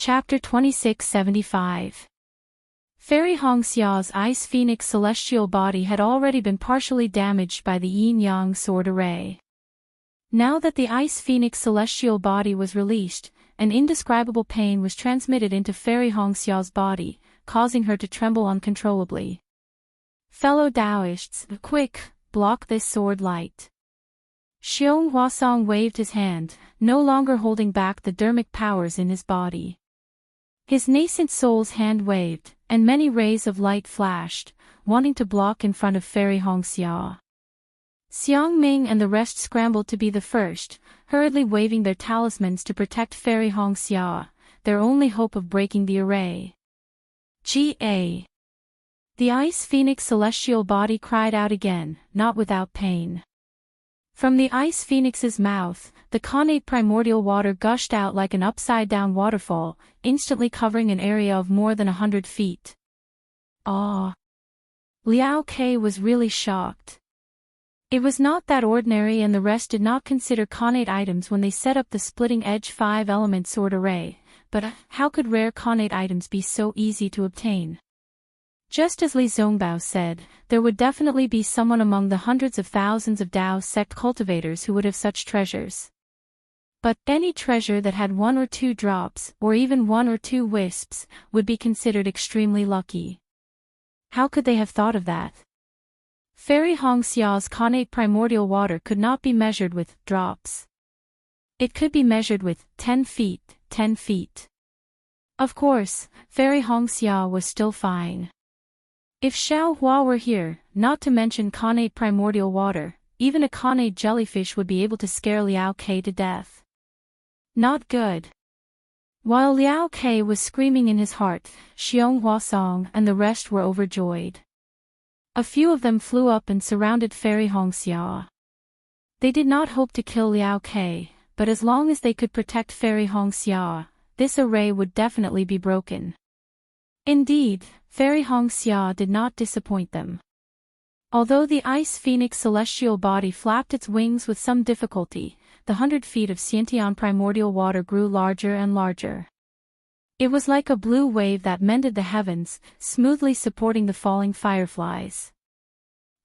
Chapter 2675. Fairy Hongxia's Ice Phoenix celestial body had already been partially damaged by the yin-yang sword array. Now that the Ice Phoenix celestial body was released, an indescribable pain was transmitted into Fairy Hongxia's body, causing her to tremble uncontrollably. Fellow Taoists, quick, block this sword light. Xiong Huasong waved his hand, no longer holding back the dermic powers in his body. His nascent soul's hand waved, and many rays of light flashed, wanting to block in front of Fairy Hongxia. Xiang Ming and the rest scrambled to be the first, hurriedly waving their talismans to protect Fairy Hongxia, their only hope of breaking the array. Ga. The Ice Phoenix celestial body cried out again, not without pain. From the Ice Phoenix's mouth, the connate primordial water gushed out like an upside-down waterfall, instantly covering an area of more than 100 feet. Ah! Liao Ke was really shocked. It was not that ordinary, and the rest did not consider connate items when they set up the splitting-edge 5-element sword array, but how could rare connate items be so easy to obtain? Just as Li Zongbao said, there would definitely be someone among the hundreds of thousands of Dao sect cultivators who would have such treasures. But any treasure that had 1 or 2 drops, or even 1 or 2 wisps, would be considered extremely lucky. How could they have thought of that? Fairy Hongxia's connate primordial water could not be measured with drops. It could be measured with 10 feet, 10 feet. Of course, Fairy Hongxia was still fine. If Xiao Hua were here, not to mention connate primordial water, even a connate jellyfish would be able to scare Liao Ke to death. Not good. While Liao Ke was screaming in his heart, Xiong Huasong and the rest were overjoyed. A few of them flew up and surrounded Fairy Hongxia. They did not hope to kill Liao Ke, but as long as they could protect Fairy Hongxia, this array would definitely be broken. Indeed, Fairy Hongxia did not disappoint them. Although the Ice Phoenix celestial body flapped its wings with some difficulty, the 100 feet of Xiantian primordial water grew larger and larger. It was like a blue wave that mended the heavens, smoothly supporting the falling fireflies.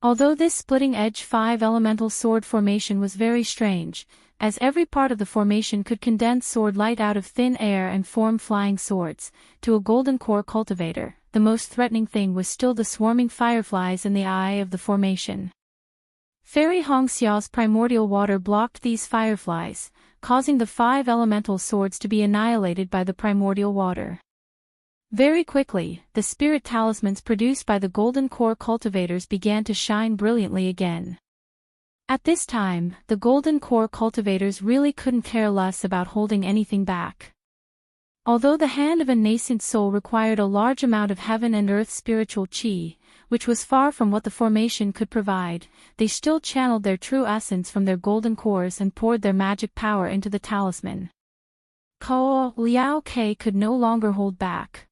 Although this splitting-edge 5-elemental sword formation was very strange, as every part of the formation could condense sword light out of thin air and form flying swords, to a golden core cultivator, the most threatening thing was still the swarming fireflies in the eye of the formation. Fairy Hongxia's primordial water blocked these fireflies, causing the 5 elemental swords to be annihilated by the primordial water. Very quickly, the spirit talismans produced by the golden core cultivators began to shine brilliantly again. At this time, the golden core cultivators really couldn't care less about holding anything back. Although the hand of a nascent soul required a large amount of heaven and earth spiritual qi, which was far from what the formation could provide, they still channeled their true essence from their golden cores and poured their magic power into the talisman. Liao Ke could no longer hold back.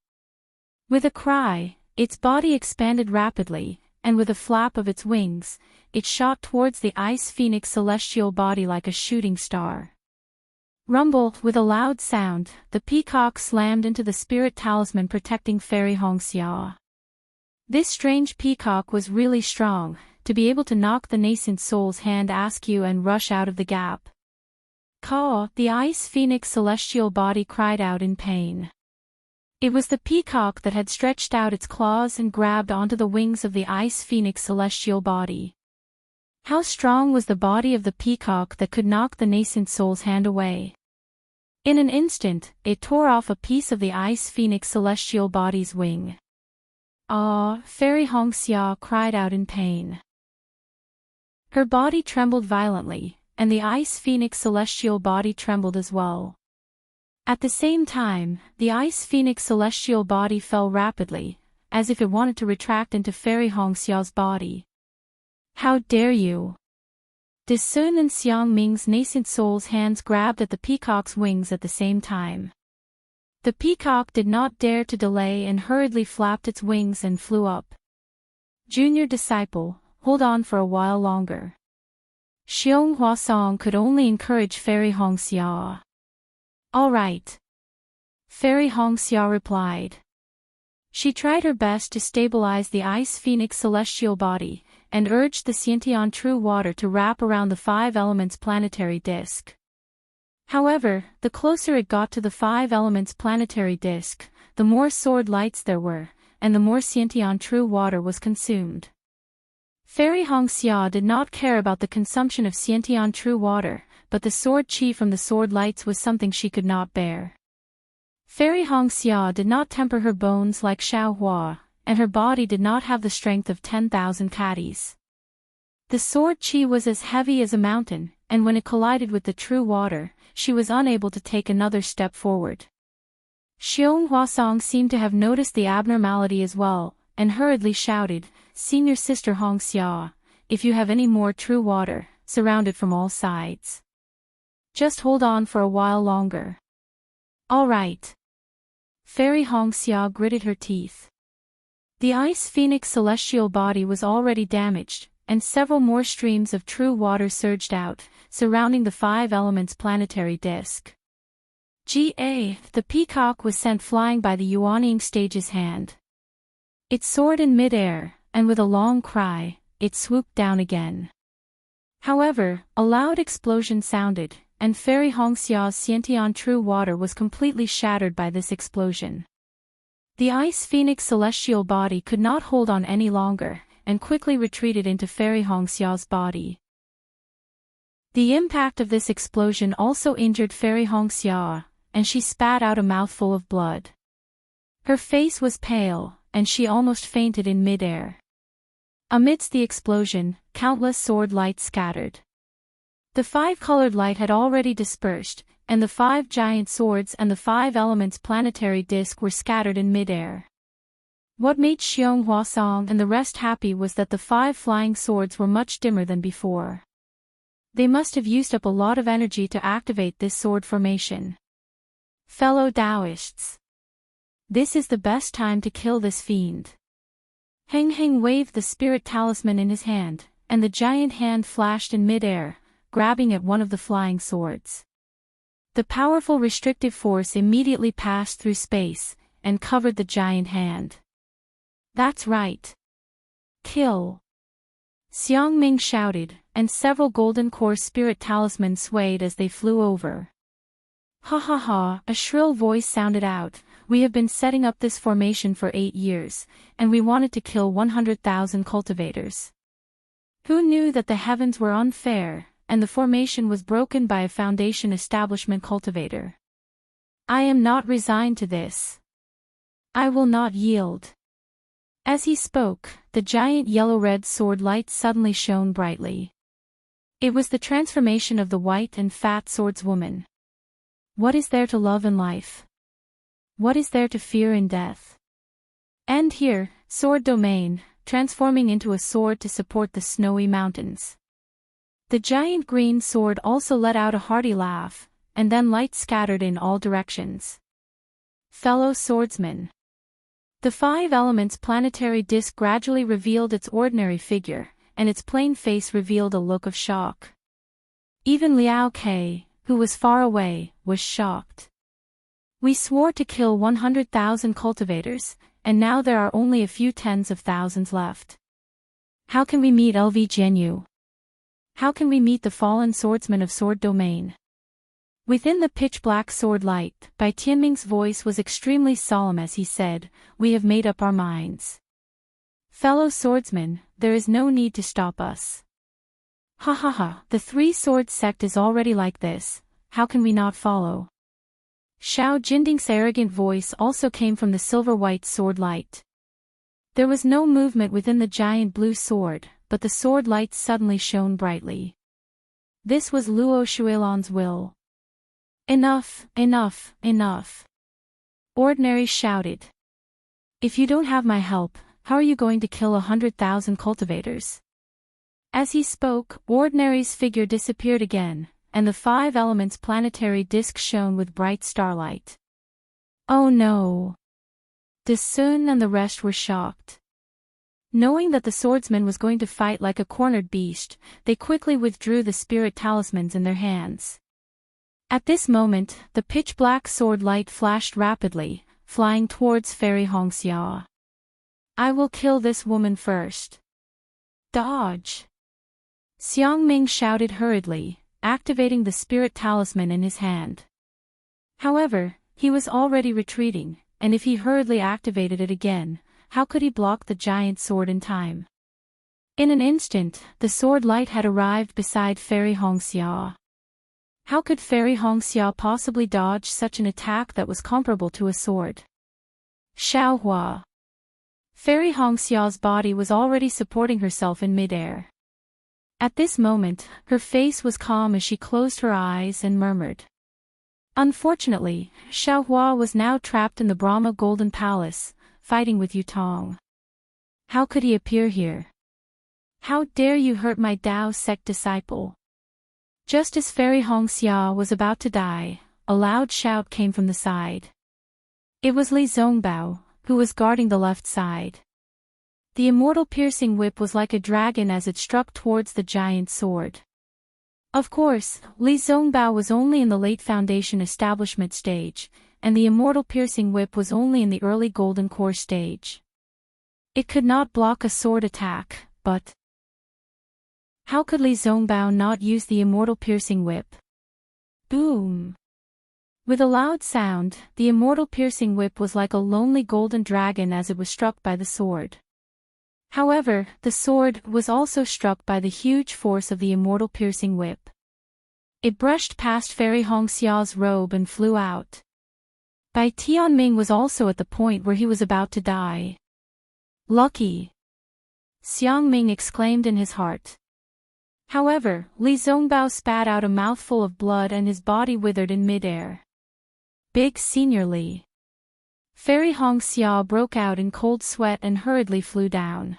With a cry, its body expanded rapidly, and with a flap of its wings, it shot towards the Ice Phoenix celestial body like a shooting star. Rumble, with a loud sound, the peacock slammed into the spirit talisman protecting Fairy Hongxia. This strange peacock was really strong, to be able to knock the nascent soul's hand askew and rush out of the gap. The Ice Phoenix celestial body cried out in pain. It was the peacock that had stretched out its claws and grabbed onto the wings of the Ice Phoenix celestial body. How strong was the body of the peacock that could knock the nascent soul's hand away? In an instant, it tore off a piece of the Ice Phoenix celestial body's wing. Fairy Hongxia cried out in pain. Her body trembled violently, and the Ice Phoenix celestial body trembled as well. At the same time, the Ice Phoenix celestial body fell rapidly, as if it wanted to retract into Fairy Hongxia's body. How dare you! De Sun and Xiang Ming's nascent soul's hands grabbed at the peacock's wings at the same time. The peacock did not dare to delay and hurriedly flapped its wings and flew up. Junior disciple, hold on for a while longer. Xiong Huasong could only encourage Fairy Hongxia. All right. Fairy Hongxia replied. She tried her best to stabilize the ice phoenix celestial body, and urged the Xiantian true water to wrap around the five elements planetary disk. However, the closer it got to the five elements planetary disk, the more sword lights there were, and the more Xiantian true water was consumed. Fairy Hongxia did not care about the consumption of Xiantian true water, but the sword chi from the sword lights was something she could not bear. Fairy Hongxia did not temper her bones like Xiao Hua, and her body did not have the strength of 10,000 catties. The sword chi was as heavy as a mountain, and when it collided with the true water, she was unable to take another step forward. Xiong Huasong seemed to have noticed the abnormality as well, and hurriedly shouted, "Senior Sister Hongxia, if you have any more true water, surround it from all sides. Just hold on for a while longer." "All right." Fairy Hongxia gritted her teeth. The ice phoenix celestial body was already damaged, and several more streams of true water surged out, surrounding the five elements planetary disk. The peacock was sent flying by the Yuanying stage's hand. It soared in midair, and with a long cry, it swooped down again. However, a loud explosion sounded, and Fairy Hongxia's Xiantian true water was completely shattered by this explosion. The ice phoenix celestial body could not hold on any longer, and quickly retreated into Fairy Hongxia's body. The impact of this explosion also injured Fairy Hongxia, and she spat out a mouthful of blood. Her face was pale, and she almost fainted in midair. Amidst the explosion, countless sword lights scattered. The five-colored light had already dispersed, and the five giant swords and the five elements planetary disk were scattered in midair. What made Xiong Huasong and the rest happy was that the five flying swords were much dimmer than before. They must have used up a lot of energy to activate this sword formation. Fellow Taoists, this is the best time to kill this fiend. Heng Heng waved the spirit talisman in his hand, and the giant hand flashed in midair, grabbing at one of the flying swords. The powerful restrictive force immediately passed through space, and covered the giant hand. "That's right. Kill!" Xiang Ming shouted, and several golden core spirit talismans swayed as they flew over. "Ha ha ha," a shrill voice sounded out, "we have been setting up this formation for 8 years, and we wanted to kill 100,000 cultivators. Who knew that the heavens were unfair, and the formation was broken by a foundation establishment cultivator? I am not resigned to this. I will not yield." As he spoke, the giant yellow-red sword light suddenly shone brightly. It was the transformation of the white and fat swordswoman. What is there to love in life? What is there to fear in death? And here, sword domain, transforming into a sword to support the snowy mountains. The giant green sword also let out a hearty laugh, and then light scattered in all directions. Fellow swordsmen. The five elements planetary disk gradually revealed its ordinary figure, and its plain face revealed a look of shock. Even Liao Ke, who was far away, was shocked. "We swore to kill 100,000 cultivators, and now there are only a few tens of thousands left. How can we meet LV Jianyu? How can we meet the fallen swordsman of sword domain?" Within the pitch-black sword light, Bai Tianming's voice was extremely solemn as he said, "We have made up our minds. Fellow swordsmen, there is no need to stop us. Ha ha ha, the three-sword sect is already like this, how can we not follow?" Xiao Jinding's arrogant voice also came from the silver-white sword light. There was no movement within the giant blue sword, but the sword light suddenly shone brightly. This was Luo Shuilan's will. "Enough, enough, enough!" Ordinary shouted. "If you don't have my help, how are you going to kill 100,000 cultivators?" As he spoke, Ordinary's figure disappeared again, and the five elements planetary disk shone with bright starlight. "Oh no!" De Sun and the rest were shocked. Knowing that the swordsman was going to fight like a cornered beast, they quickly withdrew the spirit talismans in their hands. At this moment, the pitch-black sword light flashed rapidly, flying towards Fairy Hongxia. I will kill this woman first. Dodge! Xiang Ming shouted hurriedly, activating the spirit talisman in his hand. However, he was already retreating, and if he hurriedly activated it again, how could he block the giant sword in time? In an instant, the sword light had arrived beside Fairy Hongxia. How could Fairy Hongxia possibly dodge such an attack that was comparable to a sword? Xiaohua. Fairy Hongxia's body was already supporting herself in midair. At this moment, her face was calm as she closed her eyes and murmured. Unfortunately, Xiaohua was now trapped in the Brahma Golden Palace, fighting with Yutong. How could he appear here? How dare you hurt my Dao sect disciple? Just as Fairy Hongxia was about to die, a loud shout came from the side. It was Li Zongbao, who was guarding the left side. The immortal piercing whip was like a dragon as it struck towards the giant sword. Of course, Li Zongbao was only in the late foundation establishment stage, and the immortal piercing whip was only in the early golden core stage. It could not block a sword attack, but how could Li Zongbao not use the immortal piercing whip? Boom! With a loud sound, the immortal piercing whip was like a lonely golden dragon as it was struck by the sword. However, the sword was also struck by the huge force of the immortal piercing whip. It brushed past Fairy Hongxia's robe and flew out. Bai Tianming was also at the point where he was about to die. Lucky! Xiang Ming exclaimed in his heart. However, Li Zongbao spat out a mouthful of blood and his body withered in midair. Big Senior Li. Fairy Hongxia broke out in cold sweat and hurriedly flew down.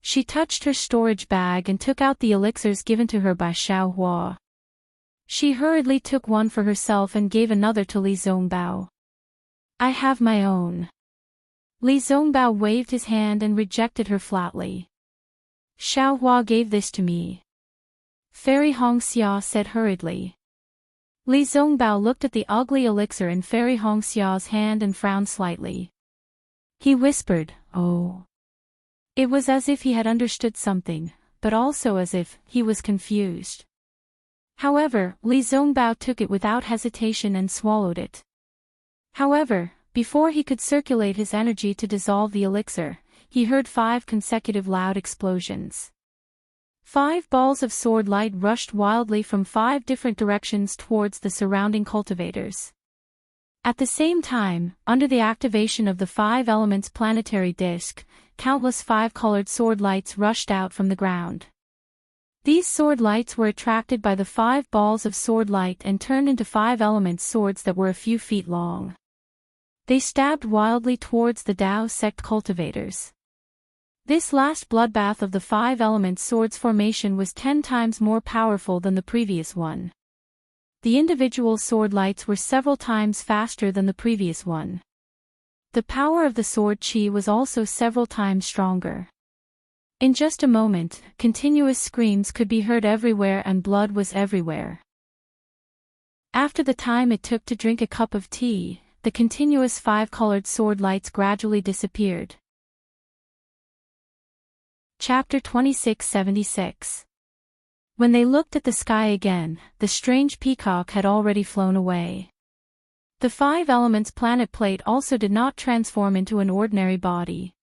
She touched her storage bag and took out the elixirs given to her by Xiaohua. She hurriedly took one for herself and gave another to Li Zongbao. I have my own. Li Zongbao waved his hand and rejected her flatly. Xiaohua gave this to me. Fairy Hongxia said hurriedly. Li Zongbao looked at the ugly elixir in Fairy Hongxia's hand and frowned slightly. He whispered, "Oh." It was as if he had understood something, but also as if he was confused. However, Li Zongbao took it without hesitation and swallowed it. However, before he could circulate his energy to dissolve the elixir, he heard 5 consecutive loud explosions. 5 balls of sword light rushed wildly from 5 different directions towards the surrounding cultivators. At the same time, under the activation of the 5 elements planetary disk, countless 5-colored sword lights rushed out from the ground. These sword lights were attracted by the 5 balls of sword light and turned into 5 elements swords that were a few feet long. They stabbed wildly towards the Dao sect cultivators. This last bloodbath of the 5 elements swords formation was 10 times more powerful than the previous one. The individual sword lights were several times faster than the previous one. The power of the sword chi was also several times stronger. In just a moment, continuous screams could be heard everywhere and blood was everywhere. After the time it took to drink a cup of tea, the continuous 5-colored sword lights gradually disappeared. Chapter 2676. When they looked at the sky again, the strange peacock had already flown away. The 5 elements planet plate also did not transform into an ordinary body.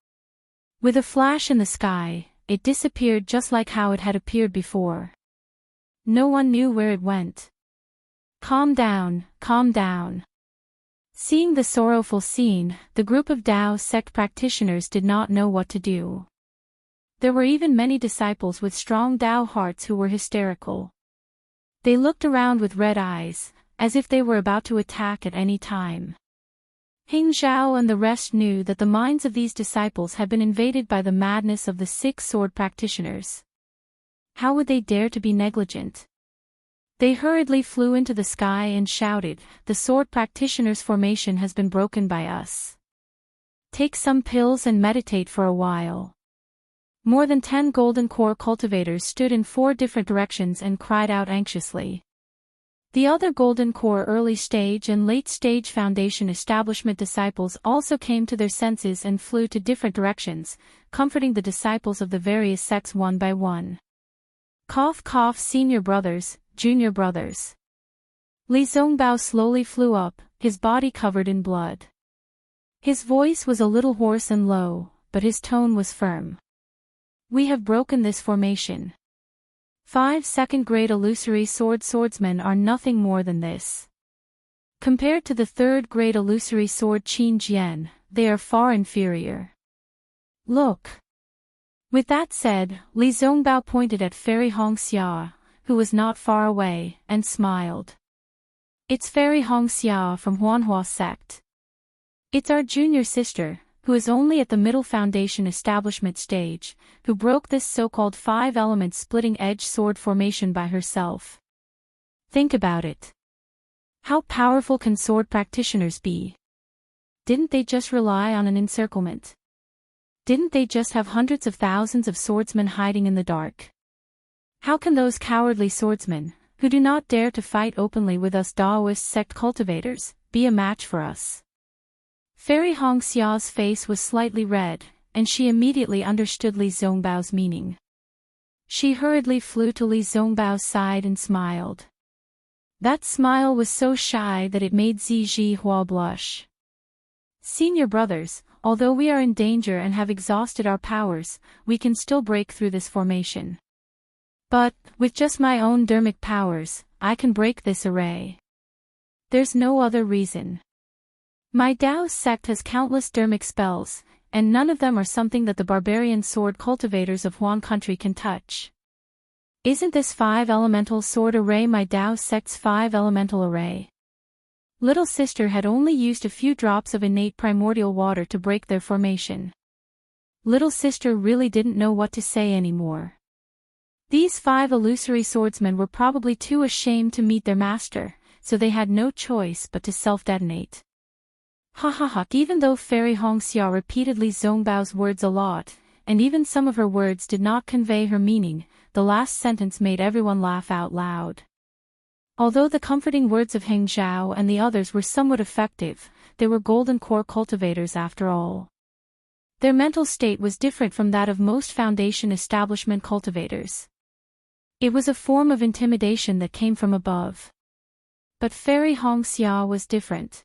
With a flash in the sky, it disappeared just like how it had appeared before. No one knew where it went. Calm down, calm down. Seeing the sorrowful scene, the group of Dao sect practitioners did not know what to do. There were even many disciples with strong Dao hearts who were hysterical. They looked around with red eyes, as if they were about to attack at any time. Hing Zhao and the rest knew that the minds of these disciples had been invaded by the madness of the 6 sword practitioners. How would they dare to be negligent? They hurriedly flew into the sky and shouted, "The sword practitioners' formation has been broken by us. Take some pills and meditate for a while." More than 10 golden core cultivators stood in 4 different directions and cried out anxiously. The other Golden Core early stage and late stage foundation establishment disciples also came to their senses and flew to different directions, comforting the disciples of the various sects one by one. Cough cough, senior brothers, junior brothers. Li Zongbao slowly flew up, his body covered in blood. His voice was a little hoarse and low, but his tone was firm. We have broken this formation. 5 second-grade illusory swordsmen are nothing more than this. Compared to the 3rd-grade illusory sword Qin Jian, they are far inferior. Look. With that said, Li Zongbao pointed at Fairy Hongxia, who was not far away, and smiled. It's Fairy Hongxia from Huanhua sect. It's our junior sister, who is only at the middle foundation establishment stage, who broke this so-called 5-element splitting edge sword formation by herself. Think about it. How powerful can sword practitioners be? Didn't they just rely on an encirclement? Didn't they just have hundreds of thousands of swordsmen hiding in the dark? How can those cowardly swordsmen, who do not dare to fight openly with us Daoist sect cultivators, be a match for us? Fairy Hongxia's face was slightly red, and she immediately understood Li Zongbao's meaning. She hurriedly flew to Li Zongbao's side and smiled. That smile was so shy that it made Zi Hua blush. Senior brothers, although we are in danger and have exhausted our powers, we can still break through this formation. But, with just my own dermic powers, I can break this array. There's no other reason. My Dao sect has countless dermic spells, and none of them are something that the barbarian sword cultivators of Huan country can touch. Isn't this 5-elemental sword array my Dao sect's 5-elemental array? Little sister had only used a few drops of innate primordial water to break their formation. Little sister really didn't know what to say anymore. These 5 illusory swordsmen were probably too ashamed to meet their master, so they had no choice but to self-detonate. Ha ha ha! Even though Fairy Hongxia repeated Li Zongbao's words a lot, and even some of her words did not convey her meaning, the last sentence made everyone laugh out loud. Although the comforting words of Heng Zhao and the others were somewhat effective, they were Golden Core cultivators after all. Their mental state was different from that of most Foundation establishment cultivators. It was a form of intimidation that came from above. But Fairy Hongxia was different.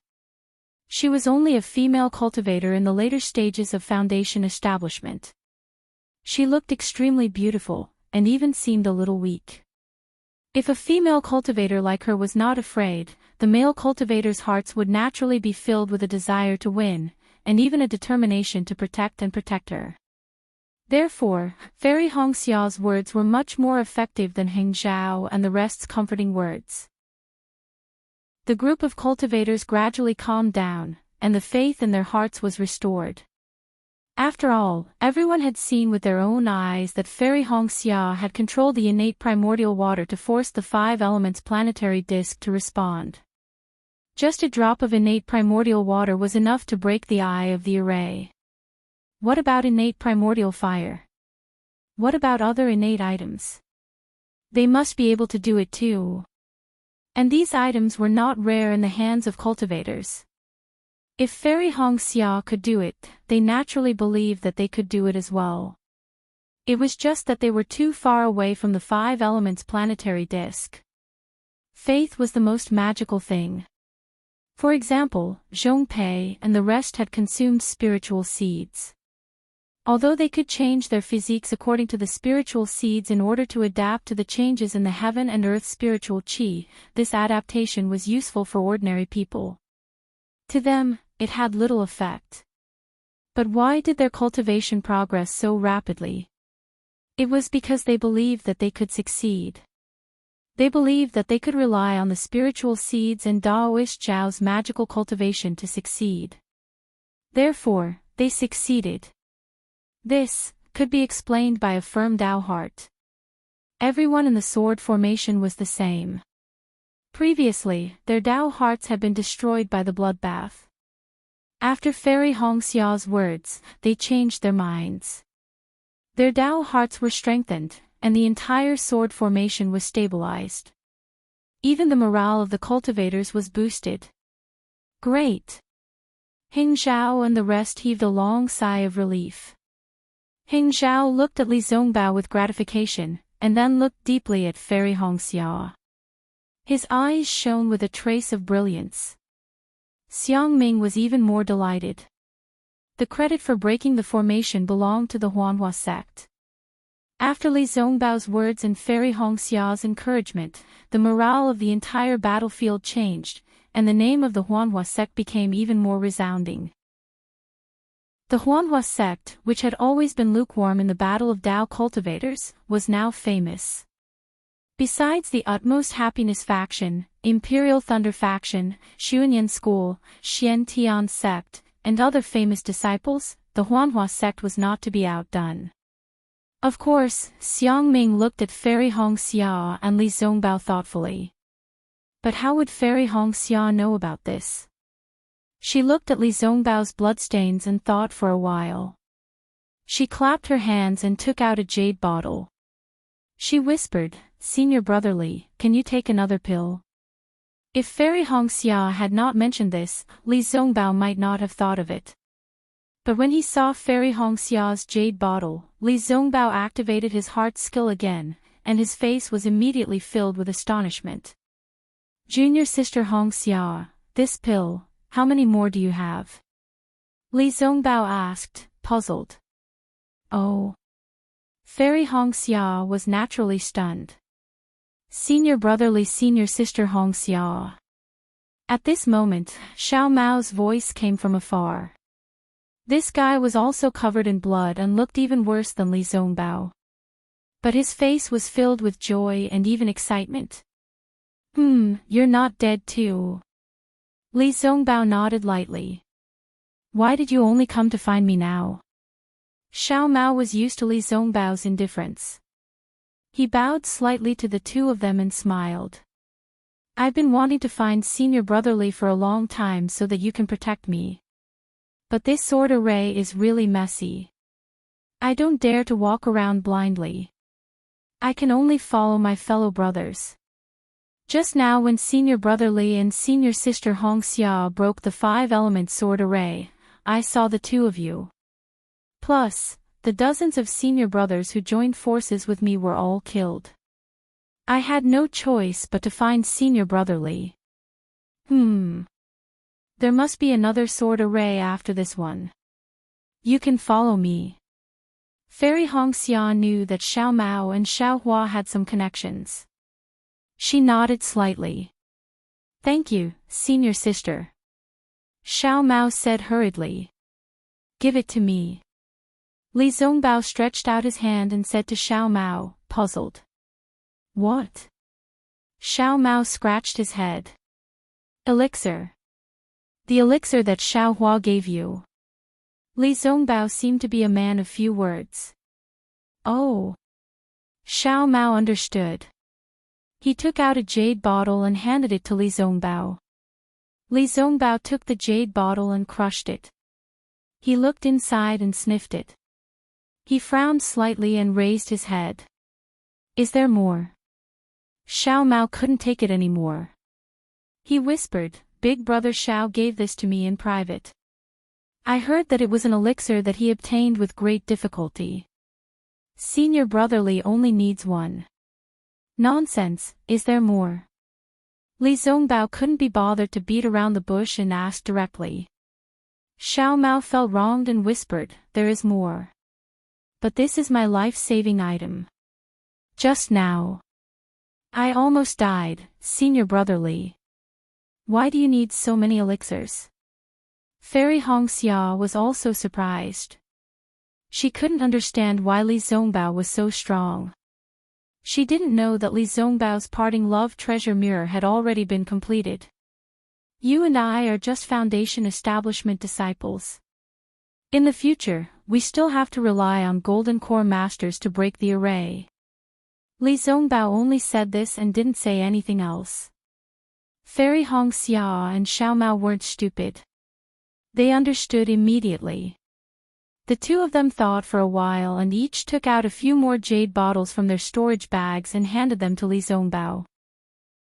She was only a female cultivator in the later stages of Foundation establishment. She looked extremely beautiful, and even seemed a little weak. If a female cultivator like her was not afraid, the male cultivators' hearts would naturally be filled with a desire to win, and even a determination to protect her. Therefore, Fairy Hongxia's words were much more effective than Heng Zhao and the rest's comforting words. The group of cultivators gradually calmed down, and the faith in their hearts was restored. After all, everyone had seen with their own eyes that Fairy Hongxia had controlled the innate primordial water to force the 5 elements planetary disk to respond. Just a drop of innate primordial water was enough to break the eye of the array. What about innate primordial fire? What about other innate items? They must be able to do it too. And these items were not rare in the hands of cultivators. If Fairy Hongxia could do it, they naturally believed that they could do it as well. It was just that they were too far away from the 5 elements planetary disk. Faith was the most magical thing. For example, Zhongpei and the rest had consumed spiritual seeds. Although they could change their physiques according to the spiritual seeds in order to adapt to the changes in the heaven and earth spiritual qi, this adaptation was useful for ordinary people. To them, it had little effect. But why did their cultivation progress so rapidly? It was because they believed that they could succeed. They believed that they could rely on the spiritual seeds and Daoist Zhao's magical cultivation to succeed. Therefore, they succeeded. This could be explained by a firm Dao heart. Everyone in the sword formation was the same. Previously, their Dao hearts had been destroyed by the bloodbath. After Fairy Hongxia's words, they changed their minds. Their Dao hearts were strengthened, and the entire sword formation was stabilized. Even the morale of the cultivators was boosted. Great! Hing Zhao and the rest heaved a long sigh of relief. Hing Zhao looked at Li Zongbao with gratification, and then looked deeply at Fairy Hongxia. His eyes shone with a trace of brilliance. Xiang Ming was even more delighted. The credit for breaking the formation belonged to the Huanhua sect. After Li Zongbao's words and Fairy Hongxia's encouragement, the morale of the entire battlefield changed, and the name of the Huanhua sect became even more resounding. The Huanhua sect, which had always been lukewarm in the battle of Dao cultivators, was now famous. Besides the Utmost Happiness faction, Imperial Thunder faction, Xuanyan school, Xian Tian sect, and other famous disciples, the Huanhua sect was not to be outdone. Of course, Xiang Ming looked at Fairy Hongxia and Li Zongbao thoughtfully. But how would Fairy Hongxia know about this? She looked at Li Zongbao's bloodstains and thought for a while. She clapped her hands and took out a jade bottle. She whispered, "Senior Brother Li, can you take another pill?" If Fairy Hongxia had not mentioned this, Li Zongbao might not have thought of it. But when he saw Fairy Hongxia's jade bottle, Li Zongbao activated his heart skill again, and his face was immediately filled with astonishment. "Junior Sister Hongxia, this pill, how many more do you have?" Li Zongbao asked, puzzled. "Oh." Fairy Hongxia was naturally stunned. "Senior Brother Li, Senior Sister Hongxia." At this moment, Xiao Mao's voice came from afar. This guy was also covered in blood and looked even worse than Li Zongbao. But his face was filled with joy and even excitement. You're not dead too." Li Zongbao nodded lightly. "Why did you only come to find me now?" Xiao Mao was used to Li Zongbao's indifference. He bowed slightly to the two of them and smiled. "I've been wanting to find Senior Brother Li for a long time so that you can protect me. But this sword array is really messy. I don't dare to walk around blindly. I can only follow my fellow brothers. Just now when Senior Brother Li and Senior Sister Hongxia broke the 5-element sword array, I saw the two of you. Plus, the dozens of senior brothers who joined forces with me were all killed. I had no choice but to find Senior Brother Li. There must be another sword array after this one. You can follow me." Fairy Hongxia knew that Xiao Mao and Xiao Hua had some connections. She nodded slightly. "Thank you, Senior Sister." Xiao Mao said hurriedly. "Give it to me." Li Zongbao stretched out his hand and said to Xiao Mao, puzzled. "What?" Xiao Mao scratched his head. "Elixir. The elixir that Xiao Hua gave you." Li Zongbao seemed to be a man of few words. "Oh." Xiao Mao understood. He took out a jade bottle and handed it to Li Zongbao. Li Zongbao took the jade bottle and crushed it. He looked inside and sniffed it. He frowned slightly and raised his head. "Is there more?" Xiao Mao couldn't take it anymore. He whispered, "Big Brother Xiao gave this to me in private. I heard that it was an elixir that he obtained with great difficulty. Senior Brother Li only needs one." "Nonsense, is there more?" Li Zongbao couldn't be bothered to beat around the bush and asked directly. Xiao Mao felt wronged and whispered, "There is more. But this is my life-saving item. Just now I almost died, Senior Brother Li. Why do you need so many elixirs?" Fairy Hongxia was also surprised. She couldn't understand why Li Zongbao was so strong. She didn't know that Li Zongbao's parting love treasure mirror had already been completed. "You and I are just foundation establishment disciples. In the future, we still have to rely on Golden Core Masters to break the array." Li Zongbao only said this and didn't say anything else. Fairy Hongxia and Xiao Mao weren't stupid. They understood immediately. The two of them thought for a while and each took out a few more jade bottles from their storage bags and handed them to Li Zongbao.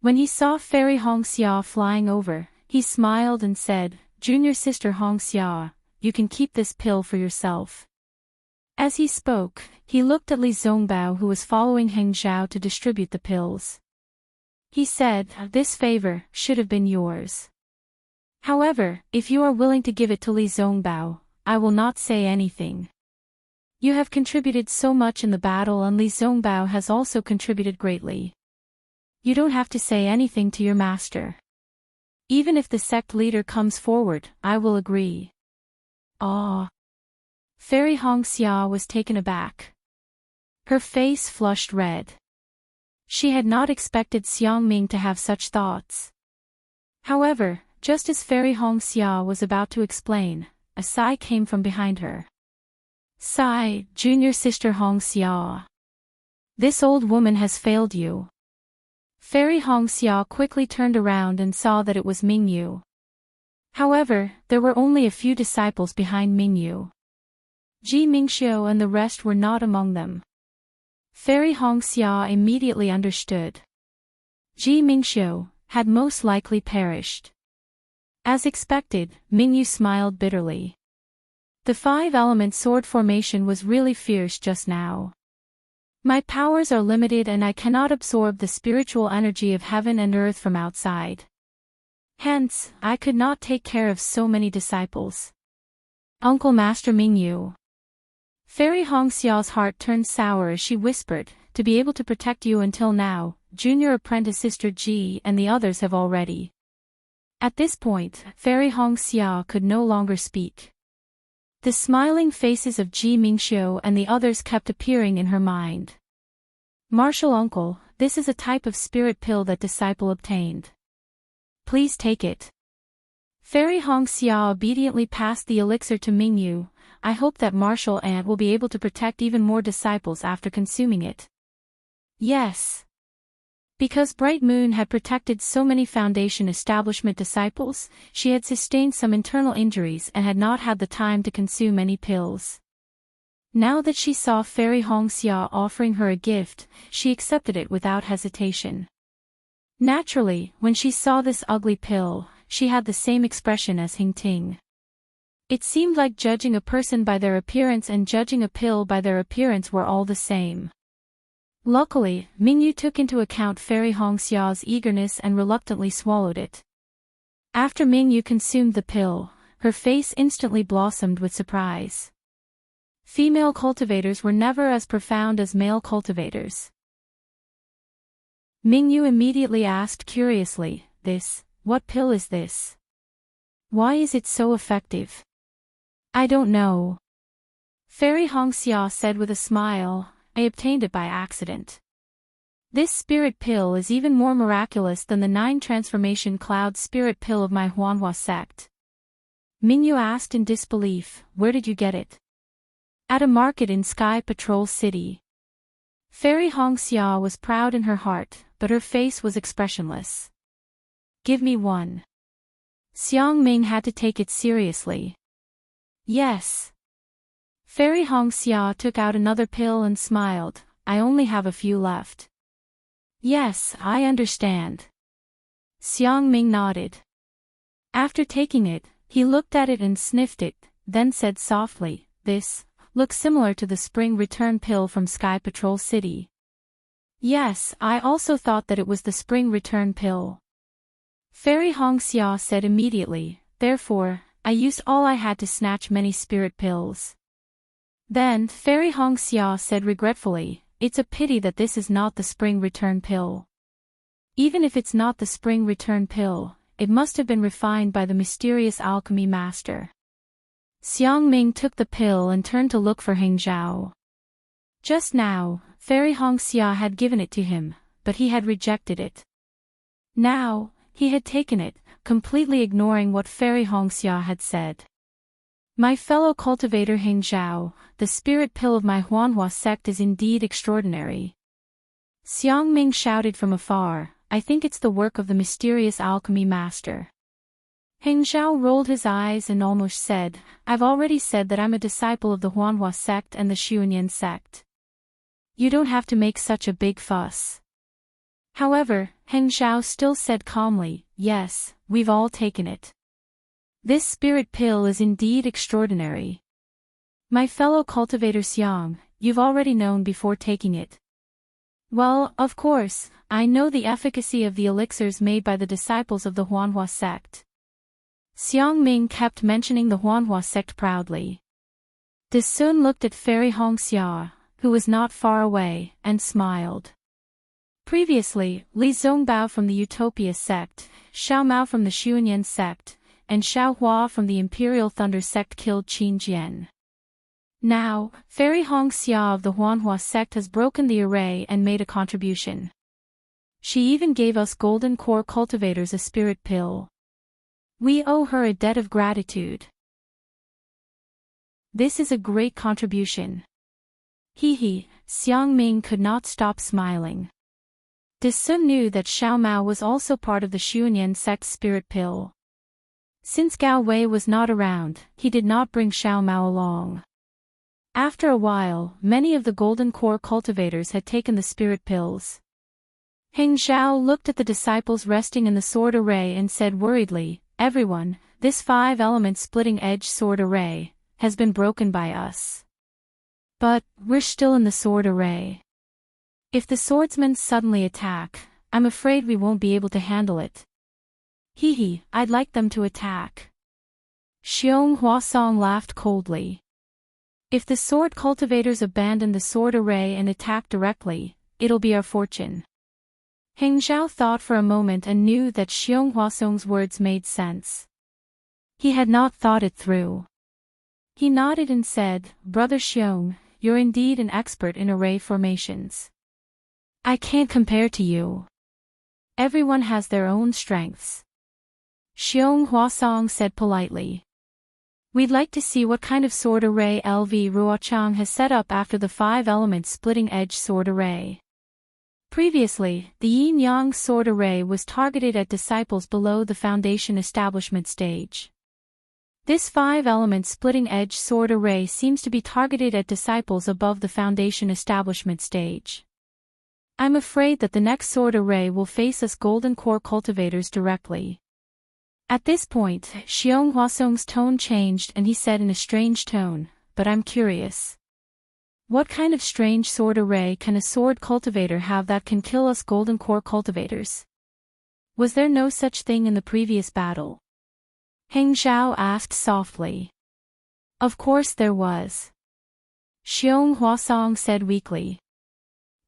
When he saw Fairy Hongxia flying over, he smiled and said, "Junior sister Hongxia, you can keep this pill for yourself." As he spoke, he looked at Li Zongbao, who was following Heng Zhao to distribute the pills. He said, "This favor should have been yours. However, if you are willing to give it to Li Zongbao, I will not say anything. You have contributed so much in the battle, and Li Zongbao has also contributed greatly. You don't have to say anything to your master. Even if the sect leader comes forward, I will agree." Ah! Fairy Hongxia was taken aback. Her face flushed red. She had not expected Xiangming to have such thoughts. However, just as Fairy Hongxia was about to explain, a sigh came from behind her. "Sigh, junior sister Hongxia. This old woman has failed you." Fairy Hongxia quickly turned around and saw that it was Mingyu. However, there were only a few disciples behind Mingyu. Ji Mingxiu and the rest were not among them. Fairy Hongxia immediately understood. Ji Mingxiu had most likely perished. As expected, Mingyu smiled bitterly. The five-element sword formation was really fierce just now. My powers are limited and I cannot absorb the spiritual energy of heaven and earth from outside. Hence, I could not take care of so many disciples. Uncle Master Mingyu. Fairy Hongxia's heart turned sour as she whispered, "To be able to protect you until now, junior apprentice sister Ji and the others have already." At this point, Fairy Hongxia could no longer speak. The smiling faces of Ji Mingxiu and the others kept appearing in her mind. "Martial uncle, this is a type of spirit pill that disciple obtained. Please take it." Fairy Hongxia obediently passed the elixir to Mingyu. "I hope that martial aunt will be able to protect even more disciples after consuming it." "Yes." Because Bright Moon had protected so many Foundation establishment disciples, she had sustained some internal injuries and had not had the time to consume any pills. Now that she saw Fairy Hongxia offering her a gift, she accepted it without hesitation. Naturally, when she saw this ugly pill, she had the same expression as Hing Ting. It seemed like judging a person by their appearance and judging a pill by their appearance were all the same. Luckily, Mingyu took into account Fairy Hongxia's eagerness and reluctantly swallowed it. After Mingyu consumed the pill, her face instantly blossomed with surprise. Female cultivators were never as profound as male cultivators. Mingyu immediately asked curiously, "What pill is this? Why is it so effective?" "I don't know." Fairy Hongxia said with a smile, "I obtained it by accident. This spirit pill is even more miraculous than the 9 transformation cloud spirit pill of my Huanhua sect." Mingyu asked in disbelief, "Where did you get it?" "At a market in Sky Patrol City." Fairy Hongxia was proud in her heart, but her face was expressionless. "Give me one." Xiangming had to take it seriously. "Yes." Fairy Hongxia took out another pill and smiled, "I only have a few left." "Yes, I understand." Xiangming nodded. After taking it, he looked at it and sniffed it, then said softly, "This looks similar to the spring return pill from Sky Patrol City." "Yes, I also thought that it was the spring return pill." Fairy Hongxia said immediately, "Therefore, I used all I had to snatch many spirit pills." Then Fairy Hongxia said regretfully, "It's a pity that this is not the spring return pill. Even if it's not the spring return pill, it must have been refined by the mysterious alchemy master." Xiangming took the pill and turned to look for Heng Zhao. Just now, Fairy Hongxia had given it to him, but he had rejected it. Now, he had taken it, completely ignoring what Fairy Hongxia had said. "My fellow cultivator Heng Zhao, the spirit pill of my Huanhua sect is indeed extraordinary." Xiangming shouted from afar, "I think it's the work of the mysterious alchemy master." Heng Zhao rolled his eyes and almost said, "I've already said that I'm a disciple of the Huanhua sect and the Xuanyan sect. You don't have to make such a big fuss." However, Heng Zhao still said calmly, "Yes, we've all taken it. This spirit pill is indeed extraordinary. My fellow cultivator Xiang, you've already known before taking it." "Well, of course, I know the efficacy of the elixirs made by the disciples of the Huanhua sect." Xiang Ming kept mentioning the Huanhua sect proudly. De Sun looked at Fairy Hongxia, who was not far away, and smiled. Previously, Li Zongbao from the Utopia sect, Xiao Mao from the Xuanyan sect, and Xiao Hua from the Imperial Thunder sect killed Qin Jian. Now, Fairy Hongxia of the Huanhua sect has broken the array and made a contribution. She even gave us golden core cultivators a spirit pill. We owe her a debt of gratitude. This is a great contribution. He, Xiang Ming could not stop smiling. De Sun knew that Xiao Mao was also part of the Xuanyan sect's spirit pill. Since Gao Wei was not around, he did not bring Xiao Mao along. After a while, many of the golden core cultivators had taken the spirit pills. Heng Zhao looked at the disciples resting in the sword array and said worriedly, "Everyone, this 5-element splitting edge sword array has been broken by us. But we're still in the sword array. If the swordsmen suddenly attack, I'm afraid we won't be able to handle it." I'd like them to attack." Xiong Huasong laughed coldly. "If the sword cultivators abandon the sword array and attack directly, it'll be our fortune." Heng Zhao thought for a moment and knew that Xiong Huasong's words made sense. He had not thought it through. He nodded and said, "Brother Xiong, you're indeed an expert in array formations. I can't compare to you. Everyone has their own strengths." Xiong Huasong said politely, "We'd like to see what kind of sword array LV Ruochang has set up after the 5-element splitting edge sword array." Previously, the yin-yang sword array was targeted at disciples below the foundation establishment stage. This 5-element splitting edge sword array seems to be targeted at disciples above the foundation establishment stage. I'm afraid that the next sword array will face us golden core cultivators directly. At this point, Xiong Huasong's tone changed and he said in a strange tone, "But I'm curious. What kind of strange sword array can a sword cultivator have that can kill us golden core cultivators? Was there no such thing in the previous battle?" Heng Zhao asked softly. "Of course there was," Xiong Huasong said weakly.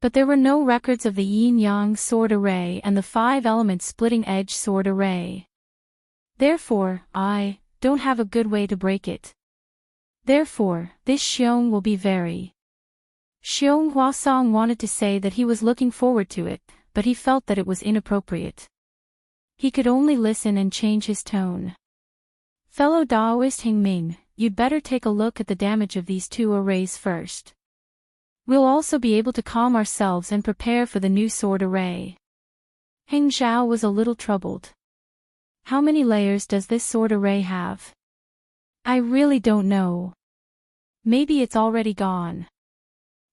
"But there were no records of the yin-yang sword array and the 5-element splitting edge sword array. Therefore, I don't have a good way to break it. Therefore, this Xiong will be very..." Xiong Huasong wanted to say that he was looking forward to it, but he felt that it was inappropriate. He could only listen and change his tone. "Fellow Daoist Heng Ming, you'd better take a look at the damage of these 2 arrays first. We'll also be able to calm ourselves and prepare for the new sword array." Heng Zhao was a little troubled. "How many layers does this sword array have? I really don't know. Maybe it's already gone.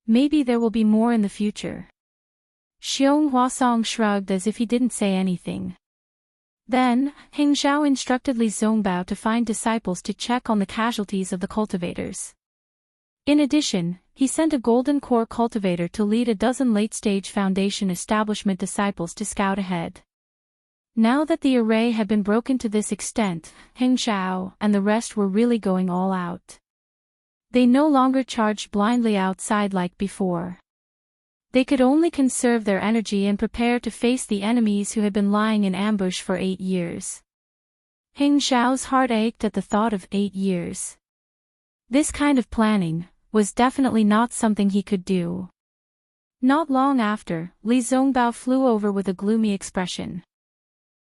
Maybe there will be more in the future." Xiong Huasong shrugged as if he didn't say anything. Then, Heng Zhao instructed Li Zongbao to find disciples to check on the casualties of the cultivators. In addition, he sent a golden core cultivator to lead a dozen late-stage foundation establishment disciples to scout ahead. Now that the array had been broken to this extent, Heng Zhao and the rest were really going all out. They no longer charged blindly outside like before. They could only conserve their energy and prepare to face the enemies who had been lying in ambush for 8 years. Heng Zhao's heart ached at the thought of 8 years. This kind of planning was definitely not something he could do. Not long after, Li Zongbao flew over with a gloomy expression.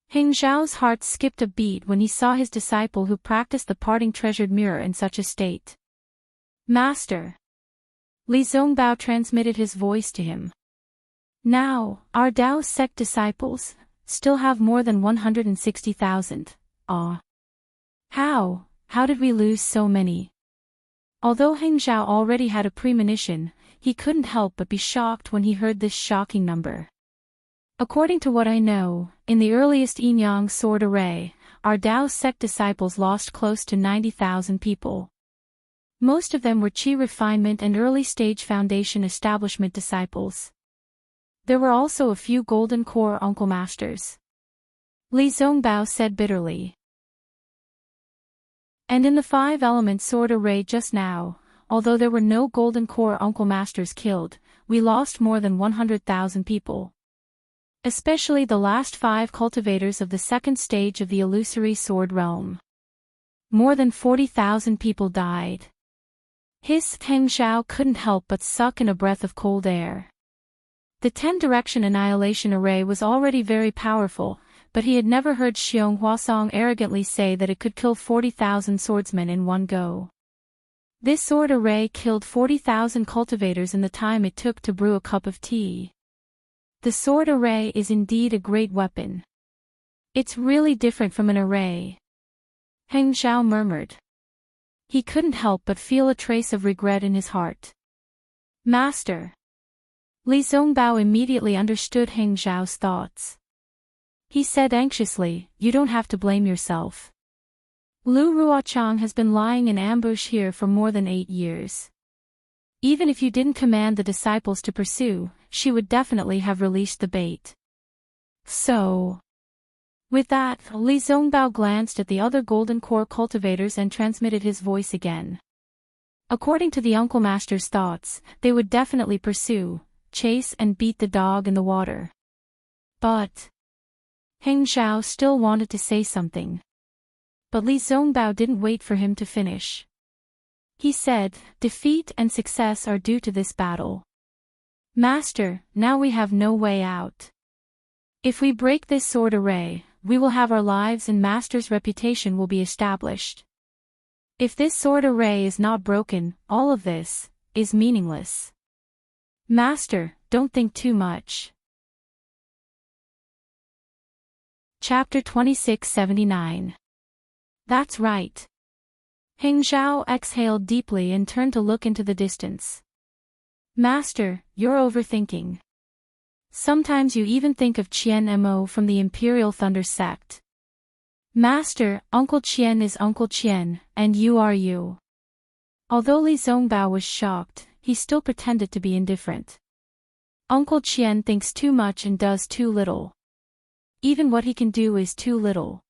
Heng Zhao's heart skipped a beat when he saw his disciple who practiced the parting treasured mirror in such a state. "Master!" Li Zongbao transmitted his voice to him. "Now, our Dao sect disciples still have more than 160,000. How did we lose so many?" Although Heng Zhao already had a premonition, he couldn't help but be shocked when he heard this shocking number. According to what I know, in the earliest Yin-Yang sword array, our Tao sect disciples lost close to 90,000 people. Most of them were Qi refinement and early-stage foundation establishment disciples. There were also a few golden core uncle masters. Li Zongbao said bitterly. And in the five-element sword array just now, although there were no golden core uncle masters killed, we lost more than 100,000 people. Especially the last 5 cultivators of the second stage of the illusory sword realm. More than 40,000 people died. His Heng Zhao couldn't help but suck in a breath of cold air. The 10-direction annihilation array was already very powerful, but he had never heard Xiong Huasong arrogantly say that it could kill 40,000 swordsmen in one go. This sword array killed 40,000 cultivators in the time it took to brew a cup of tea. The sword array is indeed a great weapon. It's really different from an array. Heng Zhao murmured. He couldn't help but feel a trace of regret in his heart. Master. Li Zongbao immediately understood Heng Zhao's thoughts. He said anxiously, "You don't have to blame yourself. Lu Ruochang has been lying in ambush here for more than 8 years. Even if you didn't command the disciples to pursue, she would definitely have released the bait." So. With that, Li Zongbao glanced at the other golden core cultivators and transmitted his voice again. According to the Uncle Master's thoughts, they would definitely pursue, chase and beat the dog in the water. But Heng Zhao still wanted to say something. But Li Zongbao didn't wait for him to finish. He said, "Defeat and success are due to this battle. Master, now we have no way out. If we break this sword array, we will have our lives and Master's reputation will be established. If this sword array is not broken, all of this is meaningless. Master, don't think too much." Chapter 2679. That's right. Heng Zhao exhaled deeply and turned to look into the distance. Master, you're overthinking. Sometimes you even think of Qian Mo from the Imperial Thunder sect. Master, Uncle Qian is Uncle Qian, and you are you. Although Li Zongbao was shocked, he still pretended to be indifferent. Uncle Qian thinks too much and does too little. Even what he can do is too little.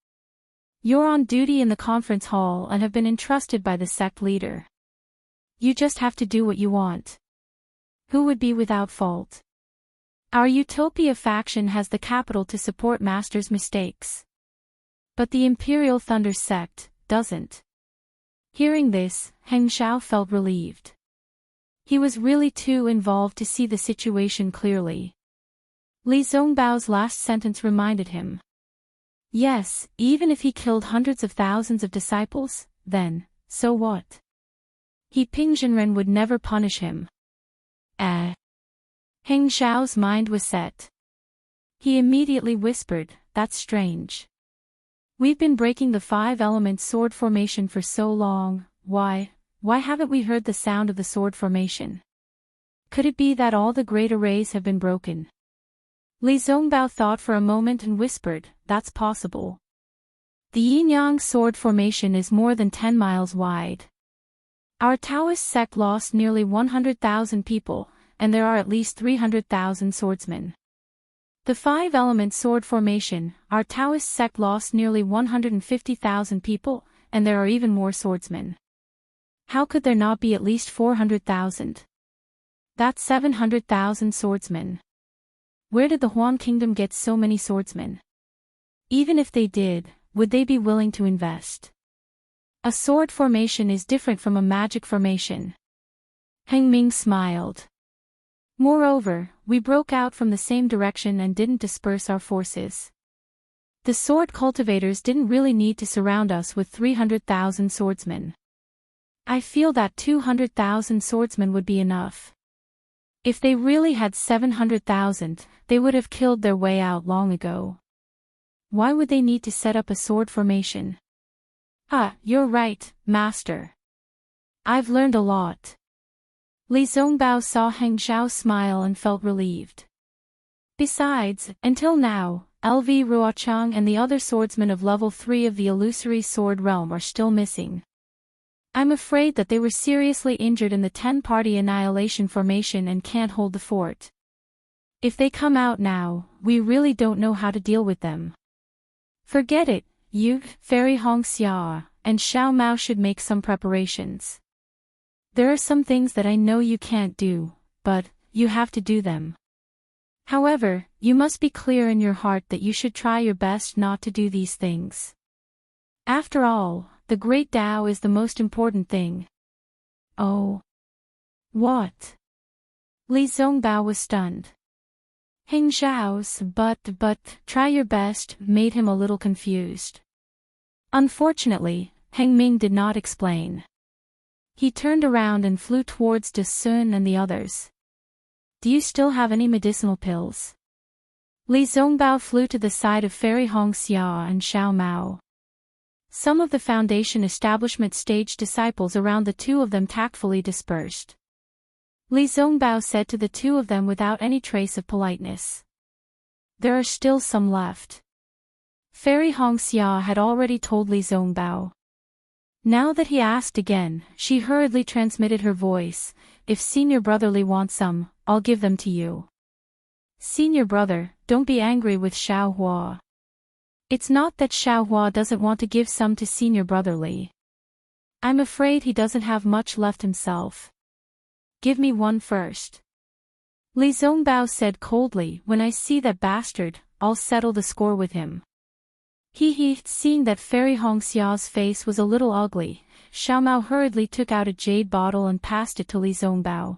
You're on duty in the conference hall and have been entrusted by the sect leader. You just have to do what you want. Who would be without fault? Our Utopia faction has the capital to support Master's mistakes. But the Imperial Thunder sect doesn't. Hearing this, Heng Zhao felt relieved. He was really too involved to see the situation clearly. Li Zongbao's last sentence reminded him. Yes, even if he killed hundreds of thousands of disciples, then, so what? Ping Zhenren would never punish him. Heng Zhao's mind was set. He immediately whispered, "That's strange. We've been breaking the 5-element sword formation for so long, why haven't we heard the sound of the sword formation? Could it be that all the great arrays have been broken?" Li Zongbao thought for a moment and whispered, "That's possible. The yin-yang sword formation is more than 10 miles wide. Our Taoist sect lost nearly 100,000 people, and there are at least 300,000 swordsmen. The 5-element sword formation, our Taoist sect lost nearly 150,000 people, and there are even more swordsmen. How could there not be at least 400,000? That's 700,000 swordsmen. Where did the Huan Kingdom get so many swordsmen? Even if they did, would they be willing to invest? A sword formation is different from a magic formation." Heng Ming smiled. "Moreover, we broke out from the same direction and didn't disperse our forces. The sword cultivators didn't really need to surround us with 300,000 swordsmen. I feel that 200,000 swordsmen would be enough. If they really had 700,000, they would have killed their way out long ago. Why would they need to set up a sword formation?" You're right, Master. I've learned a lot." Li Zongbao saw Heng Zhao smile and felt relieved. Besides, until now, LV Ruochang and the other swordsmen of level 3 of the illusory sword realm are still missing. I'm afraid that they were seriously injured in the 10-party annihilation formation and can't hold the fort. If they come out now, we really don't know how to deal with them. Forget it, you, Fairy Hongxia, and Xiao Mao should make some preparations. There are some things that I know you can't do, but you have to do them. However, you must be clear in your heart that you should try your best not to do these things. After all, the Great Tao is the most important thing. Oh. What? Li Zongbao was stunned. Heng Zhao's but try your best made him a little confused. Unfortunately, Heng Ming did not explain. He turned around and flew towards De Sun and the others. Do you still have any medicinal pills? Li Zongbao flew to the side of Fairy Hongxia and Xiao Mao. Some of the Foundation establishment stage disciples around the two of them tactfully dispersed. Li Zongbao said to the two of them without any trace of politeness. There are still some left. Fairy Hongxia had already told Li Zongbao. Now that he asked again, she hurriedly transmitted her voice. If Senior Brother Li wants some, I'll give them to you. Senior Brother, don't be angry with Xiao Hua. It's not that Xiao Hua doesn't want to give some to Senior Brother Li. I'm afraid he doesn't have much left himself. Give me one first. Li Zongbao said coldly, when I see that bastard, I'll settle the score with him. Seeing that Fairy Hongxia's face was a little ugly, Xiao Mao hurriedly took out a jade bottle and passed it to Li Zongbao.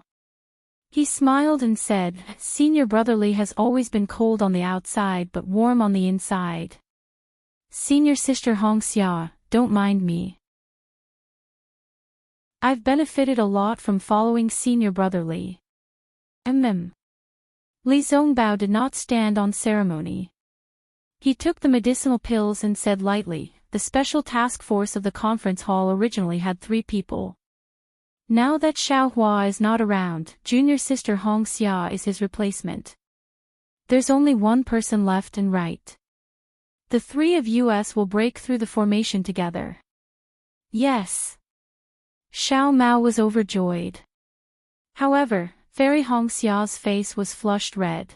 He smiled and said, Senior Brother Li has always been cold on the outside but warm on the inside. Senior Sister Hongxia, don't mind me. I've benefited a lot from following Senior Brother Li. Li Zongbao did not stand on ceremony. He took the medicinal pills and said lightly, the special task force of the conference hall originally had 3 people. Now that Xiao Hua is not around, Junior Sister Hongxia is his replacement. There's only one person left and right. The 3 of us will break through the formation together. Yes. Xiao Mao was overjoyed. However, Fairy Hongxia's face was flushed red.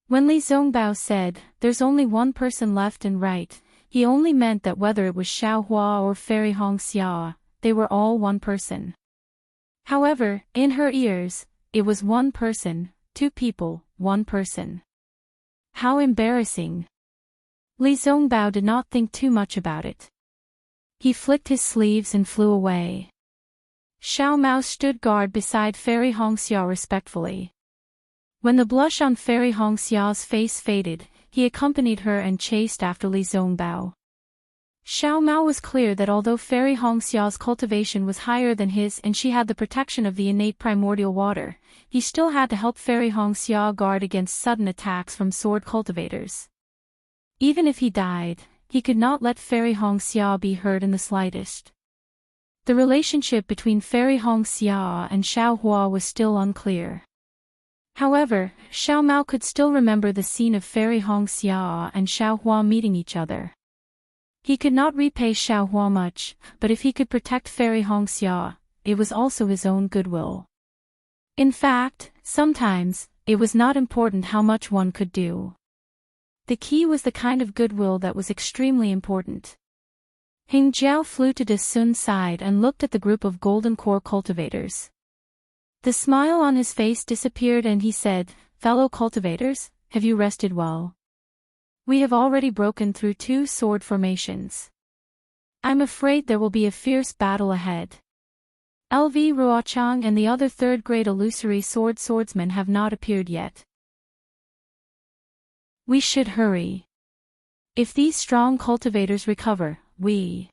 When Li Zongbao said, there's only one person left and right, he only meant that whether it was Xiao Hua or Fairy Hongxia, they were all one person. However, in her ears, it was one person, 2 people, one person. How embarrassing. Li Zongbao did not think too much about it. He flicked his sleeves and flew away. Xiao Mao stood guard beside Fairy Hongxia respectfully. When the blush on Fairy Hongxia's face faded, he accompanied her and chased after Li Zongbao. Xiao Mao was clear that although Fairy Hongxia's cultivation was higher than his and she had the protection of the innate primordial water, he still had to help Fairy Hongxia guard against sudden attacks from sword cultivators. Even if he died, he could not let Fairy Hongxia be hurt in the slightest. The relationship between Fairy Hongxia and Xiao Hua was still unclear. However, Xiao Mao could still remember the scene of Fairy Hongxia and Xiao Hua meeting each other. He could not repay Xiao Hua much, but if he could protect Fairy Hongxia, it was also his own goodwill. In fact, sometimes, it was not important how much one could do. The key was the kind of goodwill that was extremely important. Heng Jiao flew to De Sun's side and looked at the group of golden core cultivators. The smile on his face disappeared and he said, fellow cultivators, have you rested well? We have already broken through 2 sword formations. I'm afraid there will be a fierce battle ahead. LV Ruochang and the other 3rd-grade illusory swordsmen have not appeared yet. We should hurry. If these strong cultivators recover, we...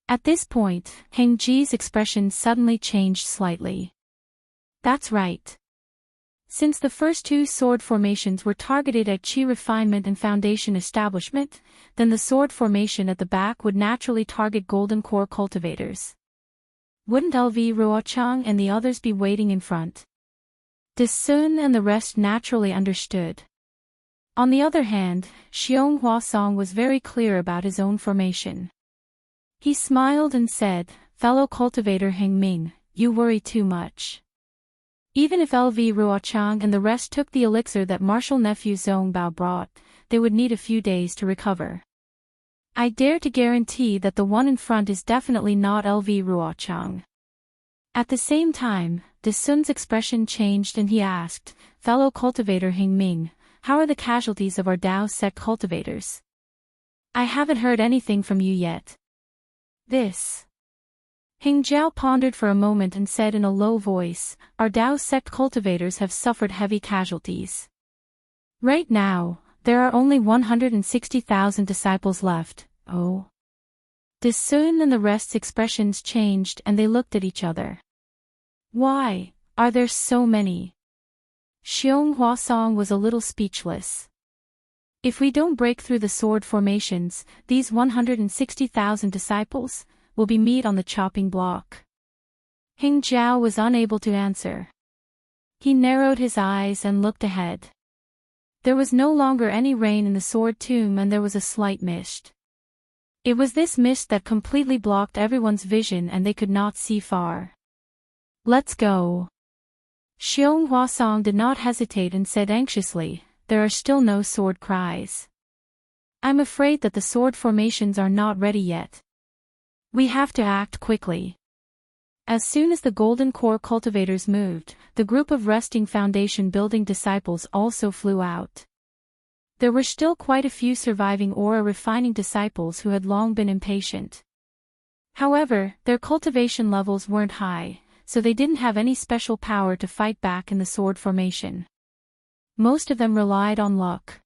At this point, Heng Ji's expression suddenly changed slightly. That's right. Since the first 2 sword formations were targeted at Qi refinement and foundation establishment, then the sword formation at the back would naturally target golden core cultivators. Wouldn't LV Ruochang and the others be waiting in front? De Sun and the rest naturally understood. On the other hand, Xiong Huasong was very clear about his own formation. He smiled and said, "Fellow cultivator Heng Ming, you worry too much. Even if LV Ruochang and the rest took the elixir that martial nephew Zhong Bao brought, they would need a few days to recover. I dare to guarantee that the one in front is definitely not LV Ruochang." At the same time, De Sun's expression changed and he asked, "Fellow cultivator Heng Ming, how are the casualties of our Dao sect cultivators? I haven't heard anything from you yet." This. Heng Jiao pondered for a moment and said in a low voice, "Our Dao sect cultivators have suffered heavy casualties. Right now, there are only 160,000 disciples left." Oh. De Sun and the rest's expressions changed and they looked at each other. "Why are there so many?" Xiong Huasong was a little speechless. "If we don't break through the sword formations, these 160,000 disciples will be meat on the chopping block." Heng Jiao was unable to answer. He narrowed his eyes and looked ahead. There was no longer any rain in the sword tomb and there was a slight mist. It was this mist that completely blocked everyone's vision and they could not see far. "Let's go." Xiong Huasong did not hesitate and said anxiously, "There are still no sword cries. I'm afraid that the sword formations are not ready yet. We have to act quickly." As soon as the Golden Core cultivators moved, the group of resting foundation building disciples also flew out. There were still quite a few surviving aura refining disciples who had long been impatient. However, their cultivation levels weren't high, so they didn't have any special power to fight back in the sword formation. Most of them relied on luck.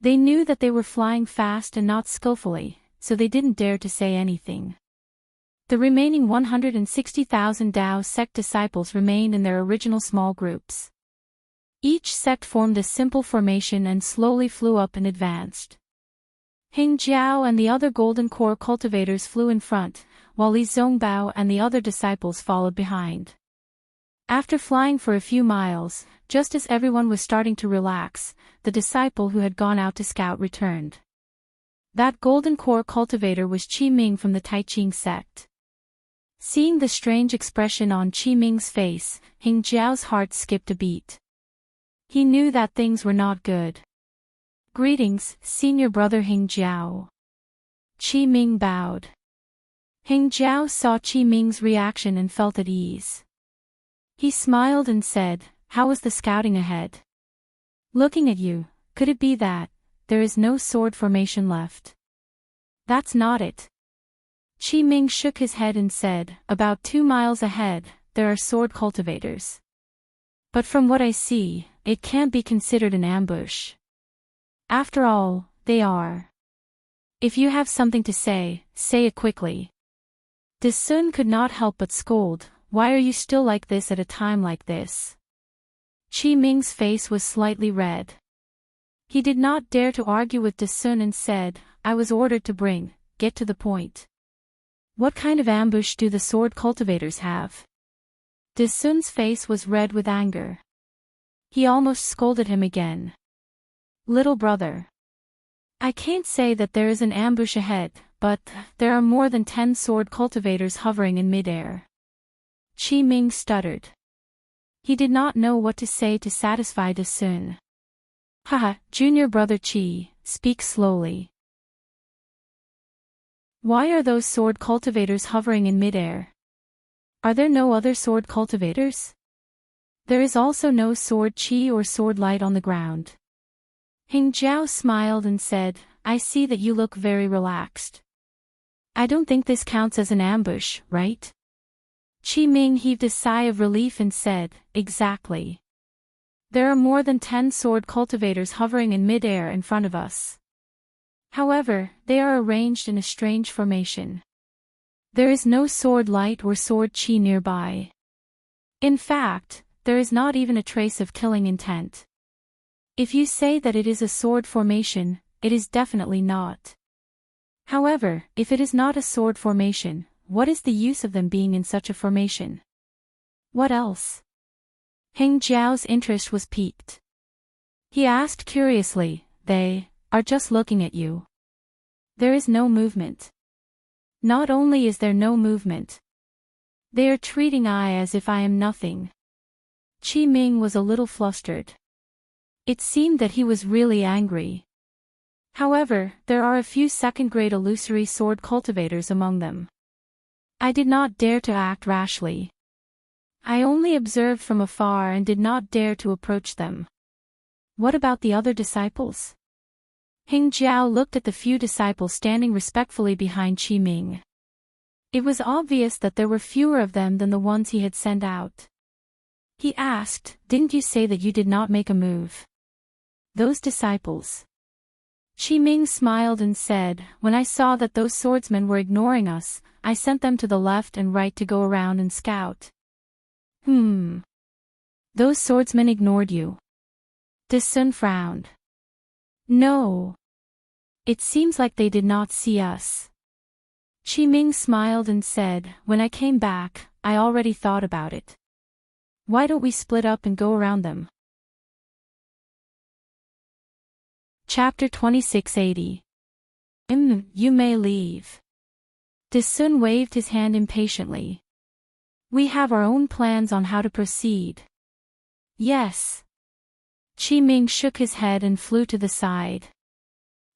They knew that they were flying fast and not skillfully, so they didn't dare to say anything. The remaining 160,000 Dao sect disciples remained in their original small groups. Each sect formed a simple formation and slowly flew up and advanced. Heng Jiao and the other Golden Core cultivators flew in front, while Li Zongbao and the other disciples followed behind. After flying for a few miles, just as everyone was starting to relax, the disciple who had gone out to scout returned. That Golden Core cultivator was Qi Ming from the Taiqing sect. Seeing the strange expression on Qi Ming's face, Heng Jiao's heart skipped a beat. He knew that things were not good. "Greetings, senior brother Heng Jiao." Qi Ming bowed. Heng Jiao saw Qi Ming's reaction and felt at ease. He smiled and said, "How was the scouting ahead? Looking at you, could it be that there is no sword formation left?" "That's not it." Qi Ming shook his head and said, "About 2 miles ahead, there are sword cultivators. But from what I see, it can't be considered an ambush. After all, they are. If you have something to say, say it quickly." De Sun could not help but scold, "Why are you still like this at a time like this?" Qi Ming's face was slightly red. He did not dare to argue with De Sun and said, "I was ordered to get to the point. What kind of ambush do the sword cultivators have?" De Sun's face was red with anger. He almost scolded him again. "Little brother, I can't say that there is an ambush ahead, but there are more than 10 sword cultivators hovering in midair." Qi Ming stuttered. He did not know what to say to satisfy De Sun. "Haha, junior brother Qi, speak slowly. Why are those sword cultivators hovering in midair? Are there no other sword cultivators? There is also no sword chi or sword light on the ground." Heng Jiao smiled and said, "I see that you look very relaxed. I don't think this counts as an ambush, right?" Qi Ming heaved a sigh of relief and said, "Exactly. There are more than 10 sword cultivators hovering in midair in front of us. However, they are arranged in a strange formation. There is no sword light or sword chi nearby. In fact, there is not even a trace of killing intent. If you say that it is a sword formation, it is definitely not. However, if it is not a sword formation, what is the use of them being in such a formation? What else?" Heng Jiao's interest was piqued. He asked curiously. They are just looking at you. There is no movement. Not only is there no movement, they are treating I as if I am nothing. Qi Ming was a little flustered. It seemed that he was really angry. However, there are a few second-grade illusory sword cultivators among them. I did not dare to act rashly. I only observed from afar and did not dare to approach them. What about the other disciples? Hing Jiao looked at the few disciples standing respectfully behind Qi Ming. It was obvious that there were fewer of them than the ones he had sent out. He asked, "Didn't you say that you did not make a move?" Those disciples. Qi Ming smiled and said, "When I saw that those swordsmen were ignoring us, I sent them to the left and right to go around and scout." Those swordsmen ignored you? Sun frowned. No. It seems like they did not see us. Qi Ming smiled and said, "When I came back, I already thought about it. Why don't we split up and go around them?" Chapter 2680. You may leave. Sun waved his hand impatiently. We have our own plans on how to proceed. Yes. Qi Ming shook his head and flew to the side.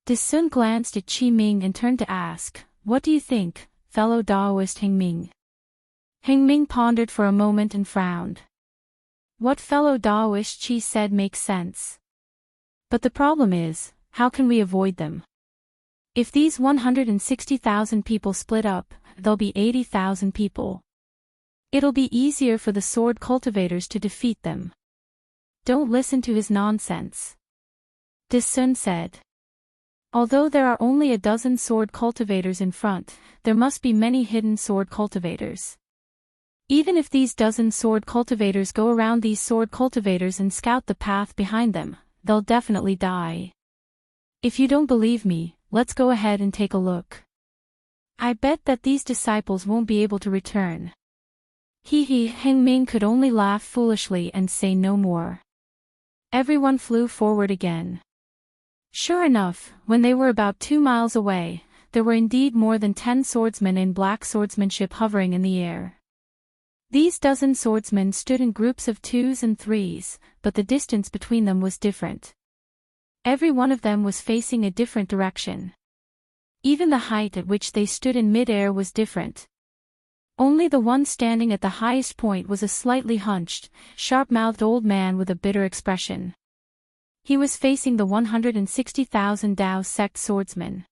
Sun glanced at Qi Ming and turned to ask, "What do you think, fellow Daoist Heng Ming?" Heng Ming pondered for a moment and frowned. What fellow Daoist Qi said makes sense. But the problem is, how can we avoid them? If these 160,000 people split up, there'll be 80,000 people. It'll be easier for the sword cultivators to defeat them. Don't listen to his nonsense. Sun said. Although there are only a dozen sword cultivators in front, there must be many hidden sword cultivators. Even if these dozen sword cultivators go around these sword cultivators and scout the path behind them, they'll definitely die. If you don't believe me, let's go ahead and take a look. I bet that these disciples won't be able to return. Heng Ming could only laugh foolishly and say no more. Everyone flew forward again. Sure enough, when they were about 2 miles away, there were indeed more than 10 swordsmen in black swordsmanship hovering in the air. These dozen swordsmen stood in groups of 2s and 3s, but the distance between them was different. Every one of them was facing a different direction. Even the height at which they stood in mid-air was different. Only the one standing at the highest point was a slightly hunched, sharp-mouthed old man with a bitter expression. He was facing the 160,000 Dao sect swordsmen.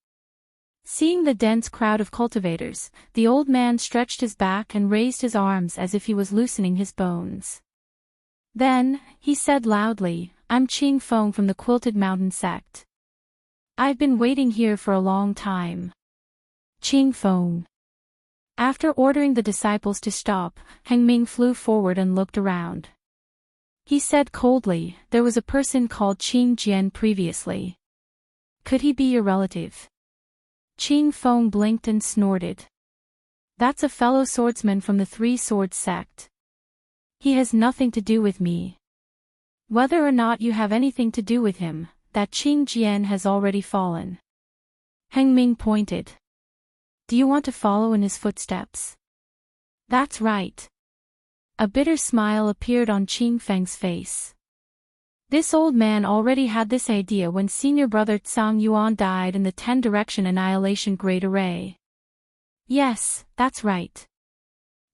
Seeing the dense crowd of cultivators, the old man stretched his back and raised his arms as if he was loosening his bones. Then, he said loudly, "I'm Qing Feng from the Quilted Mountain sect. I've been waiting here for a long time." Qing Feng. After ordering the disciples to stop, Heng Ming flew forward and looked around. He said coldly, "There was a person called Qing Jian previously. Could he be your relative?" Qing Feng blinked and snorted. "That's a fellow swordsman from the Three Swords sect. He has nothing to do with me. Whether or not you have anything to do with him, that Qing Jian has already fallen." Heng Ming pointed. "Do you want to follow in his footsteps?" "That's right." A bitter smile appeared on Qing Feng's face. This old man already had this idea when senior brother Tsang Yuan died in the 10-direction annihilation Great Array. Yes, that's right.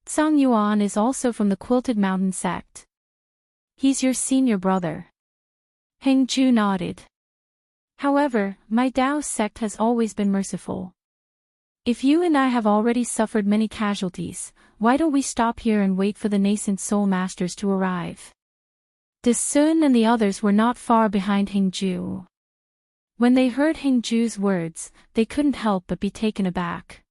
Tsang Yuan is also from the Quilted Mountain sect. He's your senior brother. Heng Ju nodded. However, my Dao sect has always been merciful. If you and I have already suffered many casualties, why don't we stop here and wait for the nascent soul masters to arrive? Sun and the others were not far behind Heng Ju. When they heard Heng Ju's words, they couldn't help but be taken aback.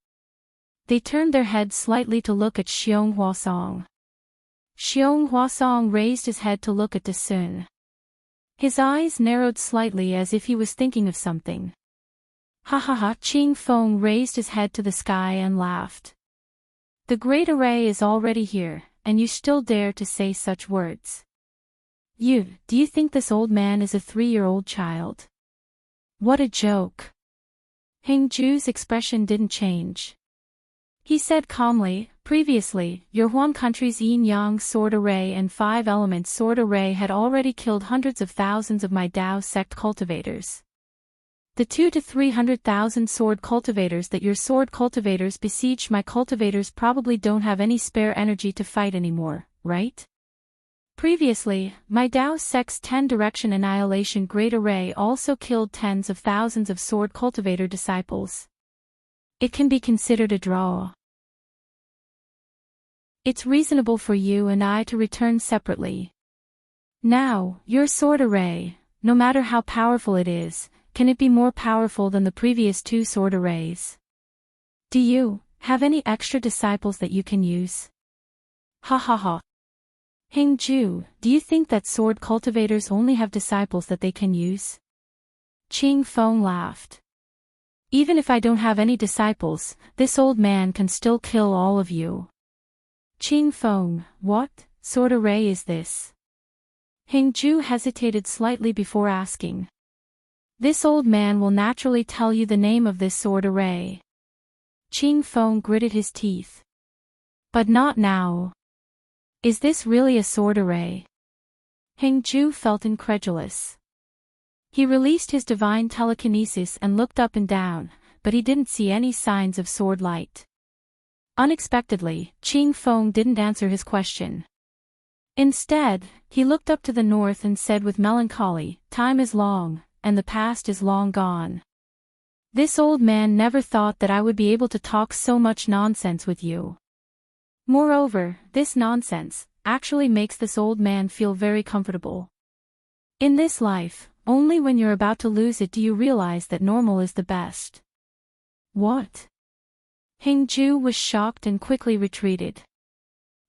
They turned their heads slightly to look at Xiong Huasong. Xiong Huasong raised his head to look at Sun. His eyes narrowed slightly as if he was thinking of something. Ha ha ha! Qing Feng raised his head to the sky and laughed. The Great Array is already here, and you still dare to say such words. Do you think this old man is a 3-year-old child? What a joke. Hengju's expression didn't change. He said calmly, previously, your Huan country's yin-yang sword array and 5-element sword array had already killed hundreds of thousands of my Dao sect cultivators. The 200,000 to 300,000 sword cultivators that your sword cultivators besieged my cultivators probably don't have any spare energy to fight anymore, right? Previously, my Dao sect's 10-direction annihilation great array also killed tens of thousands of sword cultivator disciples. It can be considered a draw. It's reasonable for you and I to return separately. Now, your sword array, no matter how powerful it is, can it be more powerful than the previous 2 sword arrays? Do you have any extra disciples that you can use? Ha ha ha. Hengju, do you think that sword cultivators only have disciples that they can use? Qing Feng laughed. Even if I don't have any disciples, this old man can still kill all of you. Qing Feng, what sword array is this? Hengju hesitated slightly before asking. This old man will naturally tell you the name of this sword array. Qing Feng gritted his teeth. But not now. Is this really a sword array? Hengju felt incredulous. He released his divine telekinesis and looked up and down, but he didn't see any signs of sword light. Unexpectedly, Qing Feng didn't answer his question. Instead, he looked up to the north and said with melancholy, time is long, and the past is long gone. This old man never thought that I would be able to talk so much nonsense with you. Moreover, this nonsense actually makes this old man feel very comfortable. In this life, only when you're about to lose it do you realize that normal is the best. What? Hengju was shocked and quickly retreated.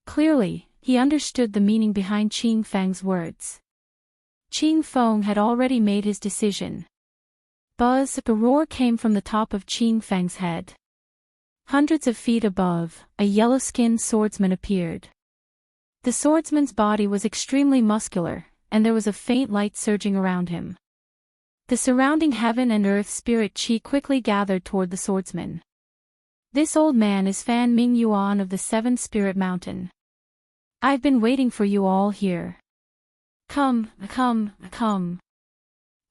Clearly, he understood the meaning behind Qing Feng's words. Qing Feng had already made his decision. Buzz, a roar came from the top of Qing Feng's head. Hundreds of feet above, a yellow-skinned swordsman appeared. The swordsman's body was extremely muscular, and there was a faint light surging around him. The surrounding heaven and earth spirit qi quickly gathered toward the swordsman. This old man is Fan Ming Yuan of the 7 Spirit Mountain. I've been waiting for you all here. Come.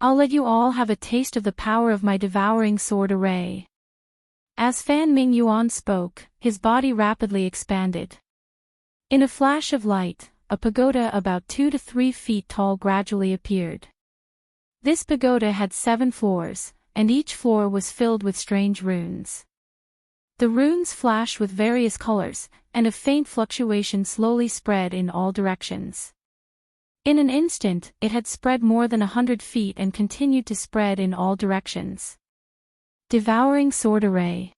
I'll let you all have a taste of the power of my devouring sword array. As Fan Ming Yuan spoke, his body rapidly expanded. In a flash of light, a pagoda about 2 to 3 feet tall gradually appeared. This pagoda had 7 floors, and each floor was filled with strange runes. The runes flashed with various colors, and a faint fluctuation slowly spread in all directions. In an instant, it had spread more than 100 feet and continued to spread in all directions. Devouring sword array.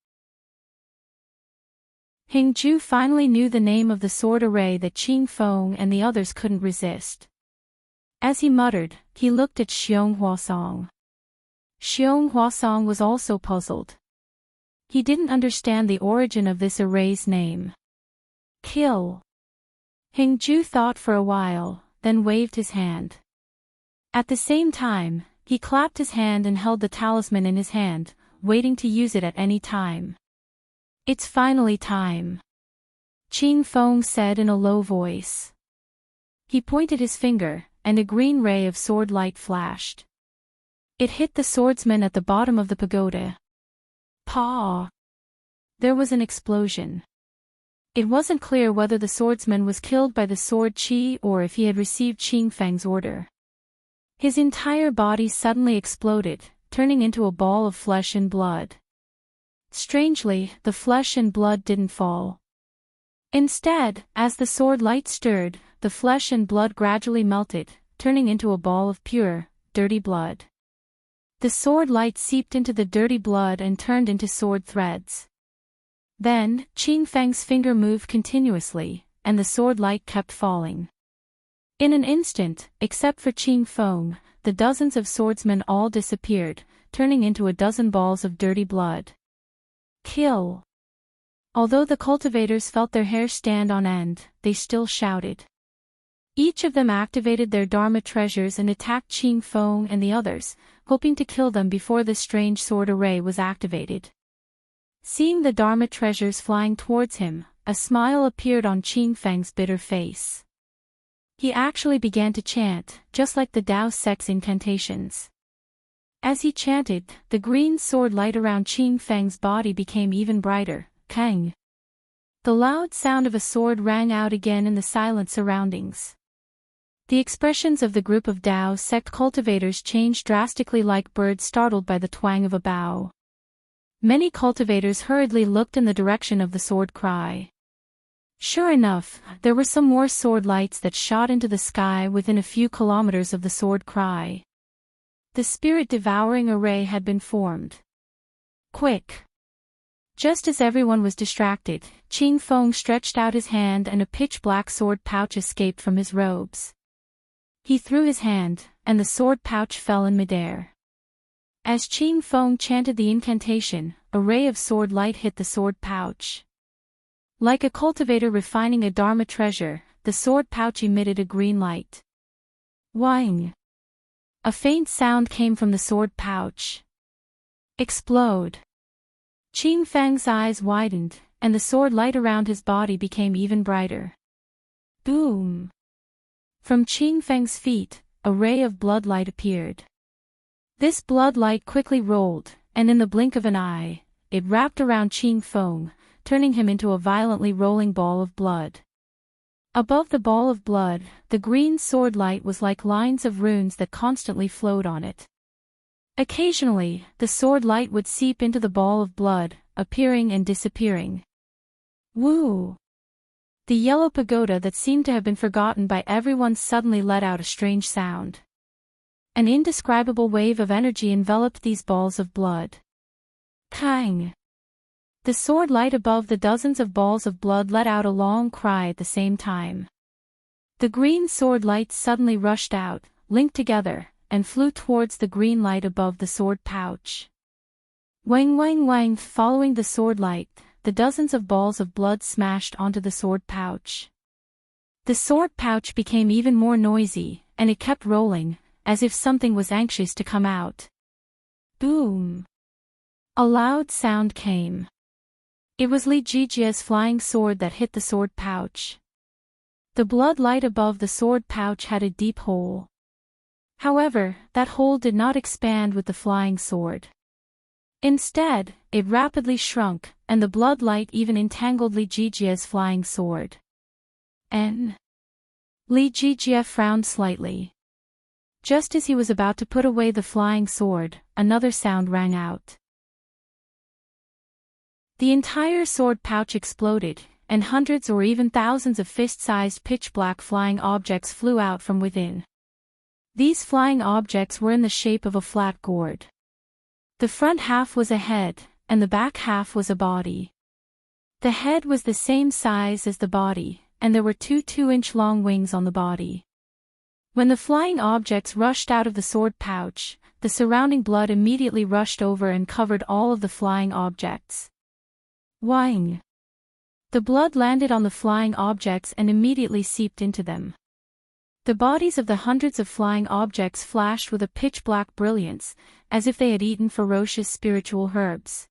Hengju finally knew the name of the sword array that Qing Feng and the others couldn't resist. As he muttered, he looked at Xiong Huasong. Xiong Huasong was also puzzled. He didn't understand the origin of this array's name. Kill. Hengju thought for a while, then waved his hand. At the same time, he clapped his hand and held the talisman in his hand, waiting to use it at any time. It's finally time. Qing Feng said in a low voice. He pointed his finger, and a green ray of sword light flashed. It hit the swordsman at the bottom of the pagoda. Paw! There was an explosion. It wasn't clear whether the swordsman was killed by the sword qi or if he had received Qing Feng's order. His entire body suddenly exploded, turning into a ball of flesh and blood. Strangely, the flesh and blood didn't fall. Instead, as the sword light stirred, the flesh and blood gradually melted, turning into a ball of pure, dirty blood. The sword light seeped into the dirty blood and turned into sword threads. Then, Qing Feng's finger moved continuously, and the sword light kept falling. In an instant, except for Qing Feng, the dozens of swordsmen all disappeared, turning into a dozen balls of dirty blood. Kill! Although the cultivators felt their hair stand on end, they still shouted. Each of them activated their Dharma treasures and attacked Qing Feng and the others, hoping to kill them before this strange sword array was activated. Seeing the Dharma treasures flying towards him, a smile appeared on Qing Feng's bitter face. He actually began to chant, just like the Tao sect's incantations. As he chanted, the green sword light around Qing Feng's body became even brighter. Kang! The loud sound of a sword rang out again in the silent surroundings. The expressions of the group of Tao sect cultivators changed drastically like birds startled by the twang of a bow. Many cultivators hurriedly looked in the direction of the sword cry. Sure enough, there were some more sword lights that shot into the sky within a few kilometers of the sword cry. The spirit-devouring array had been formed. Quick! Just as everyone was distracted, Qing Feng stretched out his hand and a pitch-black sword pouch escaped from his robes. He threw his hand, and the sword pouch fell in midair. As Qing Feng chanted the incantation, a ray of sword light hit the sword pouch. Like a cultivator refining a Dharma treasure, the sword pouch emitted a green light. Whing! A faint sound came from the sword pouch. Explode! Qing Feng's eyes widened, and the sword light around his body became even brighter. Boom! From Qing Feng's feet, a ray of blood light appeared. This blood light quickly rolled, and in the blink of an eye, it wrapped around Qing Feng, turning him into a violently rolling ball of blood. Above the ball of blood, the green sword light was like lines of runes that constantly flowed on it. Occasionally, the sword light would seep into the ball of blood, appearing and disappearing. Woo! The yellow pagoda that seemed to have been forgotten by everyone suddenly let out a strange sound. An indescribable wave of energy enveloped these balls of blood. Kang! The sword light above the dozens of balls of blood let out a long cry at the same time. The green sword lights suddenly rushed out, linked together, and flew towards the green light above the sword pouch. Wang wang wang! Following the sword light, the dozens of balls of blood smashed onto the sword pouch. The sword pouch became even more noisy, and it kept rolling, as if something was anxious to come out. Boom! A loud sound came. It was Li Jijia's flying sword that hit the sword pouch. The blood light above the sword pouch had a deep hole. However, that hole did not expand with the flying sword. Instead, it rapidly shrunk, and the blood light even entangled Li Jijia's flying sword. Li Jijia frowned slightly. Just as he was about to put away the flying sword, another sound rang out. The entire sword pouch exploded, and hundreds or even thousands of fist-sized pitch-black flying objects flew out from within. These flying objects were in the shape of a flat gourd. The front half was a head, and the back half was a body. The head was the same size as the body, and there were two 2-inch long wings on the body. When the flying objects rushed out of the sword pouch, the surrounding blood immediately rushed over and covered all of the flying objects. Whing! The blood landed on the flying objects and immediately seeped into them. The bodies of the hundreds of flying objects flashed with a pitch-black brilliance, as if they had eaten ferocious spiritual herbs.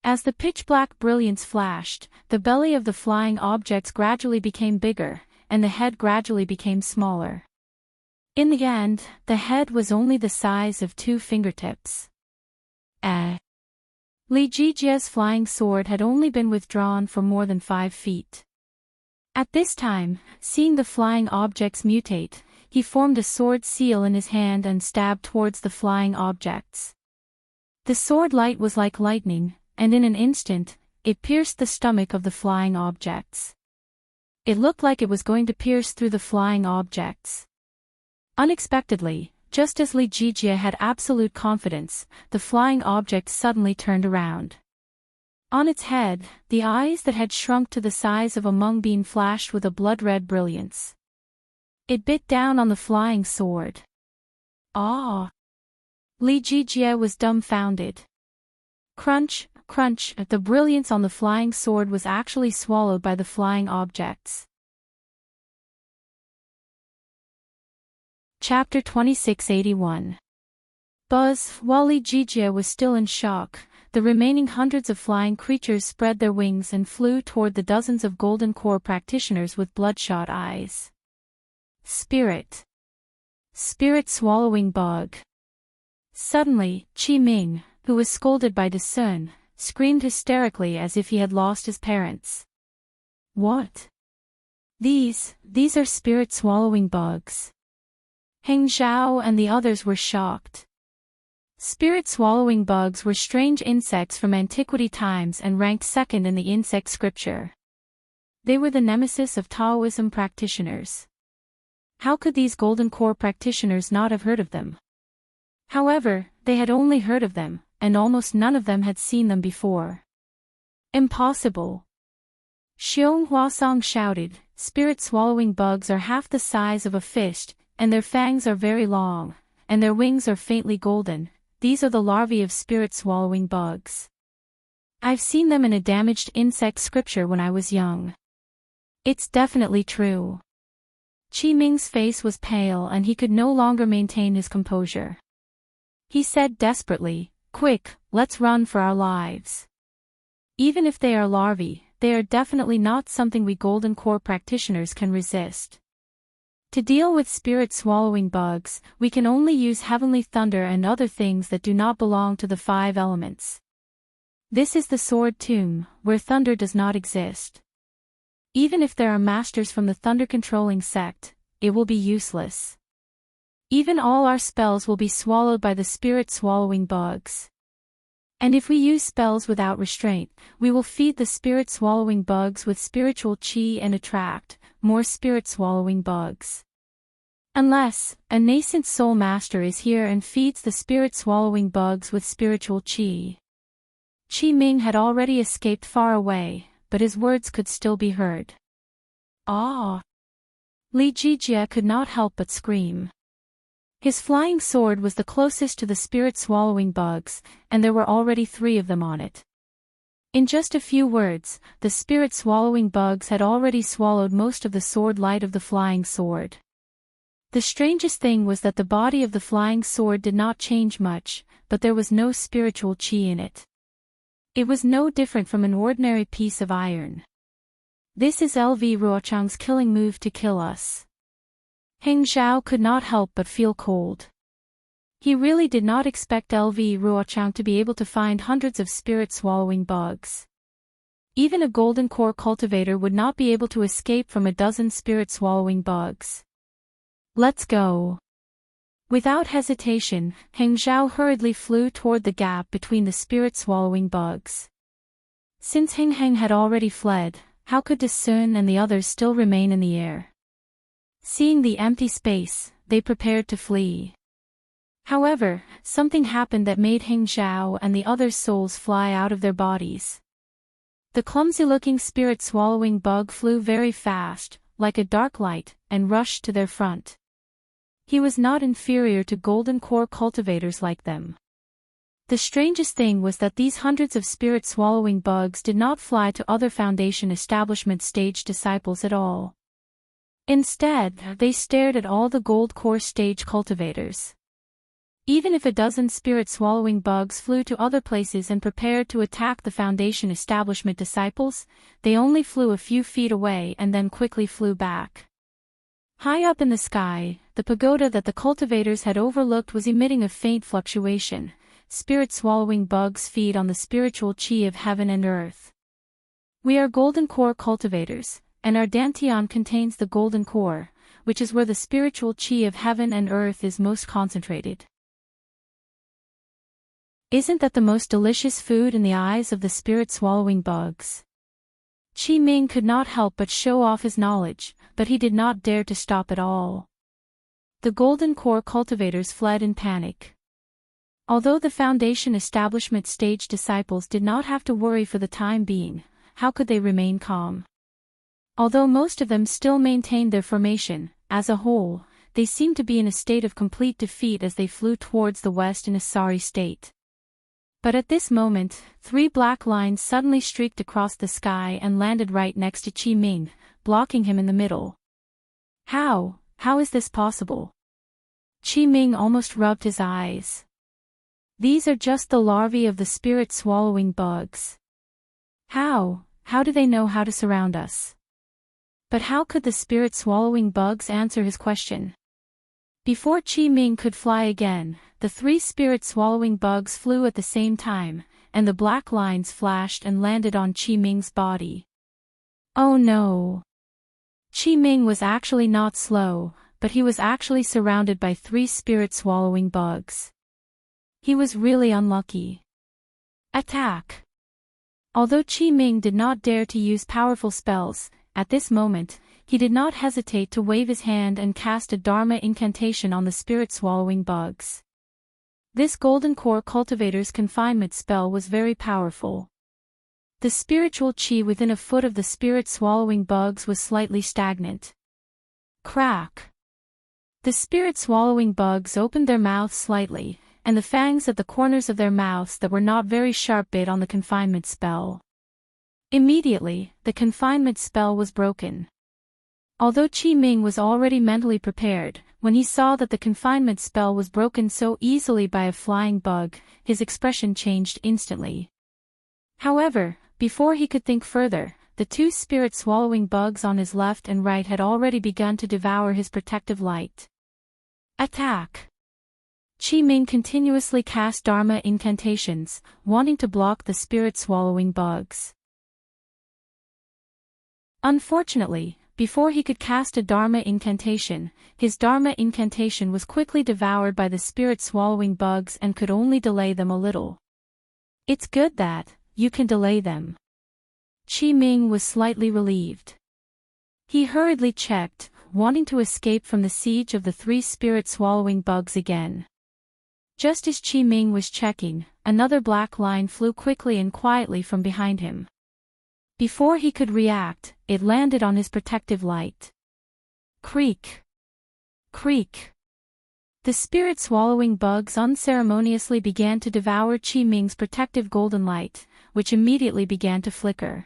As the pitch-black brilliance flashed, the belly of the flying objects gradually became bigger, and the head gradually became smaller. In the end, the head was only the size of 2 fingertips. Li Jijia's flying sword had only been withdrawn for more than 5 feet. At this time, seeing the flying objects mutate, he formed a sword seal in his hand and stabbed towards the flying objects. The sword light was like lightning, and in an instant, it pierced the stomach of the flying objects. It looked like it was going to pierce through the flying objects. Unexpectedly, just as Li Jijia had absolute confidence, the flying object suddenly turned around. On its head, the eyes that had shrunk to the size of a mung bean flashed with a blood-red brilliance. It bit down on the flying sword. Ah! Li Jijia was dumbfounded. Crunch, crunch, the brilliance on the flying sword was actually swallowed by the flying objects. Chapter 2681. Buzz, while Li Jijie was still in shock, the remaining hundreds of flying creatures spread their wings and flew toward the dozens of golden core practitioners with bloodshot eyes. Spirit. Spirit swallowing bug. Suddenly, Qi Ming, who was scolded by Sun, screamed hysterically as if he had lost his parents. What? These are spirit swallowing bugs. Heng Zhao and the others were shocked. Spirit swallowing bugs were strange insects from antiquity times and ranked second in the insect scripture. They were the nemesis of Taoism practitioners. How could these golden core practitioners not have heard of them? However, they had only heard of them, and almost none of them had seen them before. Impossible. Xiong Huasong shouted, spirit swallowing bugs are half the size of a fist, and their fangs are very long, and their wings are faintly golden. These are the larvae of spirit swallowing bugs. I've seen them in a damaged insect scripture when I was young. It's definitely true. Qi Ming's face was pale and he could no longer maintain his composure. He said desperately, "Quick, let's run for our lives." Even if they are larvae, they are definitely not something we golden core practitioners can resist. To deal with spirit swallowing bugs, we can only use heavenly thunder and other things that do not belong to the 5 elements. This is the sword tomb, where thunder does not exist. Even if there are masters from the thunder-controlling sect, it will be useless. Even all our spells will be swallowed by the spirit swallowing bugs. And if we use spells without restraint, we will feed the spirit swallowing bugs with spiritual qi and attract more spirit swallowing bugs. Unless a nascent soul master is here and feeds the spirit swallowing bugs with spiritual qi. Qi Ming had already escaped far away, but his words could still be heard. Ah! Li Jijie could not help but scream. His flying sword was the closest to the spirit swallowing bugs, and there were already 3 of them on it. In just a few words, the spirit swallowing bugs had already swallowed most of the sword light of the flying sword. The strangest thing was that the body of the flying sword did not change much, but there was no spiritual qi in it. It was no different from an ordinary piece of iron. This is LV Ruochang's killing move to kill us. Heng Zhao could not help but feel cold. He really did not expect LV Ruochang to be able to find hundreds of spirit-swallowing bugs. Even a golden core cultivator would not be able to escape from a dozen spirit-swallowing bugs. Let's go. Without hesitation, Heng Zhao hurriedly flew toward the gap between the spirit-swallowing bugs. Since Heng Heng had already fled, how could Sun and the others still remain in the air? Seeing the empty space, they prepared to flee. However, something happened that made Heng Zhao and the others' souls fly out of their bodies. The clumsy-looking spirit-swallowing bug flew very fast, like a dark light, and rushed to their front. He was not inferior to golden core cultivators like them. The strangest thing was that these hundreds of spirit-swallowing bugs did not fly to other Foundation establishment stage disciples at all. Instead, they stared at all the gold core stage cultivators. Even if a dozen spirit-swallowing bugs flew to other places and prepared to attack the Foundation establishment disciples, they only flew a few feet away and then quickly flew back. High up in the sky, the pagoda that the cultivators had overlooked was emitting a faint fluctuation. Spirit-swallowing bugs feed on the spiritual qi of heaven and earth. We are golden core cultivators, and our dantian contains the golden core, which is where the spiritual qi of heaven and earth is most concentrated. Isn't that the most delicious food in the eyes of the spirit-swallowing bugs? Qi Ming could not help but show off his knowledge, but he did not dare to stop at all. The golden core cultivators fled in panic. Although the Foundation establishment stage disciples did not have to worry for the time being, how could they remain calm? Although most of them still maintained their formation, as a whole, they seemed to be in a state of complete defeat as they flew towards the west in a sorry state. But at this moment, 3 black lines suddenly streaked across the sky and landed right next to Qi Ming, blocking him in the middle. How is this possible? Qi Ming almost rubbed his eyes. These are just the larvae of the spirit-swallowing bugs. How do they know how to surround us? But how could the spirit-swallowing bugs answer his question? Before Qi Ming could fly again, the 3 spirit-swallowing bugs flew at the same time, and the black lines flashed and landed on Qi Ming's body. Oh no! Qi Ming was actually not slow, but he was actually surrounded by 3 spirit-swallowing bugs. He was really unlucky. Attack! Although Qi Ming did not dare to use powerful spells, at this moment, he did not hesitate to wave his hand and cast a Dharma incantation on the spirit-swallowing bugs. This Golden Core Cultivator's confinement spell was very powerful. The spiritual qi within a foot of the spirit-swallowing bugs was slightly stagnant. Crack! The spirit-swallowing bugs opened their mouths slightly, and the fangs at the corners of their mouths that were not very sharp bit on the confinement spell. Immediately, the confinement spell was broken. Although Qi Ming was already mentally prepared, when he saw that the confinement spell was broken so easily by a flying bug, his expression changed instantly. However, before he could think further, the 2 spirit-swallowing bugs on his left and right had already begun to devour his protective light. Attack! Qi Ming continuously cast Dharma incantations, wanting to block the spirit-swallowing bugs. Unfortunately, before he could cast a Dharma incantation, his Dharma incantation was quickly devoured by the spirit-swallowing bugs and could only delay them a little. It's good that you can delay them. Qi Ming was slightly relieved. He hurriedly checked, wanting to escape from the siege of the 3 spirit-swallowing bugs again. Just as Qi Ming was checking, another black line flew quickly and quietly from behind him. Before he could react, it landed on his protective light. Creak! Creak! The spirit-swallowing bugs unceremoniously began to devour Qi Ming's protective golden light, which immediately began to flicker.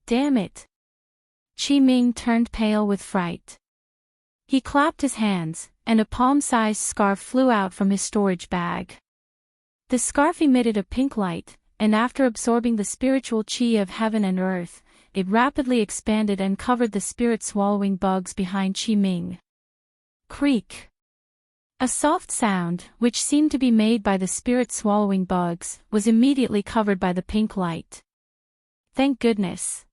Damn it! Qi Ming turned pale with fright. He clapped his hands, and a palm-sized scarf flew out from his storage bag. The scarf emitted a pink light, and after absorbing the spiritual qi of heaven and earth, it rapidly expanded and covered the spirit-swallowing bugs behind Qi Ming. Creak! A soft sound, which seemed to be made by the spirit-swallowing bugs, was immediately covered by the pink light. Thank goodness!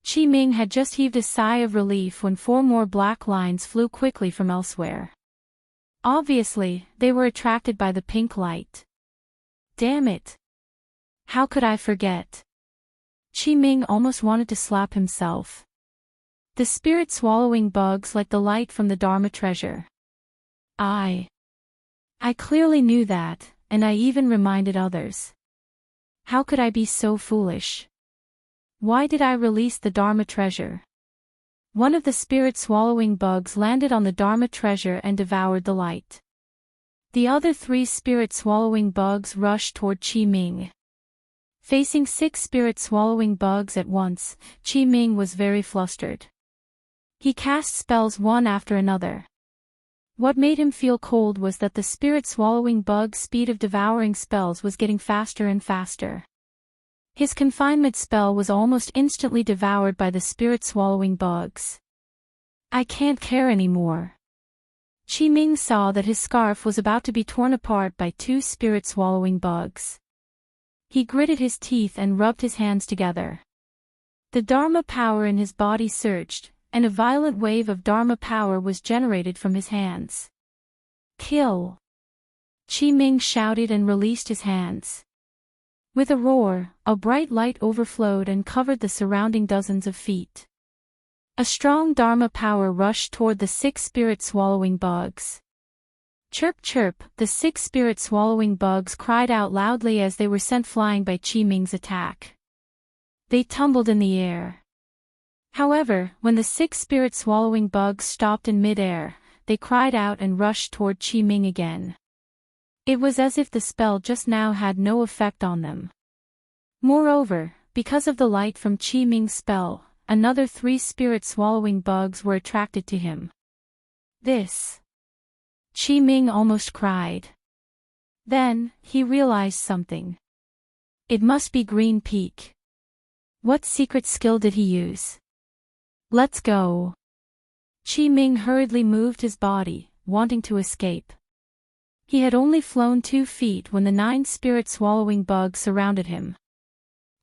Qi Ming had just heaved a sigh of relief when 4 more black lines flew quickly from elsewhere. Obviously, they were attracted by the pink light. Damn it! How could I forget? Qi Ming almost wanted to slap himself. The spirit-swallowing bugs like the light from the Dharma treasure. I clearly knew that, and I even reminded others. How could I be so foolish? Why did I release the Dharma treasure? One of the spirit-swallowing bugs landed on the Dharma treasure and devoured the light. The other 3 spirit-swallowing bugs rushed toward Qi Ming. Facing 6 spirit-swallowing bugs at once, Qi Ming was very flustered. He cast spells one after another. What made him feel cold was that the spirit-swallowing bug's speed of devouring spells was getting faster and faster. His confinement spell was almost instantly devoured by the spirit-swallowing bugs. I can't care anymore. Qi Ming saw that his scarf was about to be torn apart by 2 spirit-swallowing bugs. He gritted his teeth and rubbed his hands together. The Dharma power in his body surged, and a violent wave of Dharma power was generated from his hands. Kill! Qi Ming shouted and released his hands. With a roar, a bright light overflowed and covered the surrounding dozens of feet. A strong Dharma power rushed toward the 6 spirit-swallowing bugs. Chirp chirp, the 6 spirit-swallowing bugs cried out loudly as they were sent flying by Qi Ming's attack. They tumbled in the air. However, when the 6 spirit-swallowing bugs stopped in mid-air, they cried out and rushed toward Qi Ming again. It was as if the spell just now had no effect on them. Moreover, because of the light from Qi Ming's spell, another 3 spirit-swallowing bugs were attracted to him. This Chi Ming almost cried. Then, he realized something. It must be Green Peak. What secret skill did he use? Let's go. Chi Ming hurriedly moved his body, wanting to escape. He had only flown 2 feet when the 9 spirit-swallowing bugs surrounded him.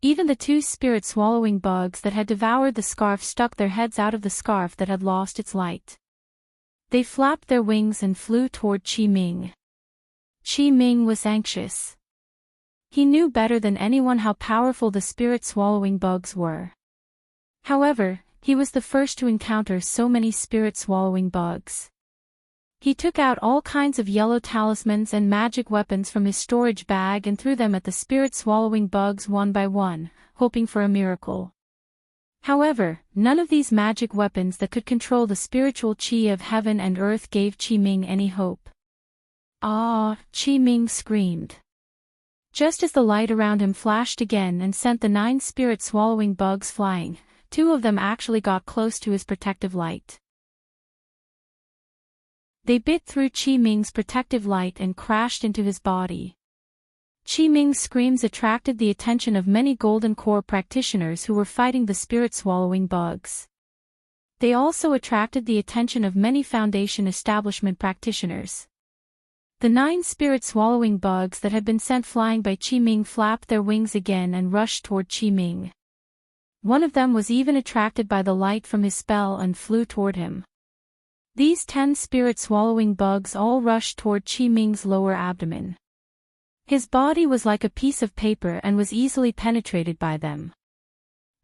Even the 2 spirit-swallowing bugs that had devoured the scarf stuck their heads out of the scarf that had lost its light. They flapped their wings and flew toward Chi Ming. Chi Ming was anxious. He knew better than anyone how powerful the spirit-swallowing bugs were. However, he was the first to encounter so many spirit-swallowing bugs. He took out all kinds of yellow talismans and magic weapons from his storage bag and threw them at the spirit-swallowing bugs one by one, hoping for a miracle. However, none of these magic weapons that could control the spiritual chi of heaven and earth gave Chi Ming any hope. Ah! Chi Ming screamed. Just as the light around him flashed again and sent the 9 spirit-swallowing bugs flying, 2 of them actually got close to his protective light. They bit through Chi Ming's protective light and crashed into his body. Chi Ming's screams attracted the attention of many Golden Core practitioners who were fighting the spirit-swallowing bugs. They also attracted the attention of many Foundation establishment practitioners. The 9 spirit-swallowing bugs that had been sent flying by Chi Ming flapped their wings again and rushed toward Chi Ming. One of them was even attracted by the light from his spell and flew toward him. These 10 spirit-swallowing bugs all rushed toward Chi Ming's lower abdomen. His body was like a piece of paper and was easily penetrated by them.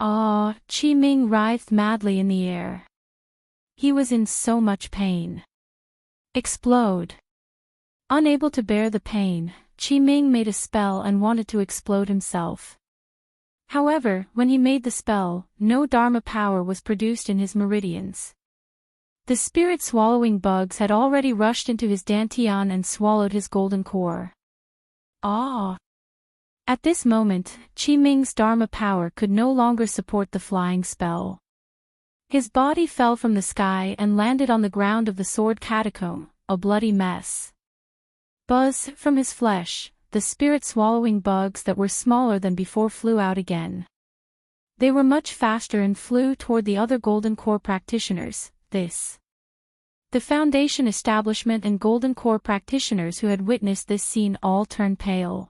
Ah! Chi Ming writhed madly in the air. He was in so much pain. Explode! Unable to bear the pain, Chi Ming made a spell and wanted to explode himself. However, when he made the spell, no Dharma power was produced in his meridians. The spirit-swallowing bugs had already rushed into his dantian and swallowed his golden core. Ah! At this moment, Chi Ming's Dharma power could no longer support the flying spell. His body fell from the sky and landed on the ground of the sword catacomb, a bloody mess. Buzz from his flesh, the spirit-swallowing bugs that were smaller than before flew out again. They were much faster and flew toward the other Golden Core practitioners. The Foundation establishment and Golden Core practitioners who had witnessed this scene all turned pale.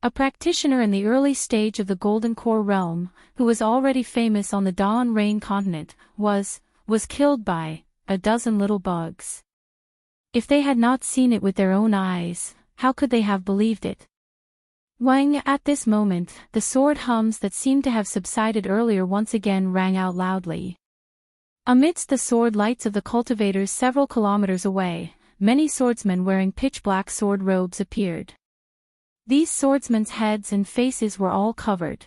A practitioner in the early stage of the Golden Core realm, who was already famous on the Dawn Rain continent, was killed by a dozen little bugs. If they had not seen it with their own eyes, how could they have believed it? Wang, at this moment, the sword hums that seemed to have subsided earlier once again rang out loudly. Amidst the sword lights of the cultivators several kilometers away, many swordsmen wearing pitch-black sword robes appeared. These swordsmen's heads and faces were all covered.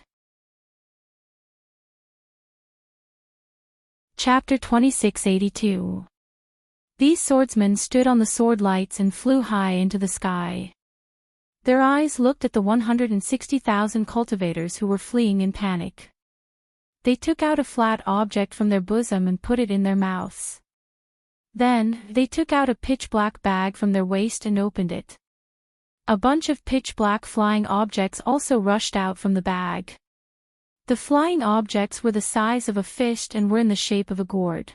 Chapter 2682. These swordsmen stood on the sword lights and flew high into the sky. Their eyes looked at the 160,000 cultivators who were fleeing in panic. They took out a flat object from their bosom and put it in their mouths. Then, they took out a pitch-black bag from their waist and opened it. A bunch of pitch-black flying objects also rushed out from the bag. The flying objects were the size of a fist and were in the shape of a gourd.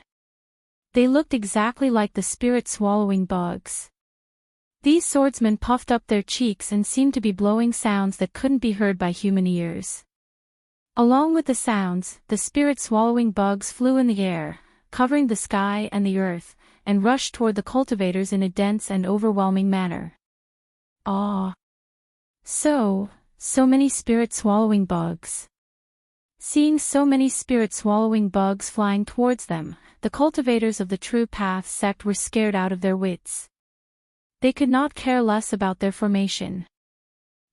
They looked exactly like the spirit-swallowing bugs. These swordsmen puffed up their cheeks and seemed to be blowing sounds that couldn't be heard by human ears. Along with the sounds, the spirit-swallowing bugs flew in the air, covering the sky and the earth, and rushed toward the cultivators in a dense and overwhelming manner. Ah! So many spirit-swallowing bugs. Seeing so many spirit-swallowing bugs flying towards them, the cultivators of the True Path sect were scared out of their wits. They could not care less about their formation.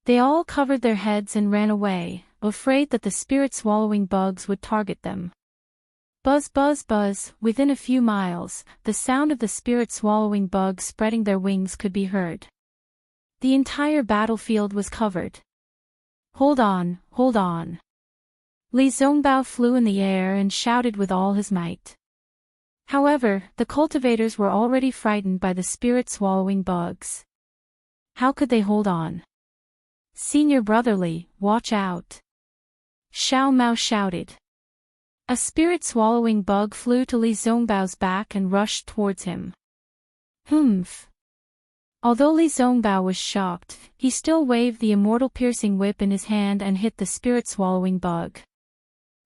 They all covered their heads and ran away, afraid that the spirit-swallowing bugs would target them. Buzz, buzz, buzz, within a few miles, the sound of the spirit-swallowing bugs spreading their wings could be heard. The entire battlefield was covered. Hold on, hold on. Li Zongbao flew in the air and shouted with all his might. However, the cultivators were already frightened by the spirit-swallowing bugs. How could they hold on? "Senior Brotherly, watch out!" Xiao Mao shouted. A spirit-swallowing bug flew to Li Zongbao's back and rushed towards him. Humph! Although Li Zongbao was shocked, he still waved the immortal piercing whip in his hand and hit the spirit-swallowing bug.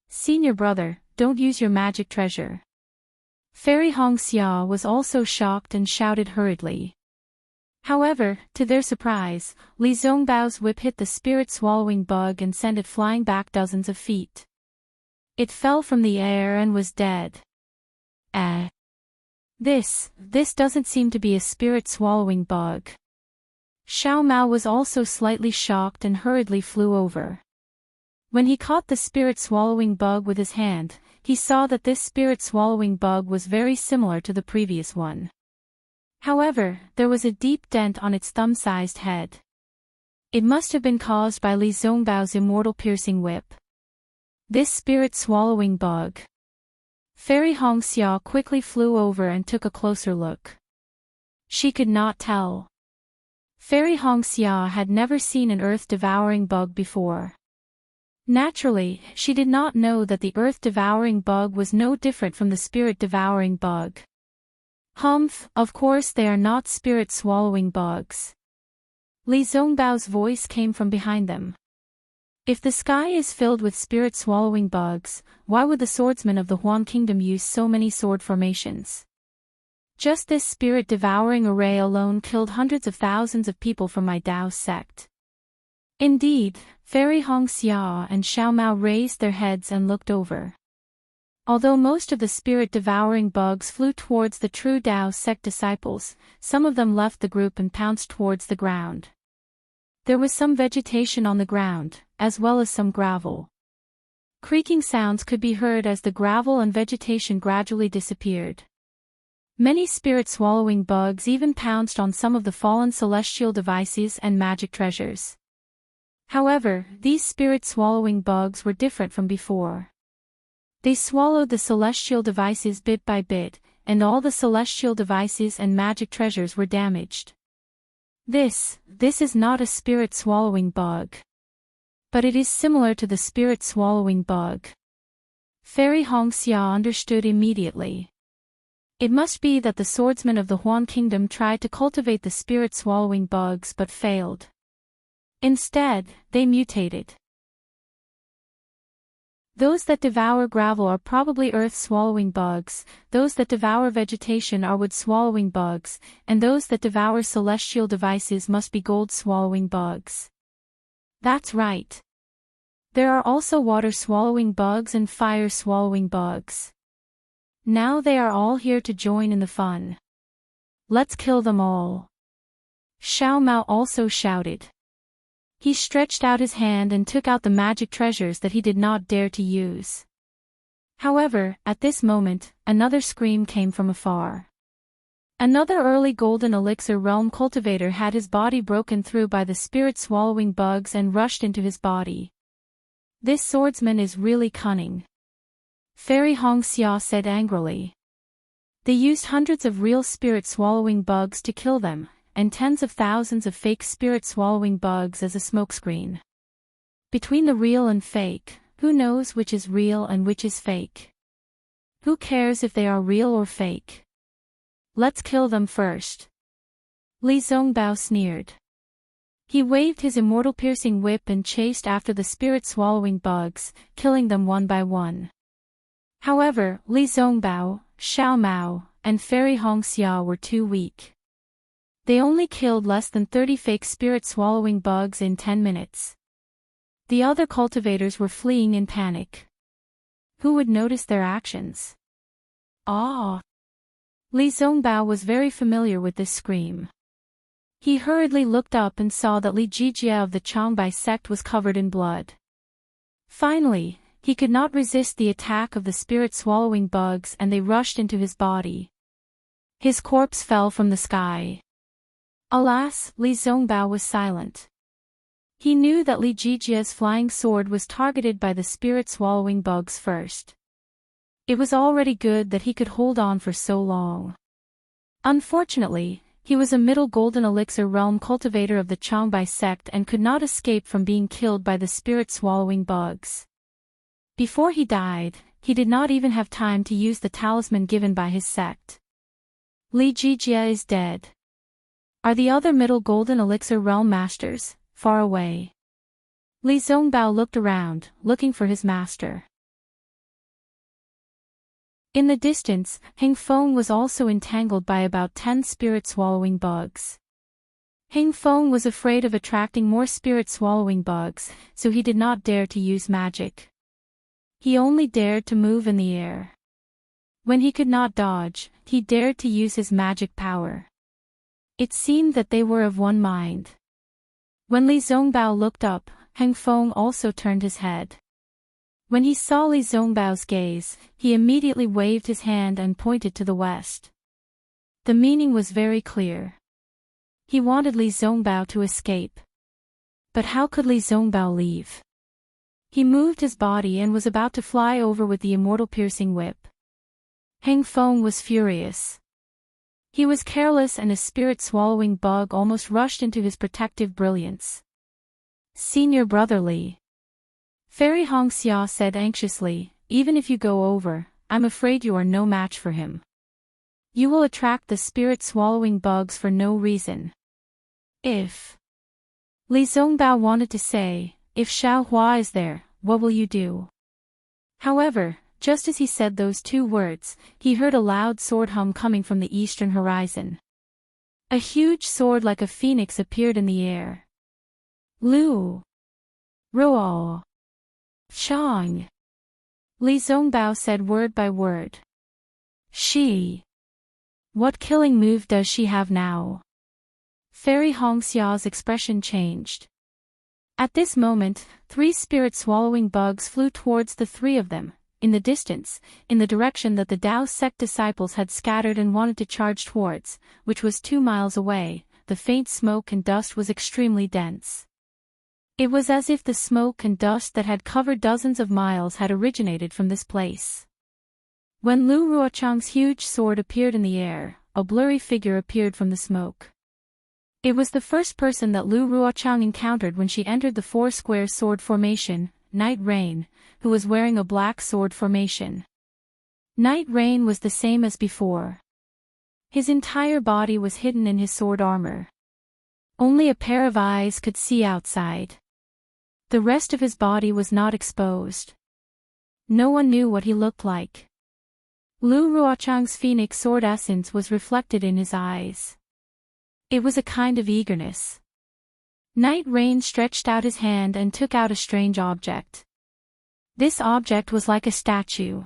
"Senior brother, don't use your magic treasure." Fairy Hongxia was also shocked and shouted hurriedly. However, to their surprise, Li Zongbao's whip hit the spirit-swallowing bug and sent it flying back dozens of feet. It fell from the air and was dead. This doesn't seem to be a spirit-swallowing bug. Xiao Mao was also slightly shocked and hurriedly flew over. When he caught the spirit-swallowing bug with his hand, he saw that this spirit-swallowing bug was very similar to the previous one. However, there was a deep dent on its thumb-sized head. It must have been caused by Li Zongbao's immortal piercing whip. This spirit-swallowing bug. Fairy Hongxia quickly flew over and took a closer look. She could not tell. Fairy Hongxia had never seen an earth-devouring bug before. Naturally, she did not know that the earth-devouring bug was no different from the spirit-devouring bug. Humph, of course they are not spirit-swallowing bugs. Li Zongbao's voice came from behind them. If the sky is filled with spirit-swallowing bugs, why would the swordsmen of the Huan Kingdom use so many sword formations? Just this spirit-devouring array alone killed hundreds of thousands of people from my Dao sect. Indeed, Fairy Hongxia and Xiao Mao raised their heads and looked over. Although most of the spirit-devouring bugs flew towards the true Dao sect disciples, some of them left the group and pounced towards the ground. There was some vegetation on the ground, as well as some gravel. Creaking sounds could be heard as the gravel and vegetation gradually disappeared. Many spirit-swallowing bugs even pounced on some of the fallen celestial devices and magic treasures. However, these spirit-swallowing bugs were different from before. They swallowed the celestial devices bit by bit, and all the celestial devices and magic treasures were damaged. This is not a spirit-swallowing bug. But it is similar to the spirit-swallowing bug. Fairy Hongxia understood immediately. It must be that the swordsmen of the Huan Kingdom tried to cultivate the spirit-swallowing bugs but failed. Instead, they mutated. Those that devour gravel are probably earth-swallowing bugs, those that devour vegetation are wood-swallowing bugs, and those that devour celestial devices must be gold-swallowing bugs. That's right. There are also water-swallowing bugs and fire-swallowing bugs. Now they are all here to join in the fun. Let's kill them all. Xiao Mao also shouted. He stretched out his hand and took out the magic treasures that he did not dare to use. However, at this moment, another scream came from afar. Another early golden elixir realm cultivator had his body broken through by the spirit-swallowing bugs and rushed into his body. This swordsman is really cunning. Fairy Hongxia said angrily. They used hundreds of real spirit-swallowing bugs to kill them, and tens of thousands of fake spirit-swallowing bugs as a smokescreen. Between the real and fake, who knows which is real and which is fake? Who cares if they are real or fake? Let's kill them first. Li Zongbao sneered. He waved his immortal piercing whip and chased after the spirit-swallowing bugs, killing them one by one. However, Li Zongbao, Xiao Mao, and Fairy Hongxia were too weak. They only killed less than 30 fake spirit-swallowing bugs in 10 minutes. The other cultivators were fleeing in panic. Who would notice their actions? Ah! Li Zongbao was very familiar with this scream. He hurriedly looked up and saw that Li Jijia of the Changbai sect was covered in blood. Finally, he could not resist the attack of the spirit-swallowing bugs and they rushed into his body. His corpse fell from the sky. Alas, Li Zongbao was silent. He knew that Li Jijia's flying sword was targeted by the spirit-swallowing bugs first. It was already good that he could hold on for so long. Unfortunately, he was a middle golden elixir realm cultivator of the Changbai sect and could not escape from being killed by the spirit-swallowing bugs. Before he died, he did not even have time to use the talisman given by his sect. Li Jijia is dead. Are the other middle golden elixir realm masters far away? Li Zongbao looked around, looking for his master. In the distance, Heng Feng was also entangled by about 10 spirit-swallowing bugs. Heng Feng was afraid of attracting more spirit-swallowing bugs, so he did not dare to use magic. He only dared to move in the air. When he could not dodge, he dared to use his magic power. It seemed that they were of one mind. When Li Zongbao looked up, Heng Feng also turned his head. When he saw Li Zongbao's gaze, he immediately waved his hand and pointed to the west. The meaning was very clear. He wanted Li Zongbao to escape. But how could Li Zongbao leave? He moved his body and was about to fly over with the immortal piercing whip. Heng Feng was furious. He was careless and a spirit-swallowing bug almost rushed into his protective brilliance. Senior brother Li. Fairy Hongxia said anxiously, even if you go over, I'm afraid you are no match for him. You will attract the spirit-swallowing bugs for no reason. If Li Zongbao wanted to say, if Xiao Hua is there, what will you do? However, just as he said those two words, he heard a loud sword hum coming from the eastern horizon. A huge sword like a phoenix appeared in the air. Lu Ruo Chang. Li Zongbao said word by word. She. What killing move does she have now? Fairy Hongxia's expression changed. At this moment, 3 spirit-swallowing bugs flew towards the 3 of them, in the distance, in the direction that the Dao sect disciples had scattered and wanted to charge towards, which was 2 miles away. The faint smoke and dust was extremely dense. It was as if the smoke and dust that had covered dozens of miles had originated from this place. When Lu Ruochang's huge sword appeared in the air, a blurry figure appeared from the smoke. It was the first person that Lu Ruochang encountered when she entered the 4-square sword formation, Night Rain, who was wearing a black sword formation. Night Rain was the same as before. His entire body was hidden in his sword armor. Only a pair of eyes could see outside. The rest of his body was not exposed. No one knew what he looked like. Lu Ruochang's phoenix sword essence was reflected in his eyes. It was a kind of eagerness. Night Rain stretched out his hand and took out a strange object. This object was like a statue.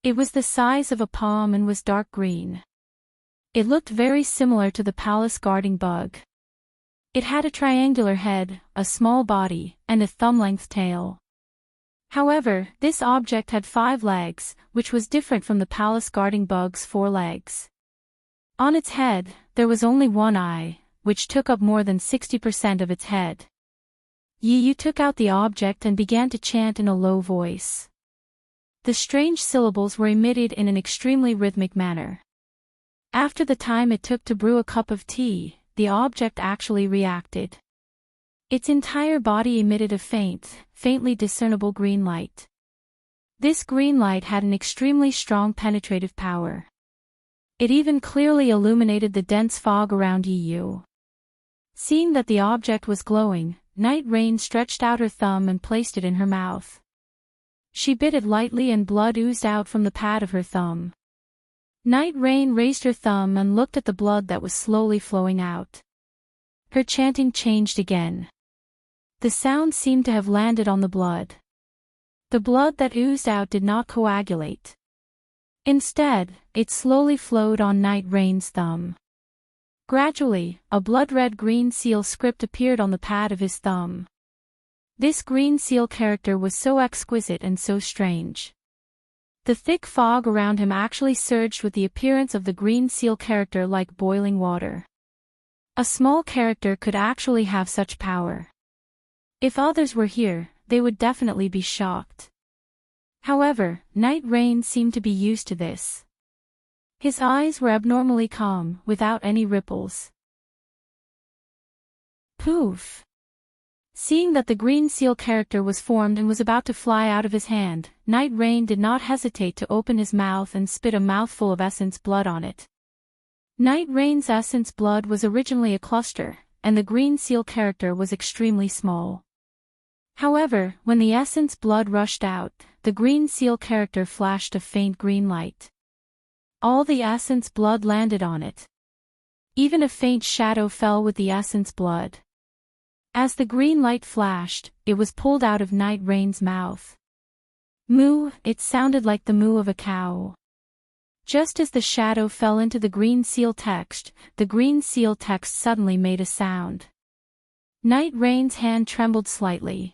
It was the size of a palm and was dark green. It looked very similar to the palace guarding bug. It had a triangular head, a small body, and a thumb-length tail. However, this object had 5 legs, which was different from the palace guarding bug's 4 legs. On its head, there was only 1 eye, which took up more than 60% of its head. Yi Yu took out the object and began to chant in a low voice. The strange syllables were emitted in an extremely rhythmic manner. After the time it took to brew a cup of tea, the object actually reacted. Its entire body emitted a faintly discernible green light. This green light had an extremely strong penetrative power. It even clearly illuminated the dense fog around Yi Yu. Seeing that the object was glowing, Night Rain stretched out her thumb and placed it in her mouth. She bit it lightly and blood oozed out from the pad of her thumb. Night Rain raised her thumb and looked at the blood that was slowly flowing out. Her chanting changed again. The sound seemed to have landed on the blood. The blood that oozed out did not coagulate. Instead, it slowly flowed on Night Rain's thumb. Gradually, a blood-red green seal script appeared on the pad of his thumb. This green seal character was so exquisite and so strange. The thick fog around him actually surged with the appearance of the green seal character like boiling water. A small character could actually have such power. If others were here, they would definitely be shocked. However, Night Rain seemed to be used to this. His eyes were abnormally calm, without any ripples. Poof! Seeing that the green seal character was formed and was about to fly out of his hand, Night Rain did not hesitate to open his mouth and spit a mouthful of essence blood on it. Night Rain's essence blood was originally a cluster, and the green seal character was extremely small. However, when the essence blood rushed out, the green seal character flashed a faint green light. All the essence blood landed on it. Even a faint shadow fell with the essence blood. As the green light flashed, it was pulled out of Night Rain's mouth. Moo, it sounded like the moo of a cow. Just as the shadow fell into the green seal text, the green seal text suddenly made a sound. Night Rain's hand trembled slightly.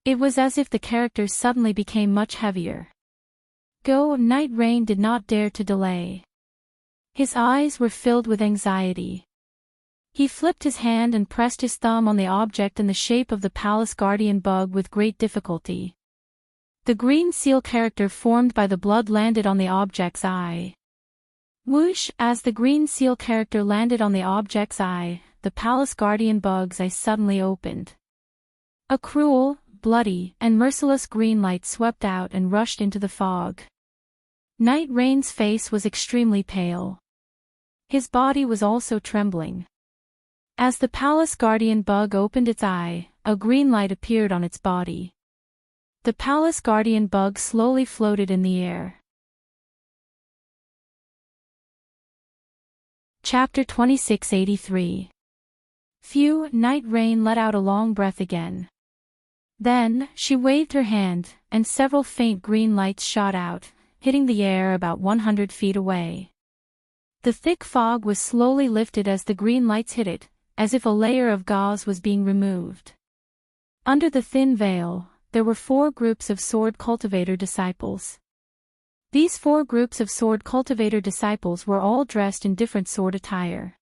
It was as if the character suddenly became much heavier. Go, Night Rain did not dare to delay. His eyes were filled with anxiety. He flipped his hand and pressed his thumb on the object in the shape of the palace guardian bug with great difficulty. The green seal character formed by the blood landed on the object's eye. Whoosh! As the green seal character landed on the object's eye, the palace guardian bug's eye suddenly opened. A cruel, bloody, and merciless green light swept out and rushed into the fog. Night Rain's face was extremely pale. His body was also trembling. As the palace guardian bug opened its eye, a green light appeared on its body. The palace guardian bug slowly floated in the air. Chapter 2683. Phew! Night Rain let out a long breath again. Then, she waved her hand, and several faint green lights shot out, hitting the air about 100 feet away. The thick fog was slowly lifted as the green lights hit it, as if a layer of gauze was being removed. Under the thin veil, there were 4 groups of sword cultivator disciples. These 4 groups of sword cultivator disciples were all dressed in different sword attire.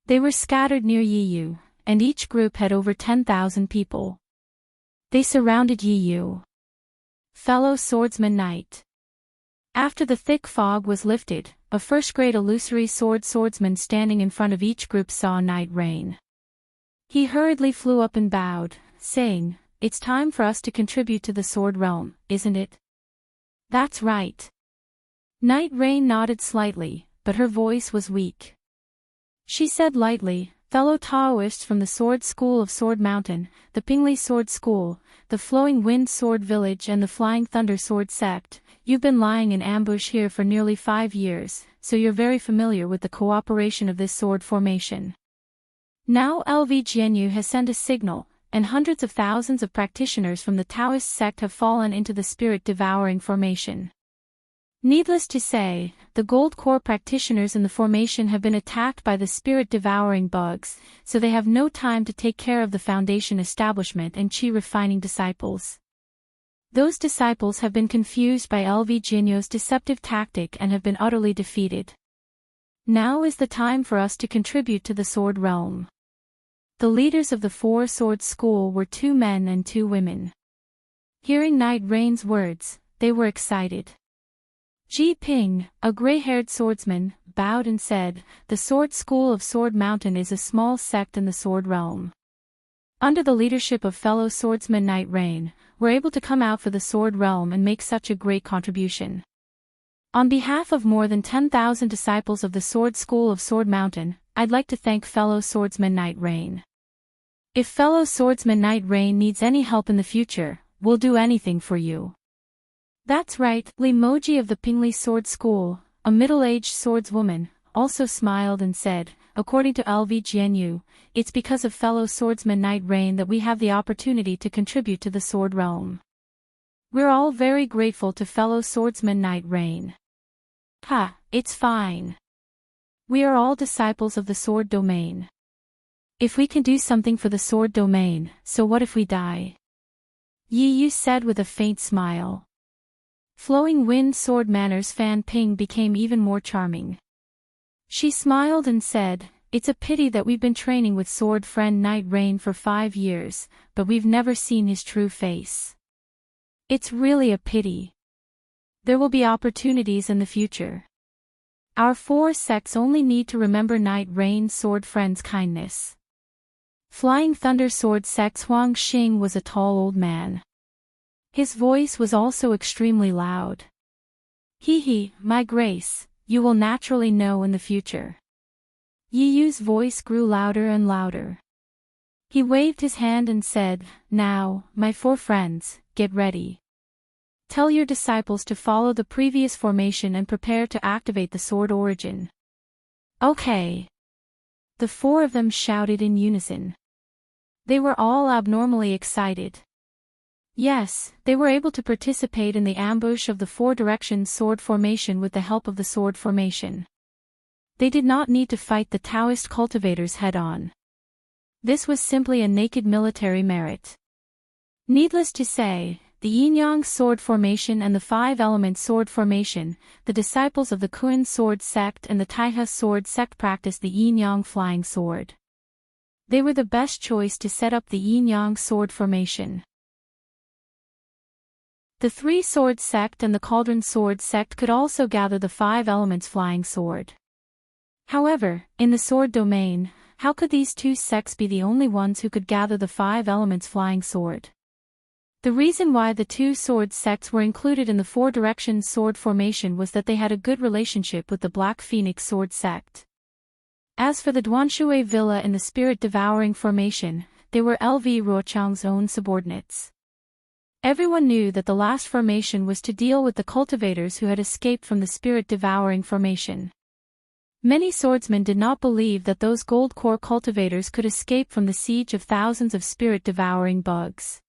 They were scattered near Yiyu, and each group had over 10,000 people. They surrounded Yiyu. Fellow swordsman Knight. After the thick fog was lifted, a first-grade illusory swordsman standing in front of each group saw Night Rain. He hurriedly flew up and bowed, saying, "It's time for us to contribute to the sword realm, isn't it?" "That's right." Night Rain nodded slightly, but her voice was weak. She said lightly, "Fellow Taoists from the Sword School of Sword Mountain, the Pingli Sword School, the Flowing Wind Sword Village and the Flying Thunder Sword Sect, you've been lying in ambush here for nearly 5 years, so you're very familiar with the cooperation of this sword formation. Now LV has sent a signal, and hundreds of thousands of practitioners from the Taoist sect have fallen into the spirit-devouring formation. Needless to say, the Gold Core practitioners in the formation have been attacked by the spirit-devouring bugs, so they have no time to take care of the Foundation establishment and Chi-refining disciples. Those disciples have been confused by LV Jinyo's deceptive tactic and have been utterly defeated. Now is the time for us to contribute to the sword realm." The leaders of the 4 Sword School were 2 men and 2 women. Hearing Night Rain's words, they were excited. Ji Ping, a gray-haired swordsman, bowed and said, "The Sword School of Sword Mountain is a small sect in the sword realm. Under the leadership of fellow swordsman Night Rain, we're able to come out for the sword realm and make such a great contribution. On behalf of more than 10,000 disciples of the Sword School of Sword Mountain, I'd like to thank fellow swordsman Night Rain. If fellow swordsman Night Rain needs any help in the future, we'll do anything for you." "That's right." Li Moji of the Pingli Sword School, a middle-aged swordswoman, also smiled and said, "According to LV Jianyu, it's because of fellow swordsman Night Rain that we have the opportunity to contribute to the sword realm. We're all very grateful to fellow swordsman Night Rain." "Ha, it's fine. We are all disciples of the sword domain. If we can do something for the sword domain, so what if we die?" Yiyu said with a faint smile. Flowing Wind Sword Manners Fan Ping became even more charming. She smiled and said, "It's a pity that we've been training with sword friend Night Rain for 5 years, but we've never seen his true face. It's really a pity. There will be opportunities in the future. Our 4 sects only need to remember Night Rain Sword Friend's kindness. Flying Thunder Sword Sect's Huang Xing was a tall old man. His voice was also extremely loud. Hee, my grace, you will naturally know in the future. Yi Yu's voice grew louder and louder. He waved his hand and said, "Now, my 4 friends, get ready. Tell your disciples to follow the previous formation and prepare to activate the sword origin." Okay. The 4 of them shouted in unison. They were all abnormally excited. Yes, they were able to participate in the ambush of the 4-direction sword formation with the help of the sword formation. They did not need to fight the Taoist cultivators head-on. This was simply a naked military merit. Needless to say, the Yin-Yang sword formation and the 5-element sword formation, the disciples of the Kun sword sect and the Taihe sword sect practiced the Yin-Yang flying sword. They were the best choice to set up the Yin-Yang sword formation. The 3 sword sect and the Cauldron sword sect could also gather the 5 elements flying sword. However, in the sword domain, how could these 2 sects be the only ones who could gather the 5 elements flying sword? The reason why the 2 sword sects were included in the 4-direction sword formation was that they had a good relationship with the Black Phoenix sword sect. As for the Duanshui Villa in the Spirit Devouring formation, they were LV Ruochang's own subordinates. Everyone knew that the last formation was to deal with the cultivators who had escaped from the Spirit Devouring formation. Many swordsmen did not believe that those gold core cultivators could escape from the siege of thousands of Spirit Devouring bugs.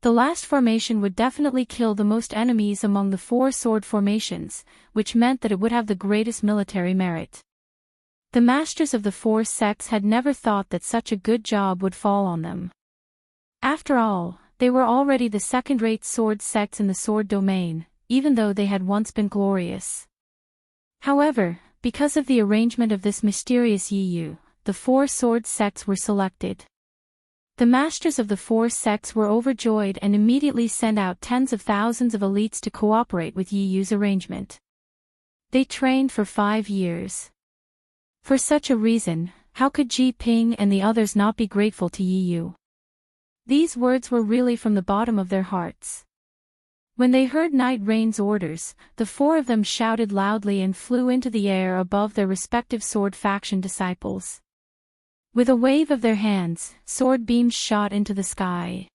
The last formation would definitely kill the most enemies among the 4 sword formations, which meant that it would have the greatest military merit. The masters of the 4 sects had never thought that such a good job would fall on them. After all, they were already the second-rate sword sects in the sword domain, even though they had once been glorious. However, because of the arrangement of this mysterious Yi Yu, the 4 sword sects were selected. The masters of the 4 sects were overjoyed and immediately sent out tens of thousands of elites to cooperate with Yi Yu's arrangement. They trained for 5 years. For such a reason, how could Ji Ping and the others not be grateful to Yi Yu? These words were really from the bottom of their hearts. When they heard Night Rain's orders, the 4 of them shouted loudly and flew into the air above their respective sword faction disciples. With a wave of their hands, sword beams shot into the sky.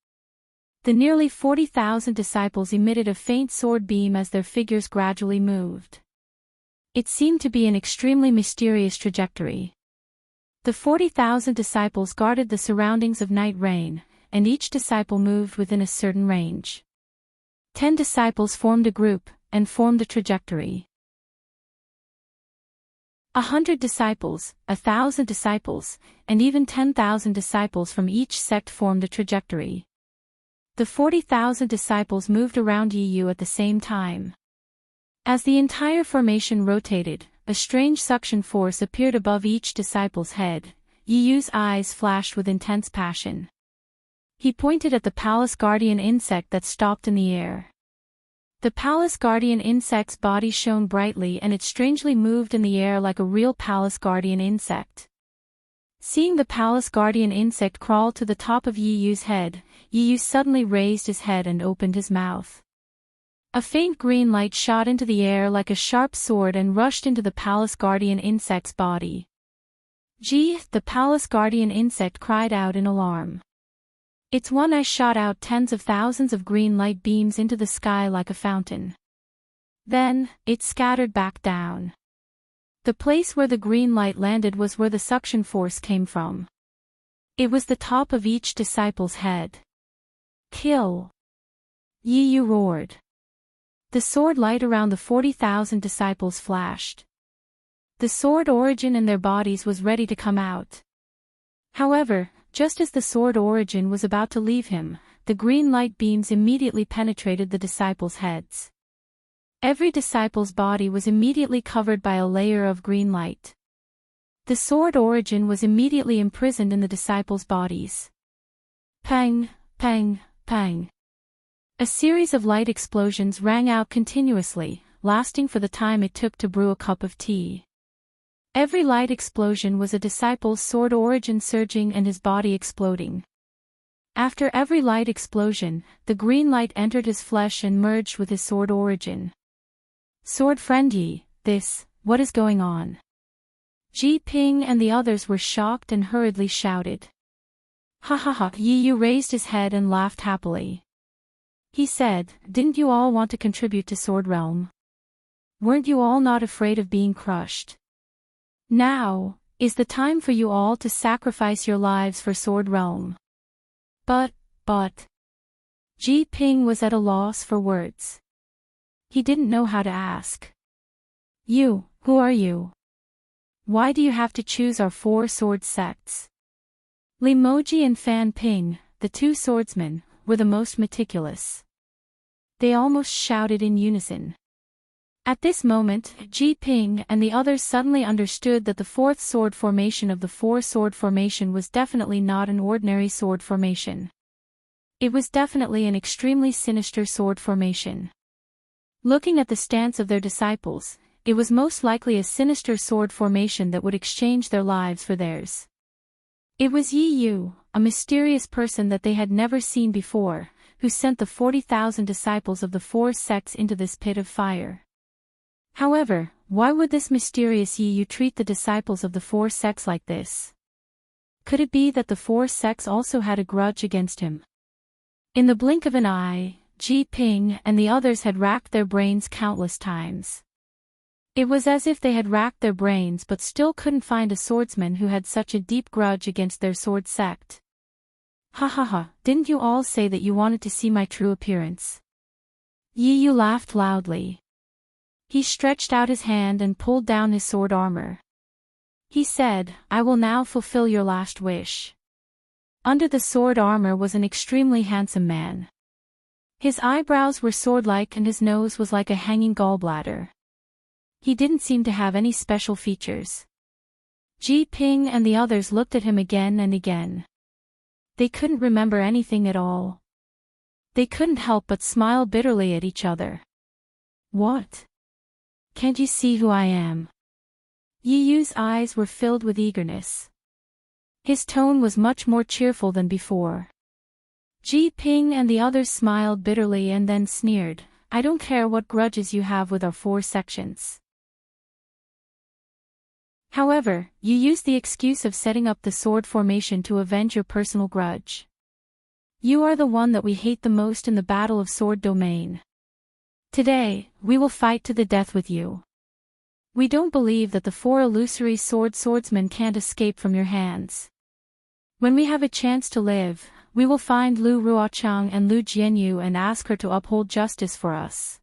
The nearly 40,000 disciples emitted a faint sword beam as their figures gradually moved. It seemed to be an extremely mysterious trajectory. The 40,000 disciples guarded the surroundings of Night Rain, and each disciple moved within a certain range. 10 disciples formed a group, and formed a trajectory. 100 disciples, 1,000 disciples, and even 10,000 disciples from each sect formed a trajectory. The 40,000 disciples moved around Yi Yu at the same time. As the entire formation rotated, a strange suction force appeared above each disciple's head. Yi Yu's eyes flashed with intense passion. He pointed at the palace guardian insect that stopped in the air. The palace guardian insect's body shone brightly and it strangely moved in the air like a real palace guardian insect. Seeing the palace guardian insect crawl to the top of Yi Yu's head, Yi Yu suddenly raised his head and opened his mouth. A faint green light shot into the air like a sharp sword and rushed into the palace guardian insect's body. "Gee!" the palace guardian insect cried out in alarm. Its one eye shot out tens of thousands of green light beams into the sky like a fountain. Then, it scattered back down. The place where the green light landed was where the suction force came from. It was the top of each disciple's head. "Kill!" Yi Yu roared. The sword light around the 40,000 disciples flashed. The sword origin in their bodies was ready to come out. However, just as the sword origin was about to leave him, the green light beams immediately penetrated the disciples' heads. Every disciple's body was immediately covered by a layer of green light. The sword origin was immediately imprisoned in the disciples' bodies. Pang, pang, pang. A series of light explosions rang out continuously, lasting for the time it took to brew a cup of tea. Every light explosion was a disciple's sword origin surging and his body exploding. After every light explosion, the green light entered his flesh and merged with his sword origin. Sword friend Yi, what is going on? Ji Ping and the others were shocked and hurriedly shouted. Ha ha ha! Yi Yu raised his head and laughed happily. He said, didn't you all want to contribute to Sword Realm? Weren't you all not afraid of being crushed? Now is the time for you all to sacrifice your lives for Sword Realm. But, Ji Ping was at a loss for words. He didn't know how to ask. You, who are you? Why do you have to choose our 4 sword sects? Li Moji and Fan Ping, the 2 swordsmen, were the most meticulous. They almost shouted in unison. At this moment, Ji Ping and the others suddenly understood that the 4th sword formation of the 4-sword formation was definitely not an ordinary sword formation. It was definitely an extremely sinister sword formation. Looking at the stance of their disciples, it was most likely a sinister sword formation that would exchange their lives for theirs. It was Yi Yu, a mysterious person that they had never seen before, who sent the 40,000 disciples of the 4 sects into this pit of fire. However, why would this mysterious Yi Yu treat the disciples of the 4 sects like this? Could it be that the 4 sects also had a grudge against him? In the blink of an eye, Ji Ping and the others had racked their brains countless times. It was as if they had racked their brains but still couldn't find a swordsman who had such a deep grudge against their sword sect. Ha ha ha, didn't you all say that you wanted to see my true appearance? Yi Yu laughed loudly. He stretched out his hand and pulled down his sword armor. He said, I will now fulfill your last wish. Under the sword armor was an extremely handsome man. His eyebrows were sword-like and his nose was like a hanging gallbladder. He didn't seem to have any special features. Ji Ping and the others looked at him again and again. They couldn't remember anything at all. They couldn't help but smile bitterly at each other. What? Can't you see who I am? Yi Yu's eyes were filled with eagerness. His tone was much more cheerful than before. Ji Ping and the others smiled bitterly and then sneered, I don't care what grudges you have with our 4 sections. However, you used the excuse of setting up the sword formation to avenge your personal grudge. You are the one that we hate the most in the Battle of Sword Domain. Today, we will fight to the death with you. We don't believe that the 4 illusory swordsmen can't escape from your hands. When we have a chance to live, we will find Lu Ruochang and Lu Jianyu and ask her to uphold justice for us.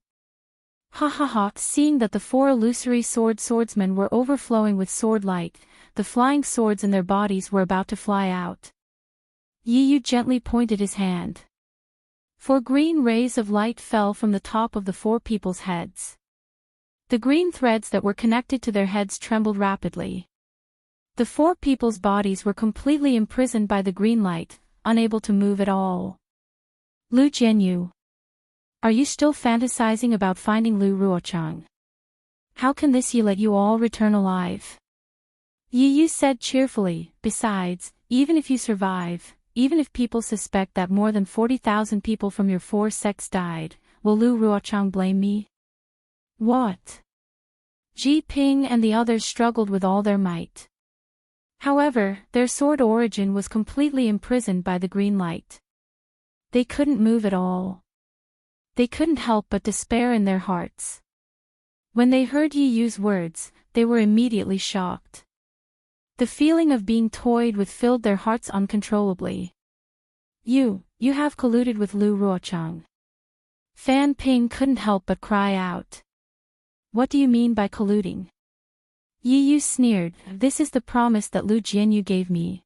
Ha ha ha! Seeing that the 4 illusory swordsmen were overflowing with sword light, the flying swords in their bodies were about to fly out. Yi Yu gently pointed his hand. 4 green rays of light fell from the top of the 4 people's heads. The green threads that were connected to their heads trembled rapidly. The 4 people's bodies were completely imprisoned by the green light, unable to move at all. Lu Jianyu. Are you still fantasizing about finding Lu Ruochang? How can this Yi let you all return alive? Yi Yu said cheerfully, besides, even if you survive, even if people suspect that more than 40,000 people from your 4 sects died, will Lu Ruochang blame me? What? Ji Ping and the others struggled with all their might. However, their sword origin was completely imprisoned by the green light. They couldn't move at all. They couldn't help but despair in their hearts. When they heard Yi Yu's words, they were immediately shocked. The feeling of being toyed with filled their hearts uncontrollably. You have colluded with Lu Ruochang. Fan Ping couldn't help but cry out. What do you mean by colluding? Yi Yu sneered, this is the promise that Lu Jianyu gave me.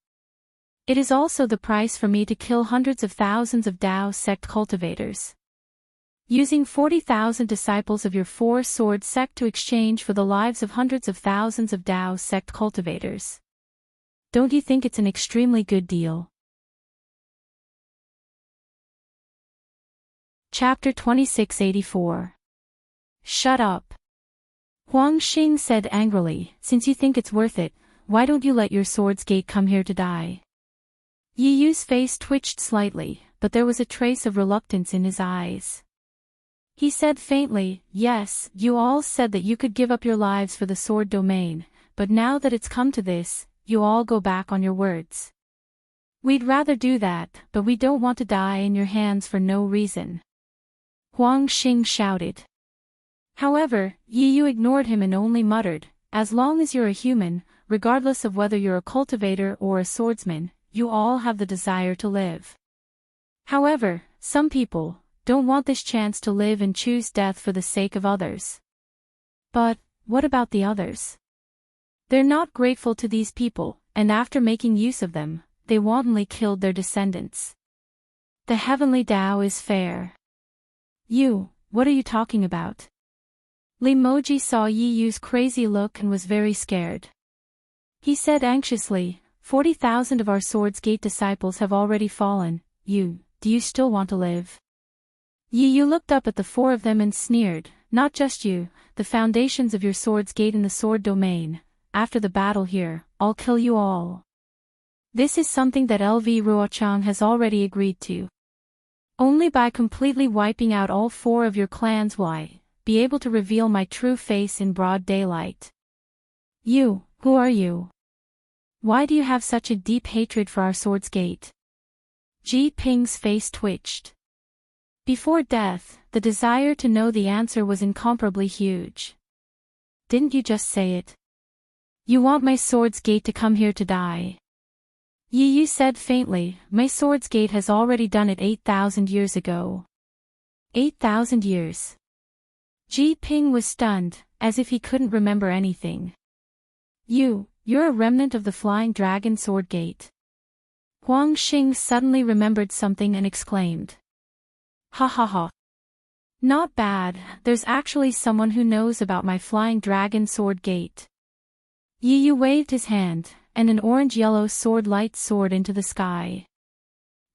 It is also the price for me to kill hundreds of thousands of Dao sect cultivators. Using 40,000 disciples of your 4-sword sect to exchange for the lives of hundreds of thousands of Dao sect cultivators. Don't you think it's an extremely good deal? Chapter 2684. Shut up. Huang Xing said angrily, since you think it's worth it, why don't you let your sword's gate come here to die? Yi Yu's face twitched slightly, but there was a trace of reluctance in his eyes. He said faintly, yes, you all said that you could give up your lives for the sword domain, but now that it's come to this, you all go back on your words. We'd rather do that, but we don't want to die in your hands for no reason. Huang Xing shouted. However, Yi Yu ignored him and only muttered, as long as you're a human, regardless of whether you're a cultivator or a swordsman, you all have the desire to live. However, some people don't want this chance to live and choose death for the sake of others. But, what about the others? They're not grateful to these people, and after making use of them, they wantonly killed their descendants. The heavenly Tao is fair. You, what are you talking about? Li Moji saw Yi Yu's crazy look and was very scared. He said anxiously, 40,000 of our Sword's Gate disciples have already fallen, do you still want to live? Yi Yu looked up at the four of them and sneered, not just you, the foundations of your Sword's Gate in the Sword Domain, after the battle here, I'll kill you all. This is something that LV Ruochang has already agreed to. Only by completely wiping out all four of your clans will I be able to reveal my true face in broad daylight. You, who are you? Why do you have such a deep hatred for our Sword's Gate? Ji Ping's face twitched. Before death, the desire to know the answer was incomparably huge. Didn't you just say it? You want my Sword's Gate to come here to die. Yi Yu said faintly, my Sword's Gate has already done it 8,000 years ago. 8,000 years. Ji Ping was stunned, as if he couldn't remember anything. You're a remnant of the Flying Dragon Sword Gate. Huang Xing suddenly remembered something and exclaimed. Ha ha ha. Not bad, there's actually someone who knows about my Flying Dragon Sword Gate. Yi Yu waved his hand, and an orange-yellow sword light soared into the sky.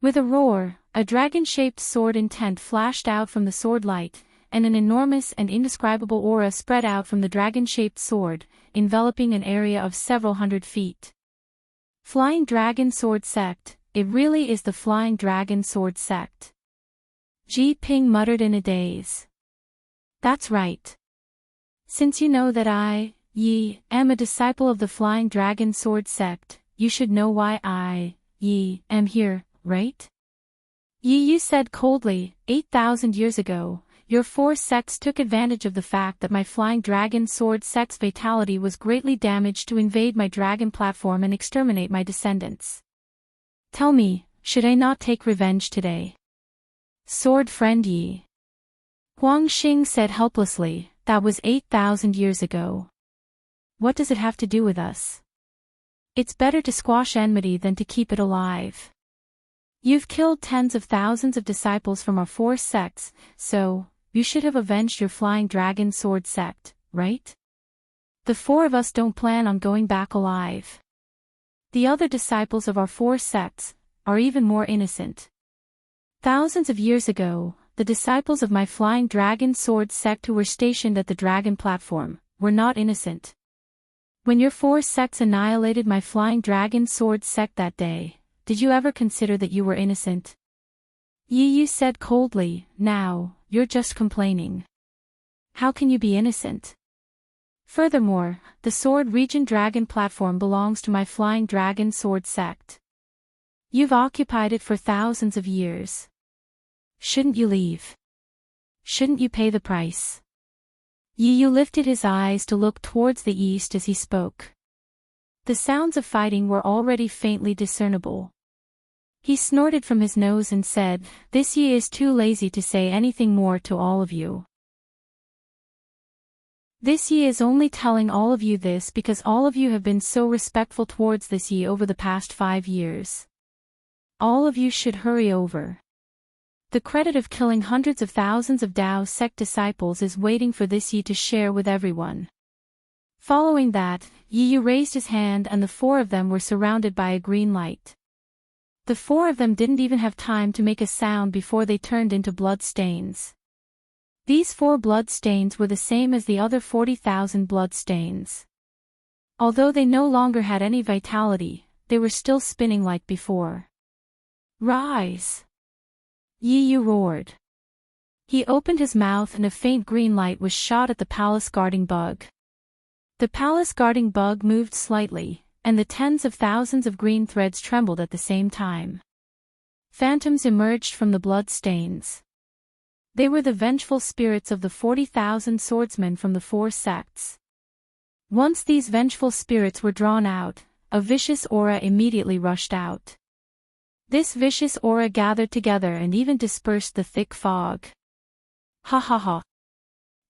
With a roar, a dragon-shaped sword intent flashed out from the sword light, and an enormous and indescribable aura spread out from the dragon-shaped sword, enveloping an area of several hundred feet. Flying Dragon Sword Sect, it really is the Flying Dragon Sword Sect. Ji Ping muttered in a daze. That's right. Since you know that I, Yi, am a disciple of the Flying Dragon Sword Sect, you should know why I, Yi, am here, right? Yi Yu said coldly, 8,000 years ago, your four sects took advantage of the fact that my Flying Dragon Sword Sect's fatality was greatly damaged to invade my dragon platform and exterminate my descendants. Tell me, should I not take revenge today? Sword friend Yi. Huang Xing said helplessly, that was 8,000 years ago. What does it have to do with us? It's better to squash enmity than to keep it alive. You've killed tens of thousands of disciples from our four sects, so you should have avenged your Flying Dragon Sword Sect, right? The four of us don't plan on going back alive. The other disciples of our four sects are even more innocent. Thousands of years ago, the disciples of my Flying Dragon Sword Sect who were stationed at the dragon platform were not innocent. When your four sects annihilated my Flying Dragon Sword Sect that day, did you ever consider that you were innocent? Yi Yu said coldly, now, you're just complaining. How can you be innocent? Furthermore, the Sword Region Dragon platform belongs to my Flying Dragon Sword Sect. You've occupied it for thousands of years. Shouldn't you leave? Shouldn't you pay the price? Yi Yu lifted his eyes to look towards the east as he spoke. The sounds of fighting were already faintly discernible. He snorted from his nose and said, this Yi is too lazy to say anything more to all of you. This Yi is only telling all of you this because all of you have been so respectful towards this Yi over the past 5 years. All of you should hurry over. The credit of killing hundreds of thousands of Dao sect disciples is waiting for this Yi to share with everyone. Following that, Yi Yu raised his hand and the four of them were surrounded by a green light. The four of them didn't even have time to make a sound before they turned into blood stains. These 4 blood stains were the same as the other 40,000 blood stains. Although they no longer had any vitality, they were still spinning like before. "Rise!" Yi Yu roared. He opened his mouth and a faint green light was shot at the palace guarding bug. The palace guarding bug moved slightly, and the tens of thousands of green threads trembled at the same time. Phantoms emerged from the blood stains. They were the vengeful spirits of the 40,000 swordsmen from the 4 sects. Once these vengeful spirits were drawn out, a vicious aura immediately rushed out. This vicious aura gathered together and even dispersed the thick fog. "Ha ha ha!"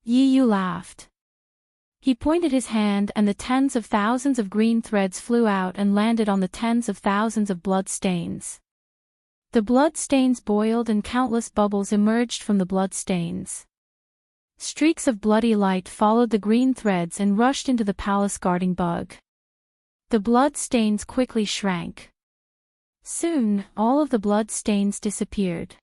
Yi Yu laughed. He pointed his hand and the tens of thousands of green threads flew out and landed on the tens of thousands of blood stains. The blood stains boiled and countless bubbles emerged from the blood stains. Streaks of bloody light followed the green threads and rushed into the palace guarding bug. The blood stains quickly shrank. Soon, all of the blood stains disappeared.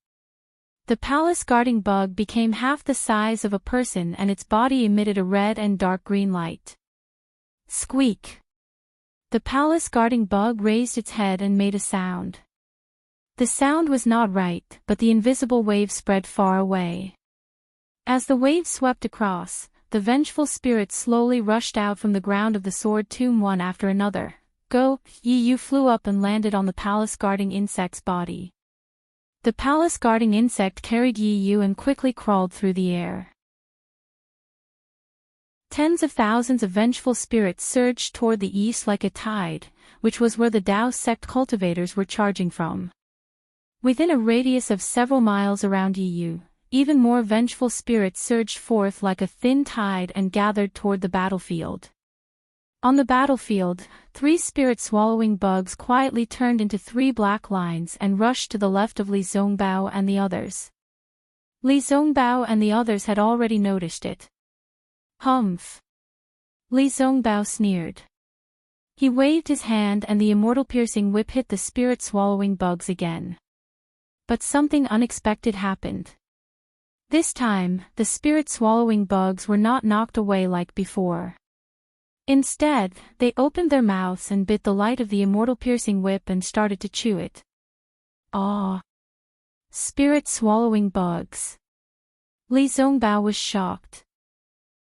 The palace guarding bug became half the size of a person and its body emitted a red and dark green light. Squeak! The palace guarding bug raised its head and made a sound. The sound was not right, but the invisible wave spread far away. As the wave swept across, the vengeful spirits slowly rushed out from the ground of the sword tomb one after another. Go! Yi Yu flew up and landed on the palace guarding insect's body. The palace guarding insect carried Yi Yu and quickly crawled through the air. Tens of thousands of vengeful spirits surged toward the east like a tide, which was where the Dao sect cultivators were charging from. Within a radius of several miles around Yi Yu, even more vengeful spirits surged forth like a thin tide and gathered toward the battlefield. On the battlefield, 3 spirit-swallowing bugs quietly turned into 3 black lines and rushed to the left of Li Zongbao and the others. Li Zongbao and the others had already noticed it. "Humph!" Li Zongbao sneered. He waved his hand and the immortal piercing whip hit the spirit-swallowing bugs again. But something unexpected happened. This time, the spirit-swallowing bugs were not knocked away like before. Instead, they opened their mouths and bit the light of the immortal piercing whip and started to chew it. Ah! Spirit-swallowing bugs. Li Zongbao was shocked.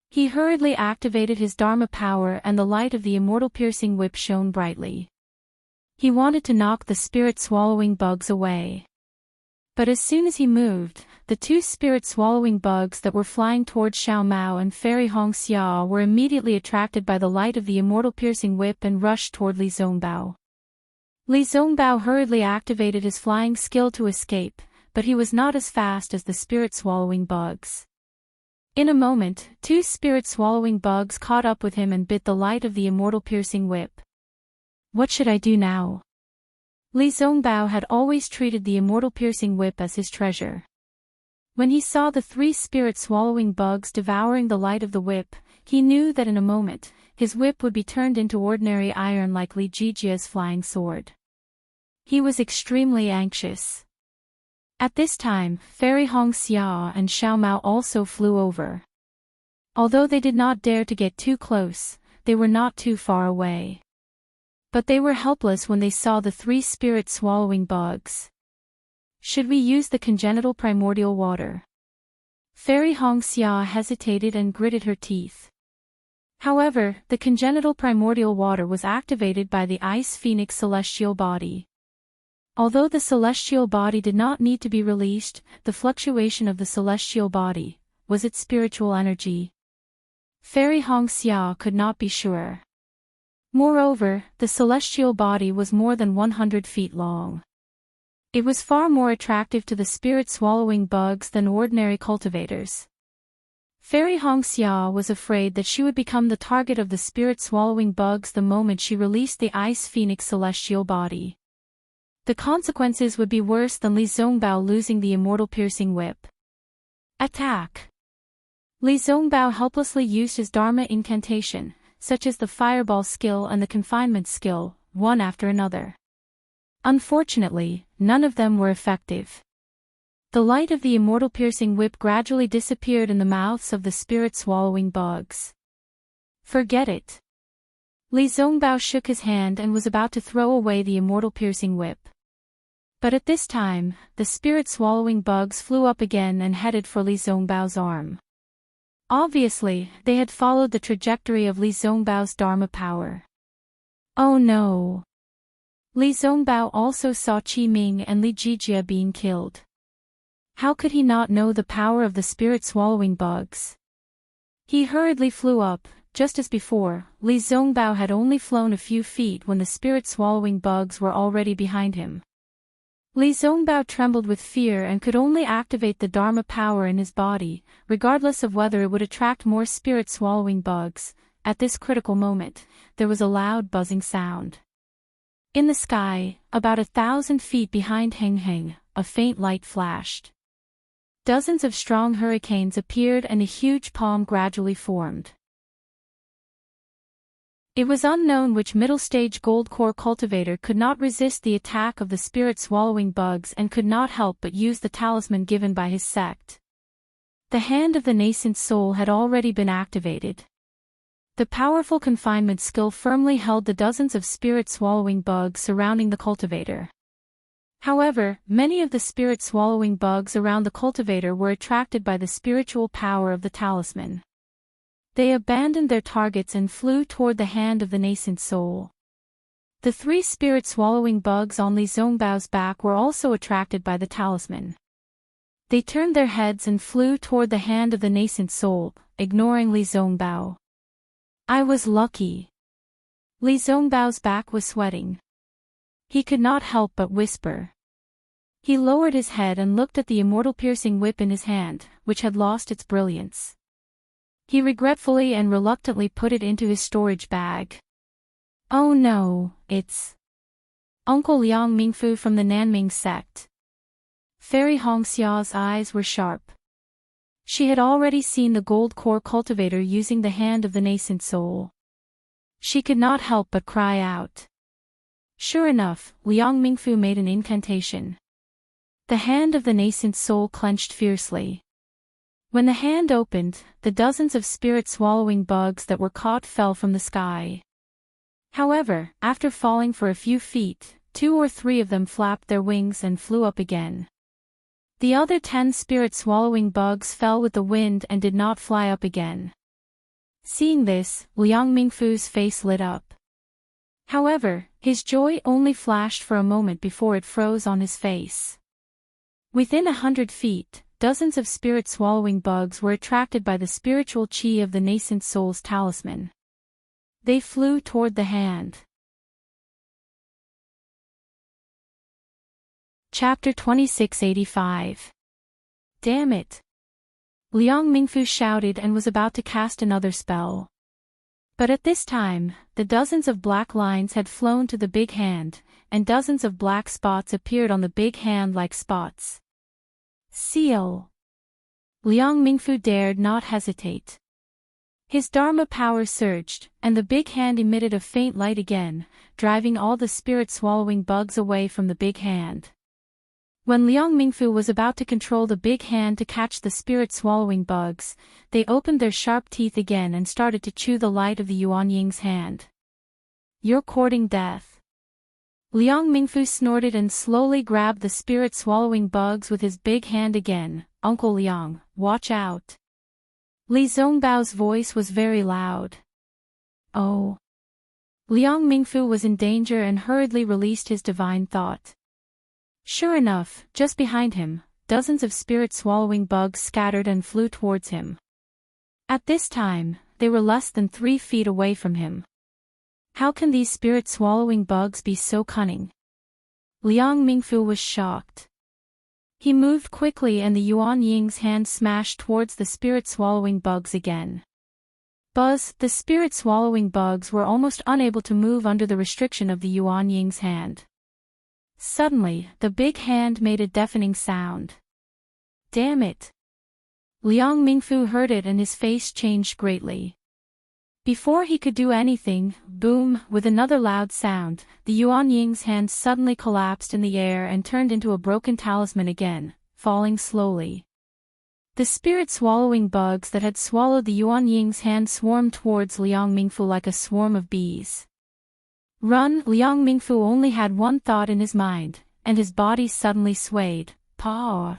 He hurriedly activated his Dharma power and the light of the immortal piercing whip shone brightly. He wanted to knock the spirit-swallowing bugs away. But as soon as he moved, the 2 spirit-swallowing bugs that were flying towards Xiao Mao and Fairy Hong Xia were immediately attracted by the light of the immortal piercing whip and rushed toward Li Zongbao. Li Zongbao hurriedly activated his flying skill to escape, but he was not as fast as the spirit-swallowing bugs. In a moment, 2 spirit-swallowing bugs caught up with him and bit the light of the immortal piercing whip. What should I do now? Li Zongbao had always treated the immortal piercing whip as his treasure. When he saw the 3 spirit-swallowing bugs devouring the light of the whip, he knew that in a moment, his whip would be turned into ordinary iron like Li Jijia's flying sword. He was extremely anxious. At this time, Fairy Hong Xia and Xiao Mao also flew over. Although they did not dare to get too close, they were not too far away. But they were helpless when they saw the 3 spirit-swallowing bugs. Should we use the congenital primordial water? Fairy Hong Xia hesitated and gritted her teeth. However, the congenital primordial water was activated by the Ice Phoenix celestial body. Although the celestial body did not need to be released, the fluctuation of the celestial body was its spiritual energy. Fairy Hong Xia could not be sure. Moreover, the celestial body was more than 100 feet long. It was far more attractive to the spirit-swallowing bugs than ordinary cultivators. Fairy Hong Xia was afraid that she would become the target of the spirit-swallowing bugs the moment she released the Ice Phoenix celestial body. The consequences would be worse than Li Zongbao losing the immortal piercing whip. Attack! Li Zongbao helplessly used his Dharma incantation, such as the fireball skill and the confinement skill, one after another. Unfortunately, none of them were effective. The light of the immortal piercing whip gradually disappeared in the mouths of the spirit-swallowing bugs. Forget it. Li Zongbao shook his hand and was about to throw away the immortal piercing whip. But at this time, the spirit-swallowing bugs flew up again and headed for Li Zongbao's arm. Obviously, they had followed the trajectory of Li Zongbao's Dharma power. Oh no! Li Zongbao also saw Qi Ming and Li Jijia being killed. How could he not know the power of the spirit-swallowing bugs? He hurriedly flew up. Just as before, Li Zongbao had only flown a few feet when the spirit-swallowing bugs were already behind him. Li Zongbao trembled with fear and could only activate the Dharma power in his body, regardless of whether it would attract more spirit-swallowing bugs. At this critical moment, there was a loud buzzing sound. In the sky, about 1,000 feet behind Heng Heng, a faint light flashed. Dozens of strong hurricanes appeared and a huge palm gradually formed. It was unknown which middle-stage gold core cultivator could not resist the attack of the spirit-swallowing bugs and could not help but use the talisman given by his sect. The hand of the nascent soul had already been activated. The powerful confinement skill firmly held the dozens of spirit-swallowing bugs surrounding the cultivator. However, many of the spirit-swallowing bugs around the cultivator were attracted by the spiritual power of the talisman. They abandoned their targets and flew toward the hand of the nascent soul. The 3 spirit-swallowing bugs on Li Zongbao's back were also attracted by the talisman. They turned their heads and flew toward the hand of the nascent soul, ignoring Li Zongbao. I was lucky. Li Zongbao's back was sweating. He could not help but whisper. He lowered his head and looked at the immortal piercing whip in his hand, which had lost its brilliance. He regretfully and reluctantly put it into his storage bag. Oh no, it's Uncle Liang Mingfu from the Nanming sect. Fairy Hongxia's eyes were sharp. She had already seen the gold core cultivator using the hand of the nascent soul. She could not help but cry out. Sure enough, Liang Mingfu made an incantation. The hand of the nascent soul clenched fiercely. When the hand opened, the dozens of spirit-swallowing bugs that were caught fell from the sky. However, after falling for a few feet, 2 or 3 of them flapped their wings and flew up again. The other 10 spirit-swallowing bugs fell with the wind and did not fly up again. Seeing this, Liang Mingfu's face lit up. However, his joy only flashed for a moment before it froze on his face. Within 100 feet, dozens of spirit-swallowing bugs were attracted by the spiritual qi of the nascent soul's talisman. They flew toward the hand. Chapter 2685. Damn it! Liang Mingfu shouted and was about to cast another spell. But at this time, the dozens of black lines had flown to the big hand, and dozens of black spots appeared on the big hand like spots. Seal! Liang Mingfu dared not hesitate. His Dharma power surged, and the big hand emitted a faint light again, driving all the spirit-swallowing bugs away from the big hand. When Liang Mingfu was about to control the big hand to catch the spirit-swallowing bugs, they opened their sharp teeth again and started to chew the light of the Yuan Ying's hand. You're courting death. Liang Mingfu snorted and slowly grabbed the spirit-swallowing bugs with his big hand again. Uncle Liang, watch out. Li Zongbao's voice was very loud. Oh. Liang Mingfu was in danger and hurriedly released his divine thought. Sure enough, just behind him, dozens of spirit-swallowing bugs scattered and flew towards him. At this time, they were less than 3 feet away from him. How can these spirit-swallowing bugs be so cunning? Liang Mingfu was shocked. He moved quickly and the Yuan Ying's hand smashed towards the spirit-swallowing bugs again. Buzz, the spirit-swallowing bugs were almost unable to move under the restriction of the Yuan Ying's hand. Suddenly, the big hand made a deafening sound. Damn it! Liang Mingfu heard it and his face changed greatly. Before he could do anything, boom, with another loud sound, the Yuan Ying's hand suddenly collapsed in the air and turned into a broken talisman again, falling slowly. The spirit-swallowing bugs that had swallowed the Yuan Ying's hand swarmed towards Liang Mingfu like a swarm of bees. Run! Liang Mingfu only had one thought in his mind, and his body suddenly swayed. Paw!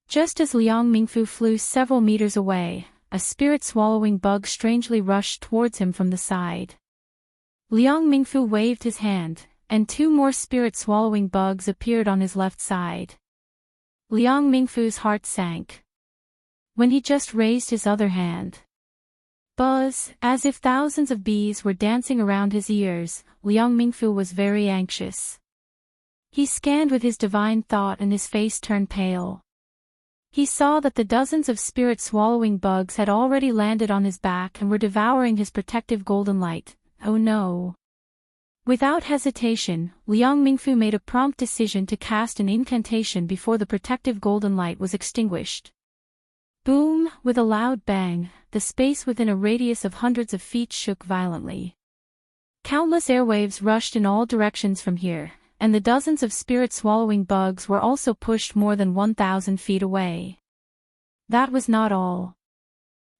Just as Liang Mingfu flew several meters away, a spirit-swallowing bug strangely rushed towards him from the side. Liang Mingfu waved his hand, and two more spirit-swallowing bugs appeared on his left side. Liang Mingfu's heart sank. When he just raised his other hand, buzz, as if thousands of bees were dancing around his ears, Liang Mingfu was very anxious. He scanned with his divine thought and his face turned pale. He saw that the dozens of spirit-swallowing bugs had already landed on his back and were devouring his protective golden light. Oh no! Without hesitation, Liang Mingfu made a prompt decision to cast an incantation before the protective golden light was extinguished. Boom! With a loud bang, the space within a radius of hundreds of feet shook violently. Countless airwaves rushed in all directions from here, and the dozens of spirit-swallowing bugs were also pushed more than 1,000 feet away. That was not all.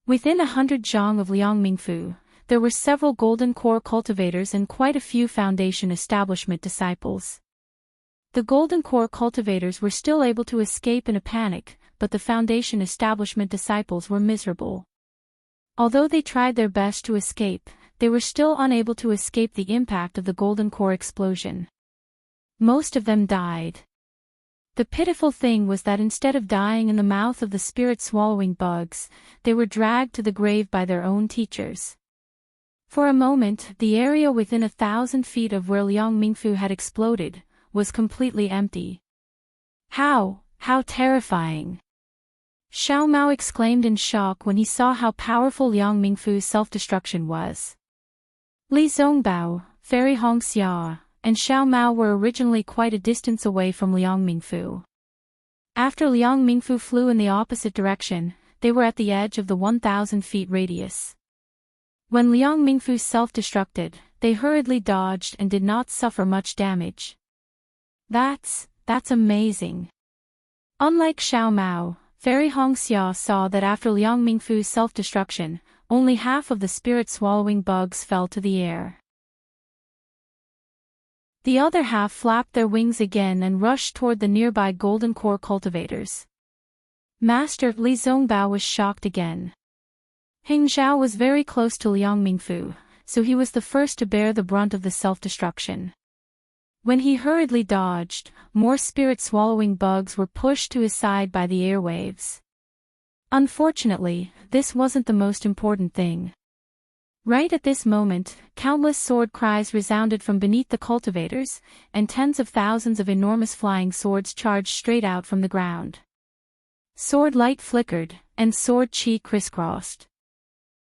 Within 100 zhang of Liang Mingfu, there were several golden core cultivators and quite a few foundation establishment disciples. The golden core cultivators were still able to escape in a panic, but the foundation establishment disciples were miserable. Although they tried their best to escape, they were still unable to escape the impact of the golden core explosion. Most of them died. The pitiful thing was that instead of dying in the mouth of the spirit-swallowing bugs, they were dragged to the grave by their own teachers. For a moment, the area within 1,000 feet of where Liang Mingfu had exploded was completely empty. How terrifying! Xiao Mao exclaimed in shock when he saw how powerful Liang Mingfu's self-destruction was. Li Zongbao, Fairy Hongxia, and Xiao Mao were originally quite a distance away from Liang Mingfu. After Liang Mingfu flew in the opposite direction, they were at the edge of the 1,000 feet radius. When Liang Mingfu self-destructed, they hurriedly dodged and did not suffer much damage. That's amazing. Unlike Xiao Mao, Fairy Hongxia saw that after Liang Mingfu's self-destruction, only half of the spirit-swallowing bugs fell to the air. The other half flapped their wings again and rushed toward the nearby golden core cultivators. Master Li Zongbao was shocked again. Heng Zhao was very close to Liang Mingfu, so he was the first to bear the brunt of the self-destruction. When he hurriedly dodged, more spirit-swallowing bugs were pushed to his side by the airwaves. Unfortunately, this wasn't the most important thing. Right at this moment, countless sword cries resounded from beneath the cultivators, and tens of thousands of enormous flying swords charged straight out from the ground. Sword light flickered, and sword chi crisscrossed.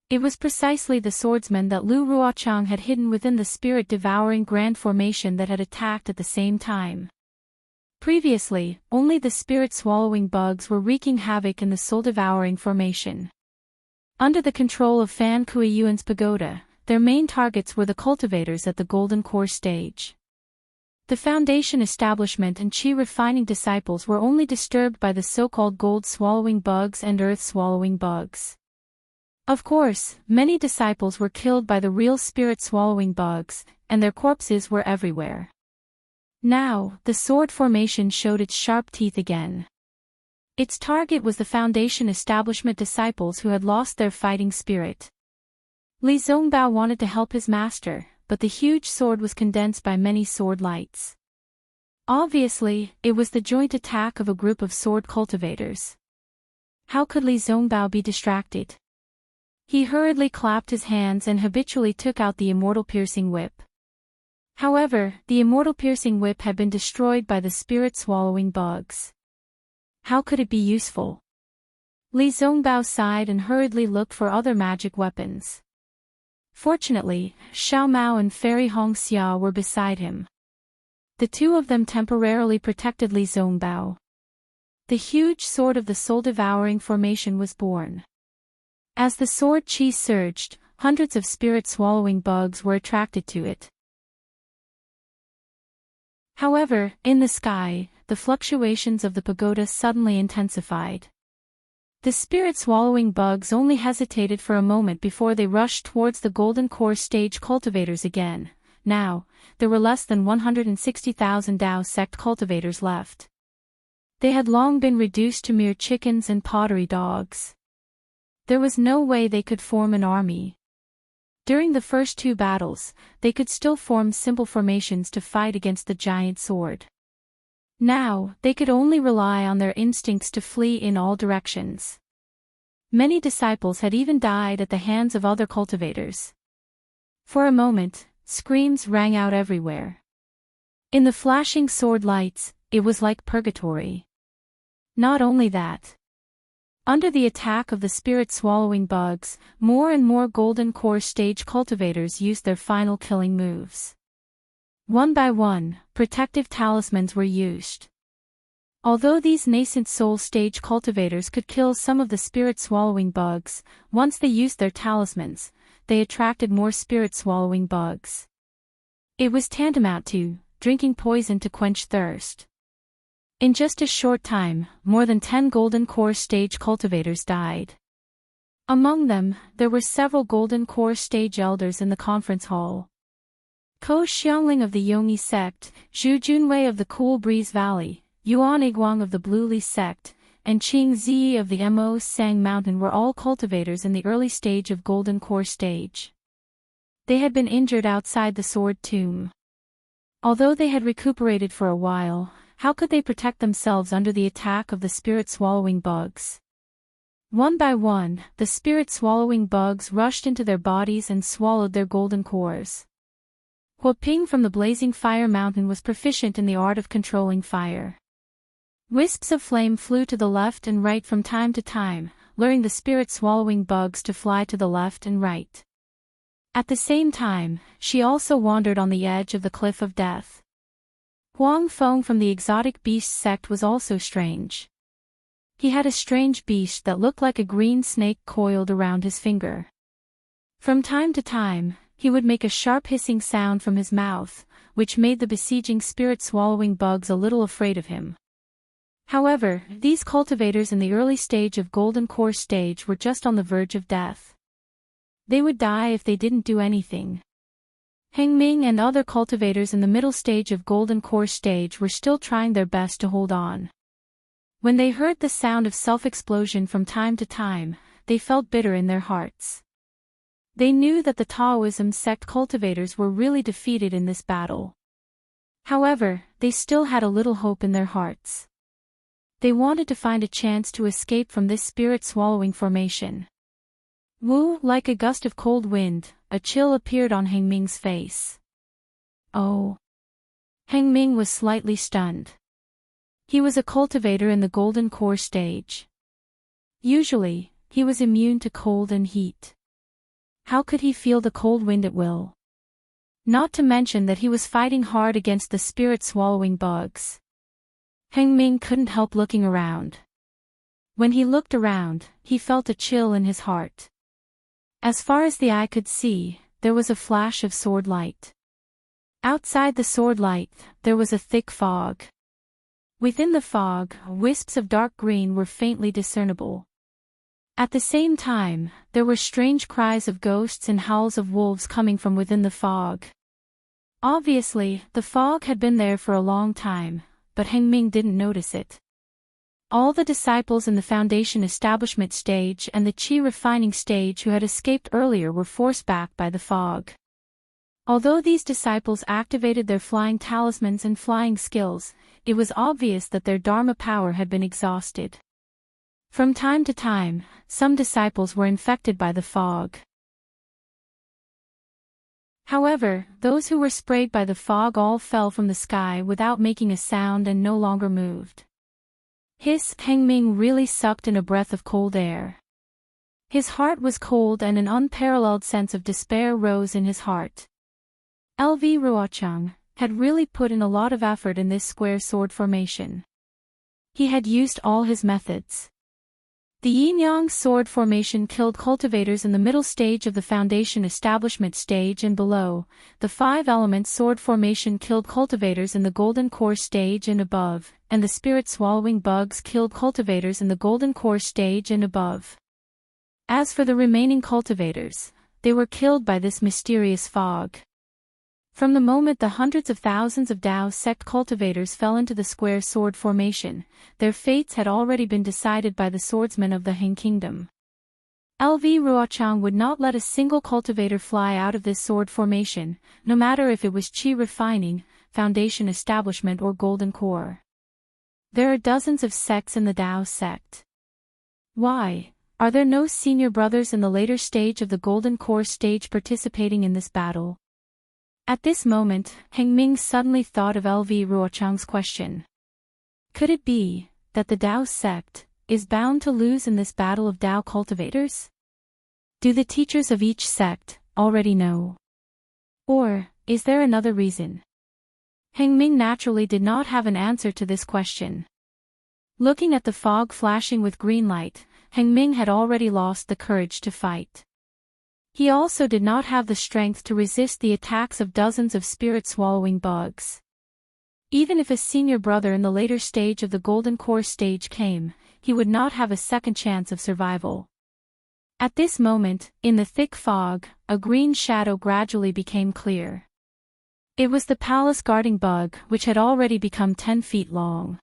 It was precisely the swordsmen that Lu Ruochang had hidden within the spirit-devouring grand formation that had attacked at the same time. Previously, only the spirit-swallowing bugs were wreaking havoc in the soul-devouring formation. Under the control of Fan Kuiyuan's pagoda, their main targets were the cultivators at the Golden Core stage. The foundation establishment and chi-refining disciples were only disturbed by the so-called gold-swallowing bugs and earth-swallowing bugs. Of course, many disciples were killed by the real spirit-swallowing bugs, and their corpses were everywhere. Now, the sword formation showed its sharp teeth again. Its target was the foundation establishment disciples who had lost their fighting spirit. Li Zongbao wanted to help his master, but the huge sword was condensed by many sword lights. Obviously, it was the joint attack of a group of sword cultivators. How could Li Zongbao be distracted? He hurriedly clapped his hands and habitually took out the immortal piercing whip. However, the immortal piercing whip had been destroyed by the spirit-swallowing bugs. How could it be useful? Li Zongbao sighed and hurriedly looked for other magic weapons. Fortunately, Xiao Mao and Fairy Hongxia were beside him. The two of them temporarily protected Li Zongbao. The huge sword of the soul-devouring formation was born. As the sword chi surged, hundreds of spirit-swallowing bugs were attracted to it. However, in the sky, the fluctuations of the pagoda suddenly intensified. The spirit-swallowing bugs only hesitated for a moment before they rushed towards the golden core stage cultivators again. Now, there were less than 160,000 Dao sect cultivators left. They had long been reduced to mere chickens and pottery dogs. There was no way they could form an army. During the first two battles, they could still form simple formations to fight against the giant sword. Now, they could only rely on their instincts to flee in all directions. Many disciples had even died at the hands of other cultivators. For a moment, screams rang out everywhere. In the flashing sword lights, it was like purgatory. Not only that. Under the attack of the spirit-swallowing bugs, more and more golden core stage cultivators used their final killing moves. One by one, protective talismans were used. Although these nascent soul stage cultivators could kill some of the spirit-swallowing bugs, once they used their talismans, they attracted more spirit-swallowing bugs. It was tantamount to drinking poison to quench thirst. In just a short time, more than 10 golden core stage cultivators died. Among them, there were several golden core stage elders in the conference hall. Ko Xiangling of the Yongyi sect, Zhu Junwei of the Cool Breeze Valley, Yuan Iguang of the Blue Li sect, and Qing Ziyi of the Mo Sang Mountain were all cultivators in the early stage of golden core stage. They had been injured outside the sword tomb. Although they had recuperated for a while, how could they protect themselves under the attack of the spirit-swallowing bugs? One by one, the spirit-swallowing bugs rushed into their bodies and swallowed their golden cores. Huo Ping from the Blazing Fire Mountain was proficient in the art of controlling fire. Wisps of flame flew to the left and right from time to time, luring the spirit-swallowing bugs to fly to the left and right. At the same time, she also wandered on the edge of the cliff of death. Huang Feng from the Exotic Beast sect was also strange. He had a strange beast that looked like a green snake coiled around his finger. From time to time, he would make a sharp hissing sound from his mouth, which made the besieging spirit-swallowing bugs a little afraid of him. However, these cultivators in the early stage of golden core stage were just on the verge of death. They would die if they didn't do anything. Heng Ming and other cultivators in the middle stage of golden core stage were still trying their best to hold on. When they heard the sound of self-explosion from time to time, they felt bitter in their hearts. They knew that the Taoism sect cultivators were really defeated in this battle. However, they still had a little hope in their hearts. They wanted to find a chance to escape from this spirit-swallowing formation. Wu, like a gust of cold wind, a chill appeared on Heng Ming's face. Oh. Heng Ming was slightly stunned. He was a cultivator in the golden core stage. Usually, he was immune to cold and heat. How could he feel the cold wind at will? Not to mention that he was fighting hard against the spirit-swallowing bugs. Heng Ming couldn't help looking around. When he looked around, he felt a chill in his heart. As far as the eye could see, there was a flash of sword light. Outside the sword light, there was a thick fog. Within the fog, wisps of dark green were faintly discernible. At the same time, there were strange cries of ghosts and howls of wolves coming from within the fog. Obviously, the fog had been there for a long time, but Heng Ming didn't notice it. All the disciples in the foundation establishment stage and the Qi refining stage who had escaped earlier were forced back by the fog. Although these disciples activated their flying talismans and flying skills, it was obvious that their Dharma power had been exhausted. From time to time, some disciples were infected by the fog. However, those who were sprayed by the fog all fell from the sky without making a sound and no longer moved. Heng Ming really sucked in a breath of cold air. His heart was cold and an unparalleled sense of despair rose in his heart. LV Ruochang had really put in a lot of effort in this square sword formation. He had used all his methods. The yin-yang sword formation killed cultivators in the middle stage of the foundation establishment stage and below. The five-element sword formation killed cultivators in the golden core stage and above, and the spirit-swallowing bugs killed cultivators in the golden core stage and above. As for the remaining cultivators, they were killed by this mysterious fog. From the moment the hundreds of thousands of Dao sect cultivators fell into the square sword formation, their fates had already been decided by the swordsmen of the Hing Kingdom. LV Ruochang would not let a single cultivator fly out of this sword formation, no matter if it was Qi refining, foundation establishment or golden core. There are dozens of sects in the Dao sect. Why are there no senior brothers in the later stage of the golden core stage participating in this battle? At this moment, Heng Ming suddenly thought of LV Ruochang's question. Could it be that the Dao sect is bound to lose in this battle of Dao cultivators? Do the teachers of each sect already know? Or is there another reason? Heng Ming naturally did not have an answer to this question. Looking at the fog flashing with green light, Heng Ming had already lost the courage to fight. He also did not have the strength to resist the attacks of dozens of spirit-swallowing bugs. Even if a senior brother in the later stage of the golden core stage came, he would not have a second chance of survival. At this moment, in the thick fog, a green shadow gradually became clear. It was the palace guarding bug, which had already become 10 feet long.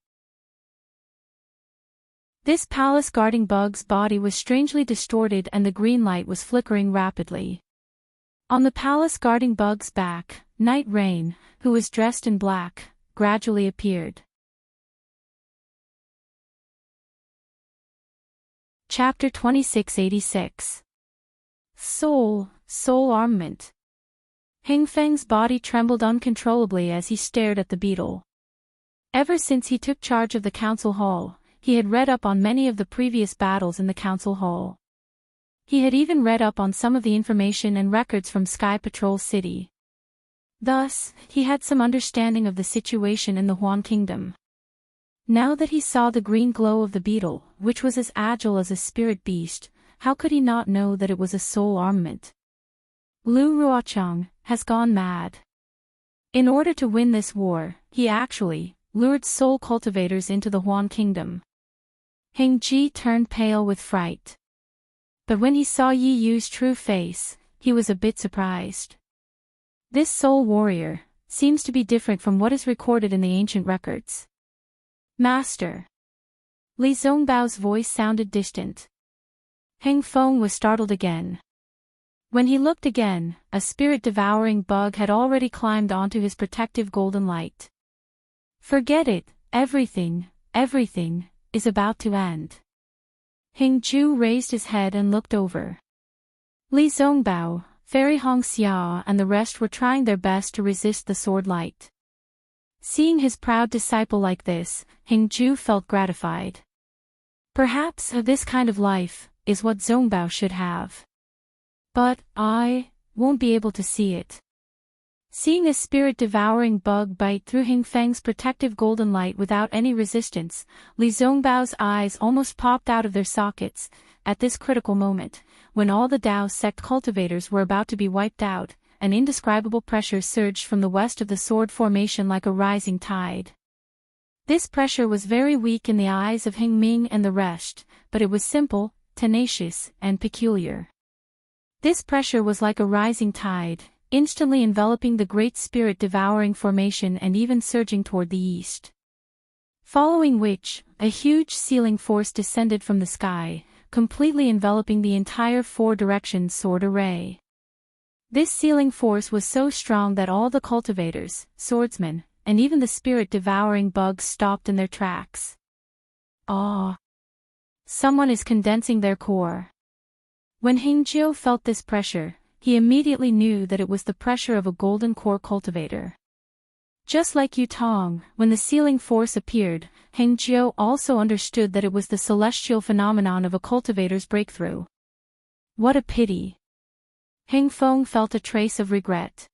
This palace guarding bug's body was strangely distorted and the green light was flickering rapidly. On the palace guarding bug's back, Night Rain, who was dressed in black, gradually appeared. Chapter 2686. Soul Armament. Hing Feng's body trembled uncontrollably as he stared at the beetle. Ever since he took charge of the council hall, he had read up on many of the previous battles in the council hall. He had even read up on some of the information and records from Sky Patrol City. Thus, he had some understanding of the situation in the Huan Kingdom. Now that he saw the green glow of the beetle, which was as agile as a spirit beast, how could he not know that it was a soul armament? Lu Ruochang has gone mad. In order to win this war, he actually lured soul cultivators into the Huan Kingdom. Heng Ji turned pale with fright. But when he saw Yi Yu's true face, he was a bit surprised. This soul warrior seems to be different from what is recorded in the ancient records. Master. Li Zongbao's voice sounded distant. Heng Feng was startled again. When he looked again, a spirit-devouring bug had already climbed onto his protective golden light. Forget it, everything is about to end. Heng Ju raised his head and looked over. Li Zongbao, Fairy Hong Xia and the rest were trying their best to resist the sword light. Seeing his proud disciple like this, Heng Ju felt gratified. Perhaps this kind of life is what Zongbao should have. But I won't be able to see it. Seeing a spirit-devouring bug bite through Hing Feng's protective golden light without any resistance, Li Zongbao's eyes almost popped out of their sockets. At this critical moment, when all the Dao sect cultivators were about to be wiped out, an indescribable pressure surged from the west of the sword formation like a rising tide. This pressure was very weak in the eyes of Hing Ming and the rest, but it was simple, tenacious, and peculiar. This pressure was like a rising tide, instantly enveloping the great spirit-devouring formation and even surging toward the east. Following which, a huge sealing force descended from the sky, completely enveloping the entire four-direction sword array. This sealing force was so strong that all the cultivators, swordsmen, and even the spirit-devouring bugs stopped in their tracks. Ah! Someone is condensing their core. When Hingjiu felt this pressure, he immediately knew that it was the pressure of a golden core cultivator. Just like Yutong, when the sealing force appeared, Hengjiu also understood that it was the celestial phenomenon of a cultivator's breakthrough. What a pity! Heng Feng felt a trace of regret.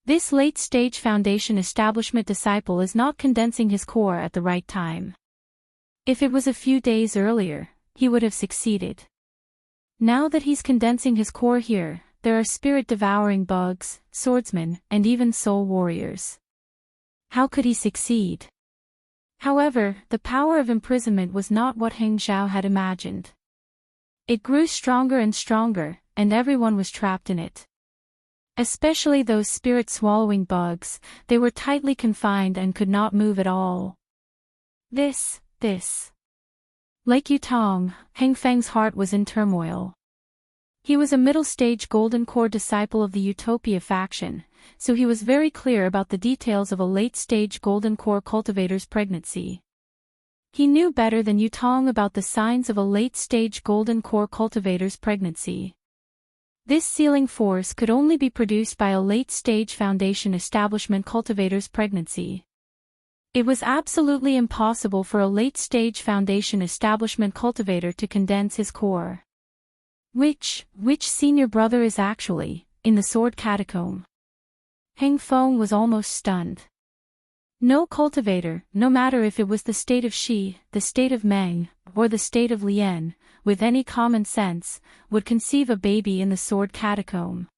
This late-stage foundation establishment disciple is not condensing his core at the right time. If it was a few days earlier, he would have succeeded. Now that he's condensing his core here, there are spirit-devouring bugs, swordsmen, and even soul warriors. How could he succeed? However, the power of imprisonment was not what Heng Zhao had imagined. It grew stronger and stronger, and everyone was trapped in it. Especially those spirit-swallowing bugs, they were tightly confined and could not move at all. This. Like Yutong, Heng Feng's heart was in turmoil. He was a middle-stage Golden Core disciple of the Utopia faction, so he was very clear about the details of a late-stage Golden Core cultivator's pregnancy. He knew better than Yutong about the signs of a late-stage Golden Core cultivator's pregnancy. This sealing force could only be produced by a late-stage Foundation establishment cultivator's pregnancy. It was absolutely impossible for a late-stage Foundation establishment cultivator to condense his core. Which senior brother is actually in the sword catacomb? Heng Feng was almost stunned. No cultivator, no matter if it was the state of Shi, the state of Meng, or the state of Lian, with any common sense, would conceive a baby in the sword catacomb.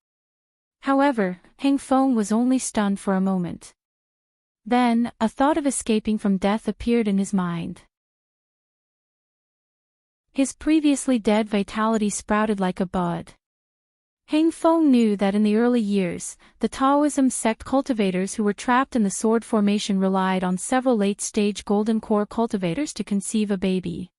However, Heng Feng was only stunned for a moment. Then, a thought of escaping from death appeared in his mind. His previously dead vitality sprouted like a bud. Heng Feng knew that in the early years, the Taoism sect cultivators who were trapped in the sword formation relied on several late-stage Golden Core cultivators to conceive a baby.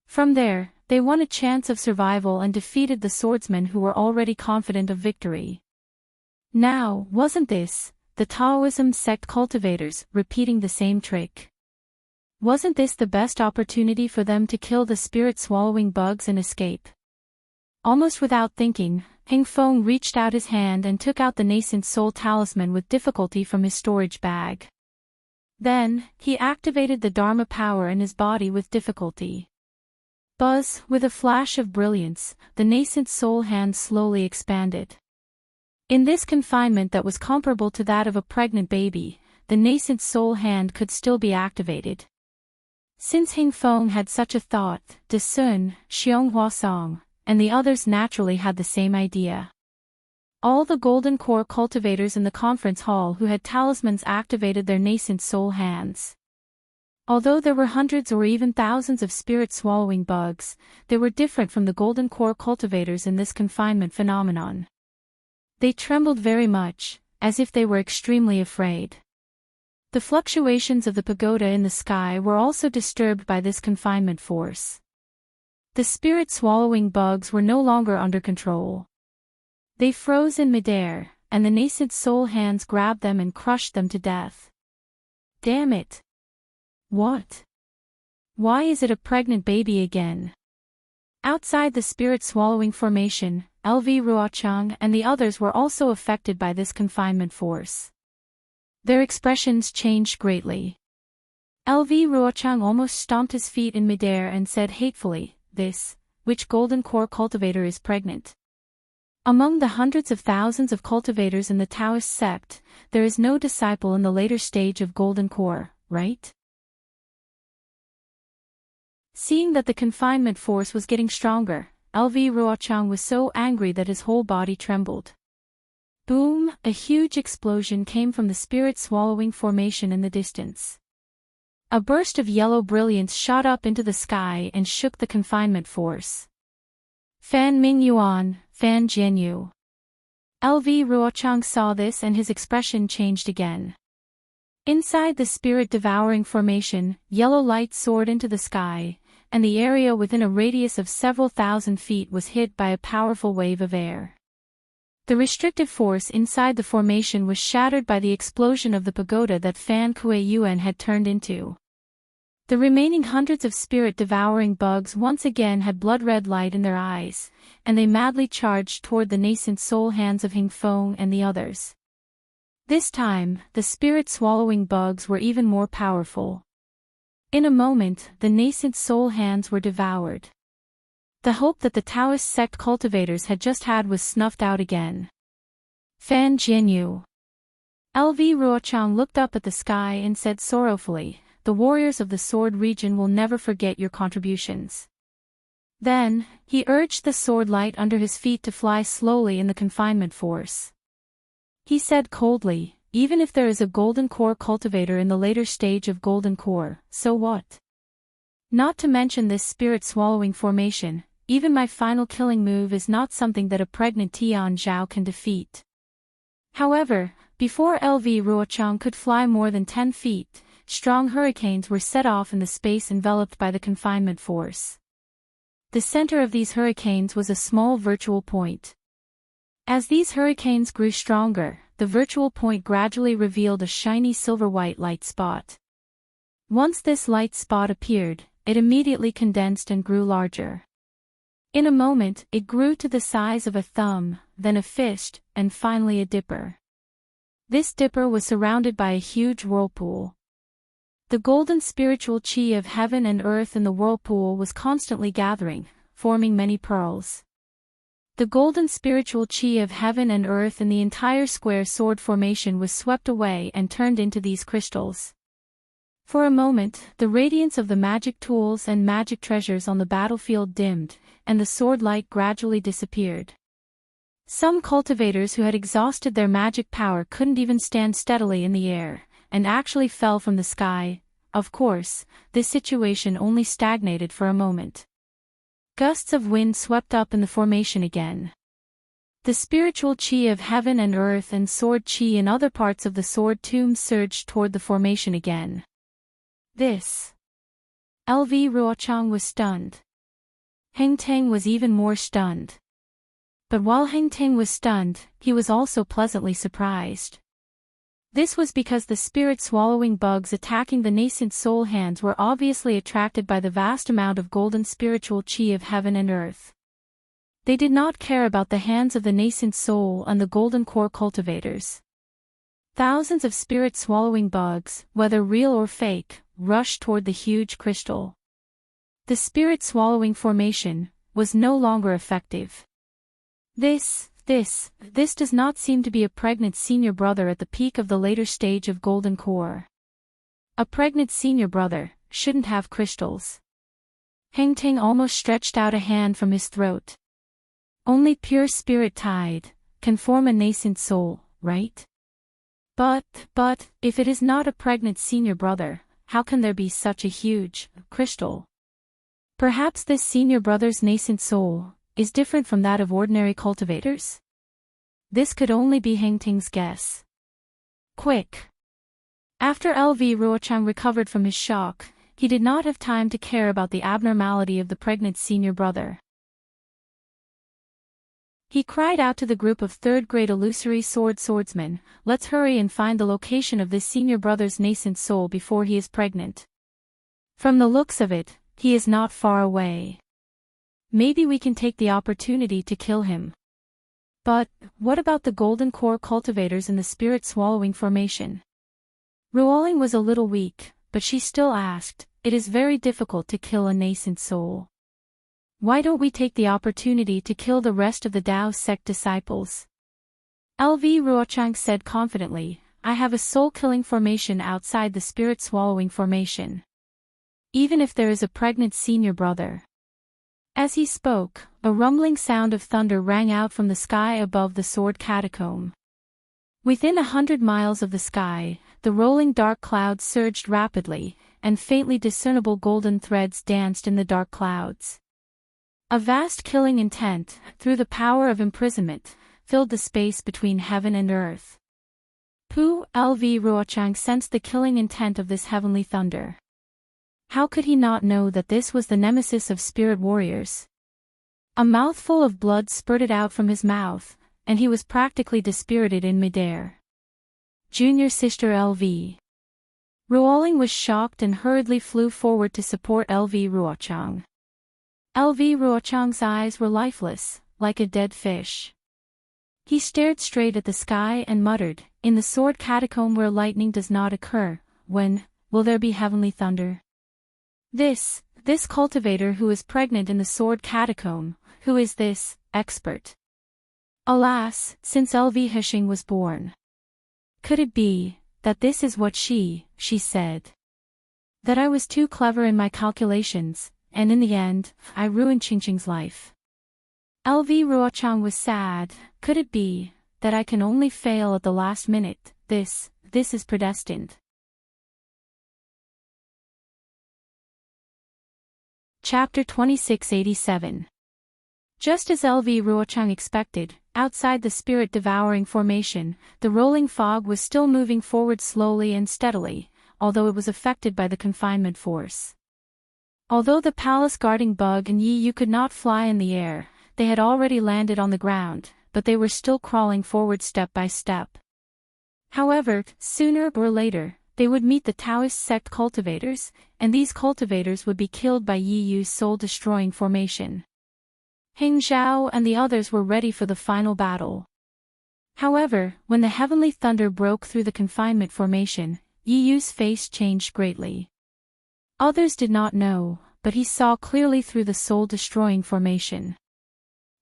From there, they won a chance of survival and defeated the swordsmen who were already confident of victory. Now, wasn't this, the Taoism sect cultivators, repeating the same trick? Wasn't this the best opportunity for them to kill the spirit-swallowing bugs and escape? Almost without thinking, Heng Feng reached out his hand and took out the nascent soul talisman with difficulty from his storage bag. Then, he activated the Dharma power in his body with difficulty. Buzz, with a flash of brilliance, the nascent soul hand slowly expanded. In this confinement that was comparable to that of a pregnant baby, the nascent soul hand could still be activated. Since Heng Feng had such a thought, De Sun, Xiong Huasong, and the others naturally had the same idea. All the Golden Core cultivators in the conference hall who had talismans activated their nascent soul hands. Although there were hundreds or even thousands of spirit-swallowing bugs, they were different from the Golden Core cultivators in this confinement phenomenon. They trembled very much, as if they were extremely afraid. The fluctuations of the pagoda in the sky were also disturbed by this confinement force. The spirit-swallowing bugs were no longer under control. They froze in midair, and the nascent soul hands grabbed them and crushed them to death. Damn it! What? Why is it a pregnant baby again? Outside the spirit-swallowing formation, LV Ruochang and the others were also affected by this confinement force. Their expressions changed greatly. LV Ruochang almost stomped his feet in midair and said hatefully, which Golden Core cultivator is pregnant? Among the hundreds of thousands of cultivators in the Taoist sect, there is no disciple in the later stage of Golden Core, right? Seeing that the confinement force was getting stronger, LV Ruochang was so angry that his whole body trembled. Boom! A huge explosion came from the spirit-swallowing formation in the distance. A burst of yellow brilliance shot up into the sky and shook the confinement force. Fan Mingyuan, Fan Jianyu. LV Ruochang saw this and his expression changed again. Inside the spirit-devouring formation, yellow light soared into the sky, and the area within a radius of several thousand feet was hit by a powerful wave of air. The restrictive force inside the formation was shattered by the explosion of the pagoda that Fan Kuei-Yuan had turned into. The remaining hundreds of spirit-devouring bugs once again had blood-red light in their eyes, and they madly charged toward the nascent soul hands of Heng Feng and the others. This time, the spirit-swallowing bugs were even more powerful. In a moment, the nascent soul hands were devoured. The hope that the Taoist sect cultivators had just had was snuffed out again. Fan Jianyu. LV Ruochang looked up at the sky and said sorrowfully, "The warriors of the sword region will never forget your contributions. Then, he urged the sword light under his feet to fly slowly in the confinement force. He said coldly, even if there is a golden core cultivator in the later stage of golden core, so what? Not to mention this spirit-swallowing formation, even my final killing move is not something that a pregnant Tian Zhao can defeat. However, before LV Ruochang could fly more than 10 feet, strong hurricanes were set off in the space enveloped by the confinement force. The center of these hurricanes was a small virtual point. As these hurricanes grew stronger, the virtual point gradually revealed a shiny silver-white light spot. Once this light spot appeared, it immediately condensed and grew larger. In a moment, it grew to the size of a thumb, then a fist, and finally a dipper. This dipper was surrounded by a huge whirlpool. The golden spiritual chi of heaven and earth in the whirlpool was constantly gathering, forming many pearls. The golden spiritual chi of heaven and earth in the entire square sword formation was swept away and turned into these crystals. For a moment, the radiance of the magic tools and magic treasures on the battlefield dimmed, and the sword light gradually disappeared. Some cultivators who had exhausted their magic power couldn't even stand steadily in the air, and actually fell from the sky. Of course, this situation only stagnated for a moment. Gusts of wind swept up in the formation again. The spiritual chi of heaven and earth and sword chi in other parts of the sword tomb surged toward the formation again. This. LV Ruochang was stunned. Heng Teng was even more stunned. But while Heng Teng was stunned, he was also pleasantly surprised. This was because the spirit-swallowing bugs attacking the nascent soul hands were obviously attracted by the vast amount of golden spiritual chi of heaven and earth. They did not care about the hands of the nascent soul and the golden core cultivators. Thousands of spirit-swallowing bugs, whether real or fake, rushed toward the huge crystal. The spirit-swallowing formation was no longer effective. This does not seem to be a pregnant senior brother at the peak of the later stage of golden core. A pregnant senior brother shouldn't have crystals. Heng Teng almost stretched out a hand from his throat. Only pure spirit tide can form a nascent soul, right? But, if it is not a pregnant senior brother, how can there be such a huge crystal? Perhaps this senior brother's nascent soul is different from that of ordinary cultivators? This could only be Heng Teng's guess. Quick! After LV Ruochang recovered from his shock, he did not have time to care about the abnormality of the pregnant senior brother. He cried out to the group of third-grade illusory swordsmen, "Let's hurry and find the location of this senior brother's nascent soul before he is pregnant. From the looks of it, he is not far away. Maybe we can take the opportunity to kill him." But, what about the golden core cultivators in the spirit-swallowing formation? Ruoling was a little weak, but she still asked, "It is very difficult to kill a nascent soul. Why don't we take the opportunity to kill the rest of the Dao sect disciples?" LV Ruochang said confidently, "I have a soul-killing formation outside the spirit-swallowing formation. Even if there is a pregnant senior brother." As he spoke, a rumbling sound of thunder rang out from the sky above the sword catacomb. Within 100 miles of the sky, the rolling dark clouds surged rapidly, and faintly discernible golden threads danced in the dark clouds. A vast killing intent, through the power of imprisonment, filled the space between heaven and earth. LV Ruochang sensed the killing intent of this heavenly thunder. How could he not know that this was the nemesis of spirit warriors? A mouthful of blood spurted out from his mouth, and he was practically dispirited in midair. Junior sister LV. Ruoling was shocked and hurriedly flew forward to support LV Ruochang. LV Ruochang's eyes were lifeless, like a dead fish. He stared straight at the sky and muttered, "In the sword catacomb where lightning does not occur, when will there be heavenly thunder? This cultivator who is pregnant in the sword catacomb, who is this expert? Alas, since LV Hishing was born. Could it be that this is what she said? That I was too clever in my calculations, and in the end, I ruined Qingqing's life. LV Ruochang was sad. Could it be that I can only fail at the last minute? This is predestined. Chapter 2687. Just as LV Ruochang expected, outside the spirit-devouring formation, the rolling fog was still moving forward slowly and steadily, although it was affected by the confinement force. Although the palace-guarding bug and Yi Yu could not fly in the air, they had already landed on the ground, but they were still crawling forward step by step. However, sooner or later, they would meet the Taoist sect cultivators, and these cultivators would be killed by Yi Yu's soul-destroying formation. Heng Zhao and the others were ready for the final battle. However, when the heavenly thunder broke through the confinement formation, Yi Yu's face changed greatly. Others did not know, but he saw clearly through the soul-destroying formation.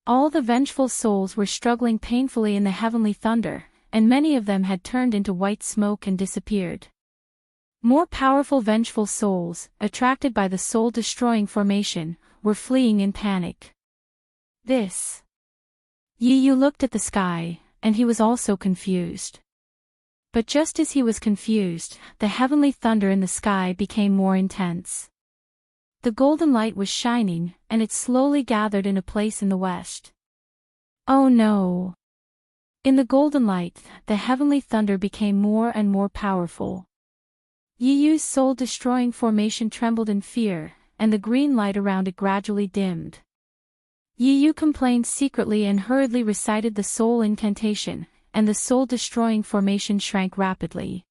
All the vengeful souls were struggling painfully in the heavenly thunder, and many of them had turned into white smoke and disappeared. More powerful vengeful souls, attracted by the soul-destroying formation, were fleeing in panic. Yi Yu looked at the sky, and he was also confused. But just as he was confused, the heavenly thunder in the sky became more intense. The golden light was shining, and it slowly gathered in a place in the west. Oh no! In the golden light, the heavenly thunder became more and more powerful. Yi Yu's soul-destroying formation trembled in fear, and the green light around it gradually dimmed. Yi Yu complained secretly and hurriedly recited the soul incantation, and the soul-destroying formation shrank rapidly.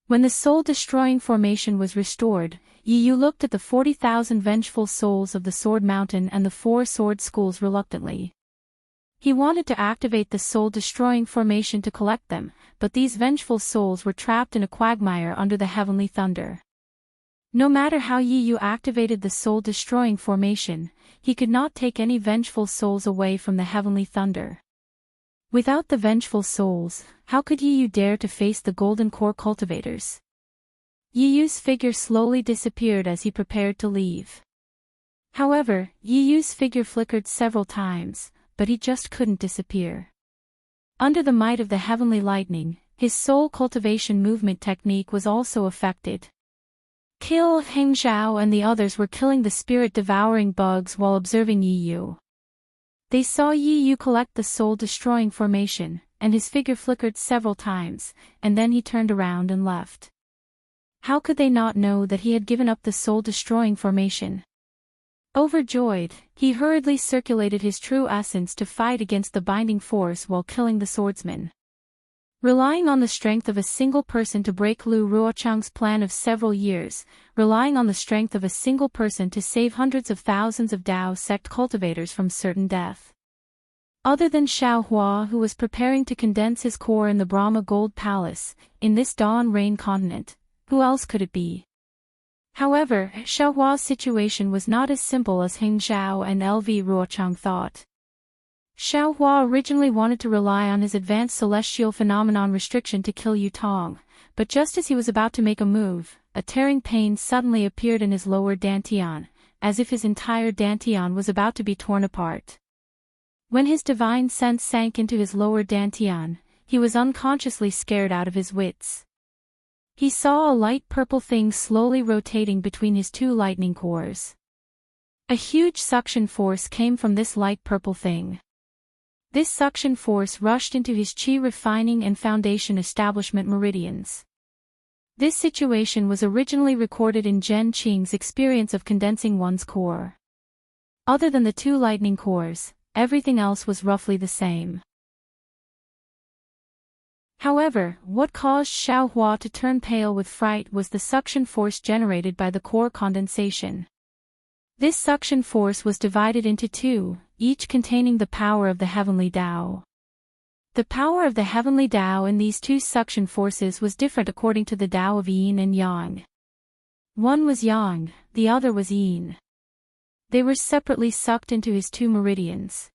When the soul-destroying formation was restored, Yi Yu looked at the 40,000 vengeful souls of the Sword Mountain and the 4 sword schools reluctantly. He wanted to activate the soul-destroying formation to collect them, but these vengeful souls were trapped in a quagmire under the heavenly thunder. No matter how Yi Yu activated the soul-destroying formation, he could not take any vengeful souls away from the heavenly thunder. Without the vengeful souls, how could Yi Yu dare to face the golden core cultivators? Yi Yu's figure slowly disappeared as he prepared to leave. However, Yi Yu's figure flickered several times, but he just couldn't disappear. Under the might of the heavenly lightning, his soul cultivation movement technique was also affected. Heng Zhao and the others were killing the spirit-devouring bugs while observing Yi Yu. They saw Yi Yu collect the soul-destroying formation, and his figure flickered several times, and then he turned around and left. How could they not know that he had given up the soul-destroying formation? Overjoyed, he hurriedly circulated his true essence to fight against the binding force while killing the swordsman. Relying on the strength of a single person to break Lu Ruochang's plan of several years, relying on the strength of a single person to save hundreds of thousands of Dao sect cultivators from certain death. Other than Xiao Hua, who was preparing to condense his core in the Brahma Gold Palace, in this Dawn Rain continent, who else could it be? However, Xiao Hua's situation was not as simple as Heng Zhao and LV Ruochang thought. Xiao Hua originally wanted to rely on his advanced celestial phenomenon restriction to kill Yu Tong, but just as he was about to make a move, a tearing pain suddenly appeared in his lower dantian, as if his entire dantian was about to be torn apart. When his divine sense sank into his lower dantian, he was unconsciously scared out of his wits. He saw a light purple thing slowly rotating between his 2 lightning cores. A huge suction force came from this light purple thing. This suction force rushed into his qi refining and foundation establishment meridians. This situation was originally recorded in Zhen Qing's experience of condensing one's core. Other than the 2 lightning cores, everything else was roughly the same. However, what caused Xiao Hua to turn pale with fright was the suction force generated by the core condensation. This suction force was divided into 2, each containing the power of the heavenly Tao. The power of the heavenly Tao in these 2 suction forces was different according to the Tao of Yin and Yang. One was Yang, the other was Yin. They were separately sucked into his 2 meridians.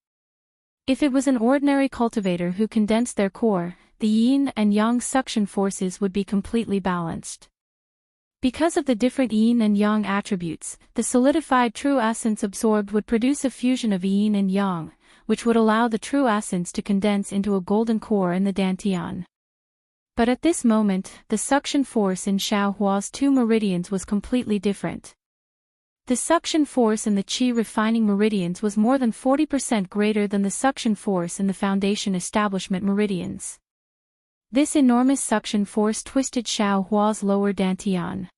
If it was an ordinary cultivator who condensed their core, the Yin and Yang suction forces would be completely balanced. Because of the different yin and yang attributes, the solidified true essence absorbed would produce a fusion of yin and yang, which would allow the true essence to condense into a golden core in the dantian. But at this moment, the suction force in Xiaohua's two meridians was completely different. The suction force in the qi refining meridians was more than 40% greater than the suction force in the foundation establishment meridians. This enormous suction force twisted Xiaohua's lower dantian.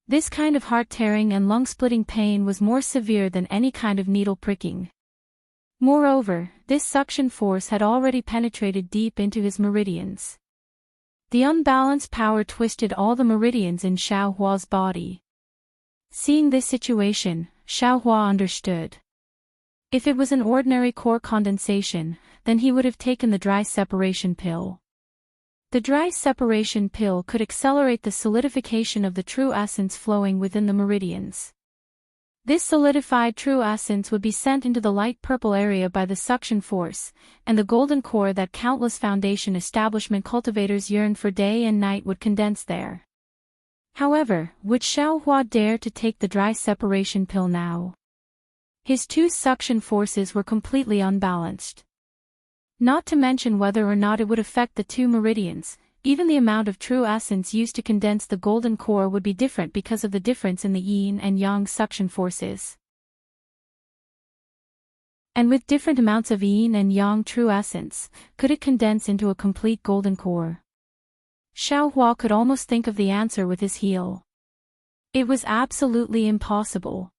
This kind of heart-tearing and lung-splitting pain was more severe than any kind of needle pricking. Moreover, this suction force had already penetrated deep into his meridians. The unbalanced power twisted all the meridians in Xiaohua's body. Seeing this situation, Xiaohua understood. If it was an ordinary core condensation, then he would have taken the dry separation pill. The dry separation pill could accelerate the solidification of the true essence flowing within the meridians. This solidified true essence would be sent into the light purple area by the suction force, and the golden core that countless foundation establishment cultivators yearn for day and night would condense there. However, would Xiaohua dare to take the dry separation pill now? His two suction forces were completely unbalanced. Not to mention whether or not it would affect the two meridians, even the amount of true essence used to condense the golden core would be different because of the difference in the yin and yang suction forces. And with different amounts of yin and yang true essence, could it condense into a complete golden core? Xiaohua could almost think of the answer with his heel. It was absolutely impossible.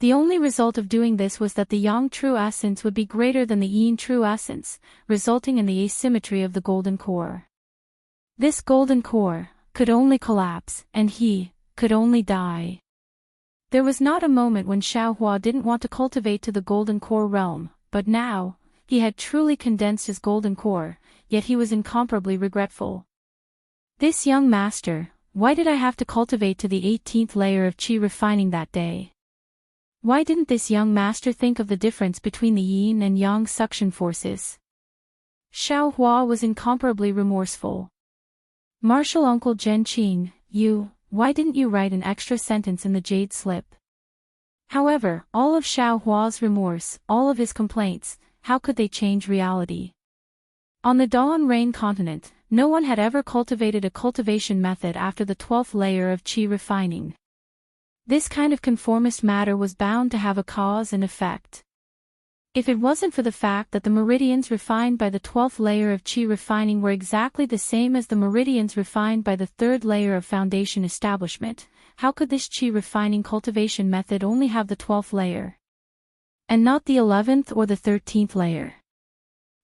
The only result of doing this was that the yang true essence would be greater than the yin true essence, resulting in the asymmetry of the golden core. This golden core could only collapse, and he could only die. There was not a moment when Xiaohua didn't want to cultivate to the golden core realm, but now, he had truly condensed his golden core, yet he was incomparably regretful. This young master, why did I have to cultivate to the 18th layer of qi refining that day? Why didn't this young master think of the difference between the yin and yang suction forces? Xiaohua was incomparably remorseful. Martial Uncle Zhenqing, why didn't you write an extra sentence in the jade slip? However, all of Xiaohua's remorse, all of his complaints, how could they change reality? On the Dawn Rain continent, no one had ever cultivated a cultivation method after the 12th layer of qi refining. This kind of conformist matter was bound to have a cause and effect. If it wasn't for the fact that the meridians refined by the 12th layer of qi refining were exactly the same as the meridians refined by the 3rd layer of foundation establishment, how could this qi refining cultivation method only have the 12th layer? And not the 11th or the 13th layer?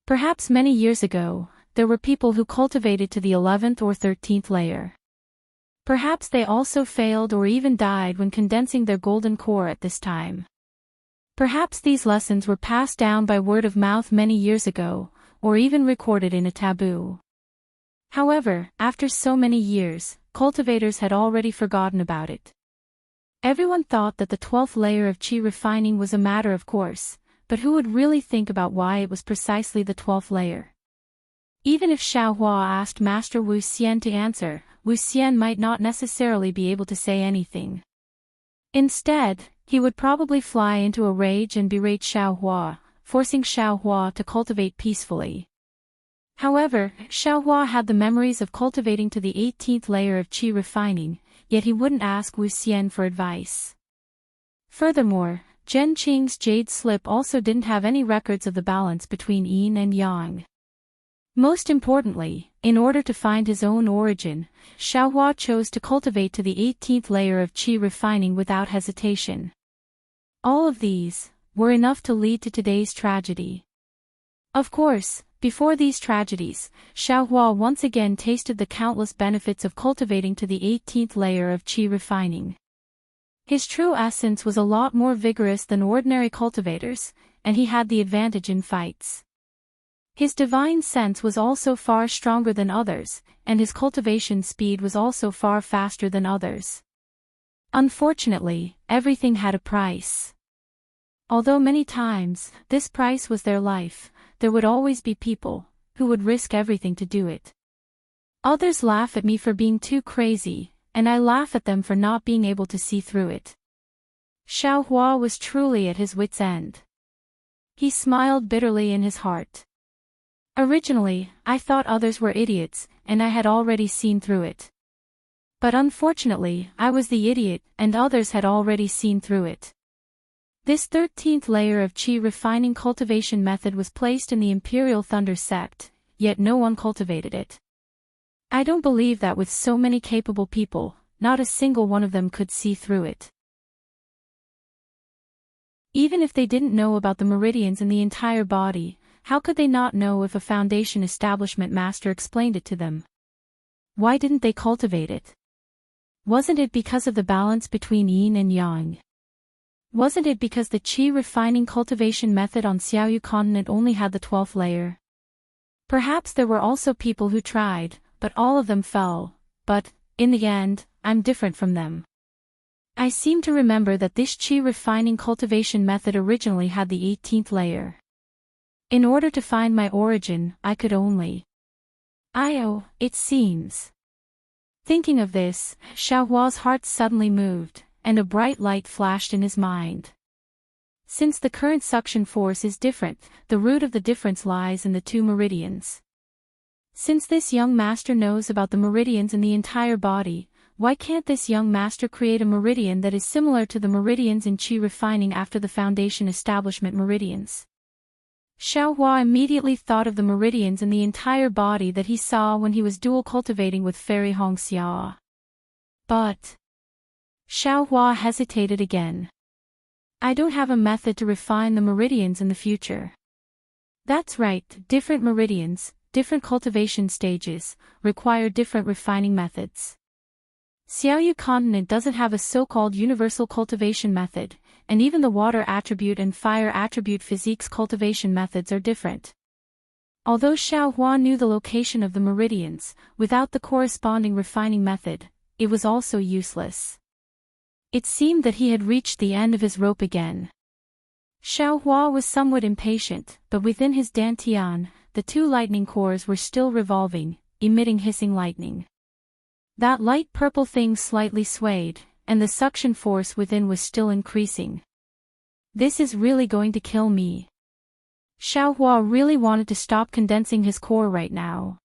Perhaps many years ago, there were people who cultivated to the 11th or 13th layer. Perhaps they also failed or even died when condensing their golden core at this time. Perhaps these lessons were passed down by word of mouth many years ago, or even recorded in a taboo. However, after so many years, cultivators had already forgotten about it. Everyone thought that the 12th layer of qi refining was a matter of course, but who would really think about why it was precisely the 12th layer? Even if Xiaohua asked Master Wu Xian to answer, Wu Xian might not necessarily be able to say anything. Instead, he would probably fly into a rage and berate Xiaohua, forcing Xiaohua to cultivate peacefully. However, Xiaohua had the memories of cultivating to the 18th layer of qi refining, yet he wouldn't ask Wu Xian for advice. Furthermore, Zhenqing's jade slip also didn't have any records of the balance between yin and yang. Most importantly, in order to find his own origin, Xiaohua chose to cultivate to the 18th layer of qi refining without hesitation. All of these were enough to lead to today's tragedy. Of course, before these tragedies, Xiaohua once again tasted the countless benefits of cultivating to the 18th layer of qi refining. His true essence was a lot more vigorous than ordinary cultivators, and he had the advantage in fights. His divine sense was also far stronger than others, and his cultivation speed was also far faster than others. Unfortunately, everything had a price. Although many times, this price was their life, there would always be people who would risk everything to do it. Others laugh at me for being too crazy, and I laugh at them for not being able to see through it. Xiao Hua was truly at his wit's end. He smiled bitterly in his heart. Originally, I thought others were idiots, and I had already seen through it. But unfortunately, I was the idiot, and others had already seen through it. This 13th layer of qi refining cultivation method was placed in the Imperial Thunder sect, yet no one cultivated it. I don't believe that with so many capable people, not a single one of them could see through it. Even if they didn't know about the meridians in the entire body, how could they not know if a Foundation establishment master explained it to them? Why didn't they cultivate it? Wasn't it because of the balance between yin and yang? Wasn't it because the qi refining cultivation method on Xiaoyu continent only had the 12th layer? Perhaps there were also people who tried, but all of them fell. But, in the end, I'm different from them. I seem to remember that this qi refining cultivation method originally had the 18th layer. In order to find my origin, I could only. It seems. Thinking of this, Xiao Hua's heart suddenly moved, and a bright light flashed in his mind. Since the current suction force is different, the root of the difference lies in the two meridians. Since this young master knows about the meridians in the entire body, why can't this young master create a meridian that is similar to the meridians in qi refining after the Foundation establishment meridians? Xiao Hua immediately thought of the meridians in the entire body that he saw when he was dual cultivating with Fairy Hongxia. But Xiao Hua hesitated again. I don't have a method to refine the meridians in the future. That's right, different meridians, different cultivation stages, require different refining methods. Xiaoyu continent doesn't have a so-called universal cultivation method, and even the water attribute and fire attribute physiques cultivation methods are different. Although Xiao Hua knew the location of the meridians, without the corresponding refining method, it was also useless. It seemed that he had reached the end of his rope again. Xiao Hua was somewhat impatient, but within his dantian, the two lightning cores were still revolving, emitting hissing lightning. That light purple thing slightly swayed, and the suction force within was still increasing. This is really going to kill me. Xiao Hua really wanted to stop condensing his core right now.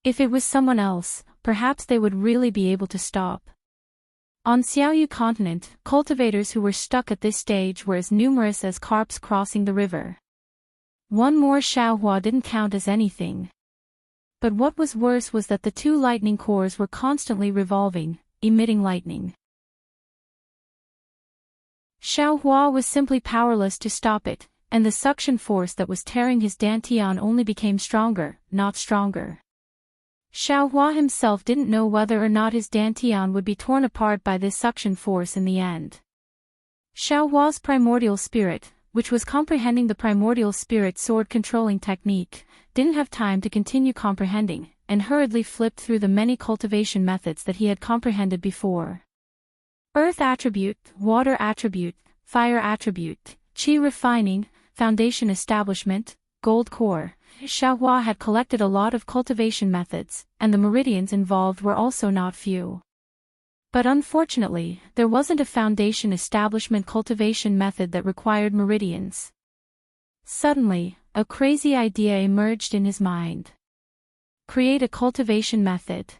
If it was someone else, perhaps they would really be able to stop. On Xiaoyu continent, cultivators who were stuck at this stage were as numerous as carps crossing the river. One more Xiao Hua didn't count as anything. But what was worse was that the two lightning cores were constantly revolving, emitting lightning. Xiao Hua was simply powerless to stop it, and the suction force that was tearing his dantian only became stronger, not stronger. Xiao Hua himself didn't know whether or not his dantian would be torn apart by this suction force in the end. Xiao Hua's primordial spirit, which was comprehending the primordial spirit sword controlling technique, didn't have time to continue comprehending, and hurriedly flipped through the many cultivation methods that he had comprehended before. Earth attribute, water attribute, fire attribute, qi refining, foundation establishment, gold core. Xiao Hua had collected a lot of cultivation methods, and the meridians involved were also not few. But unfortunately, there wasn't a foundation establishment cultivation method that required meridians. Suddenly, a crazy idea emerged in his mind. Create a cultivation method.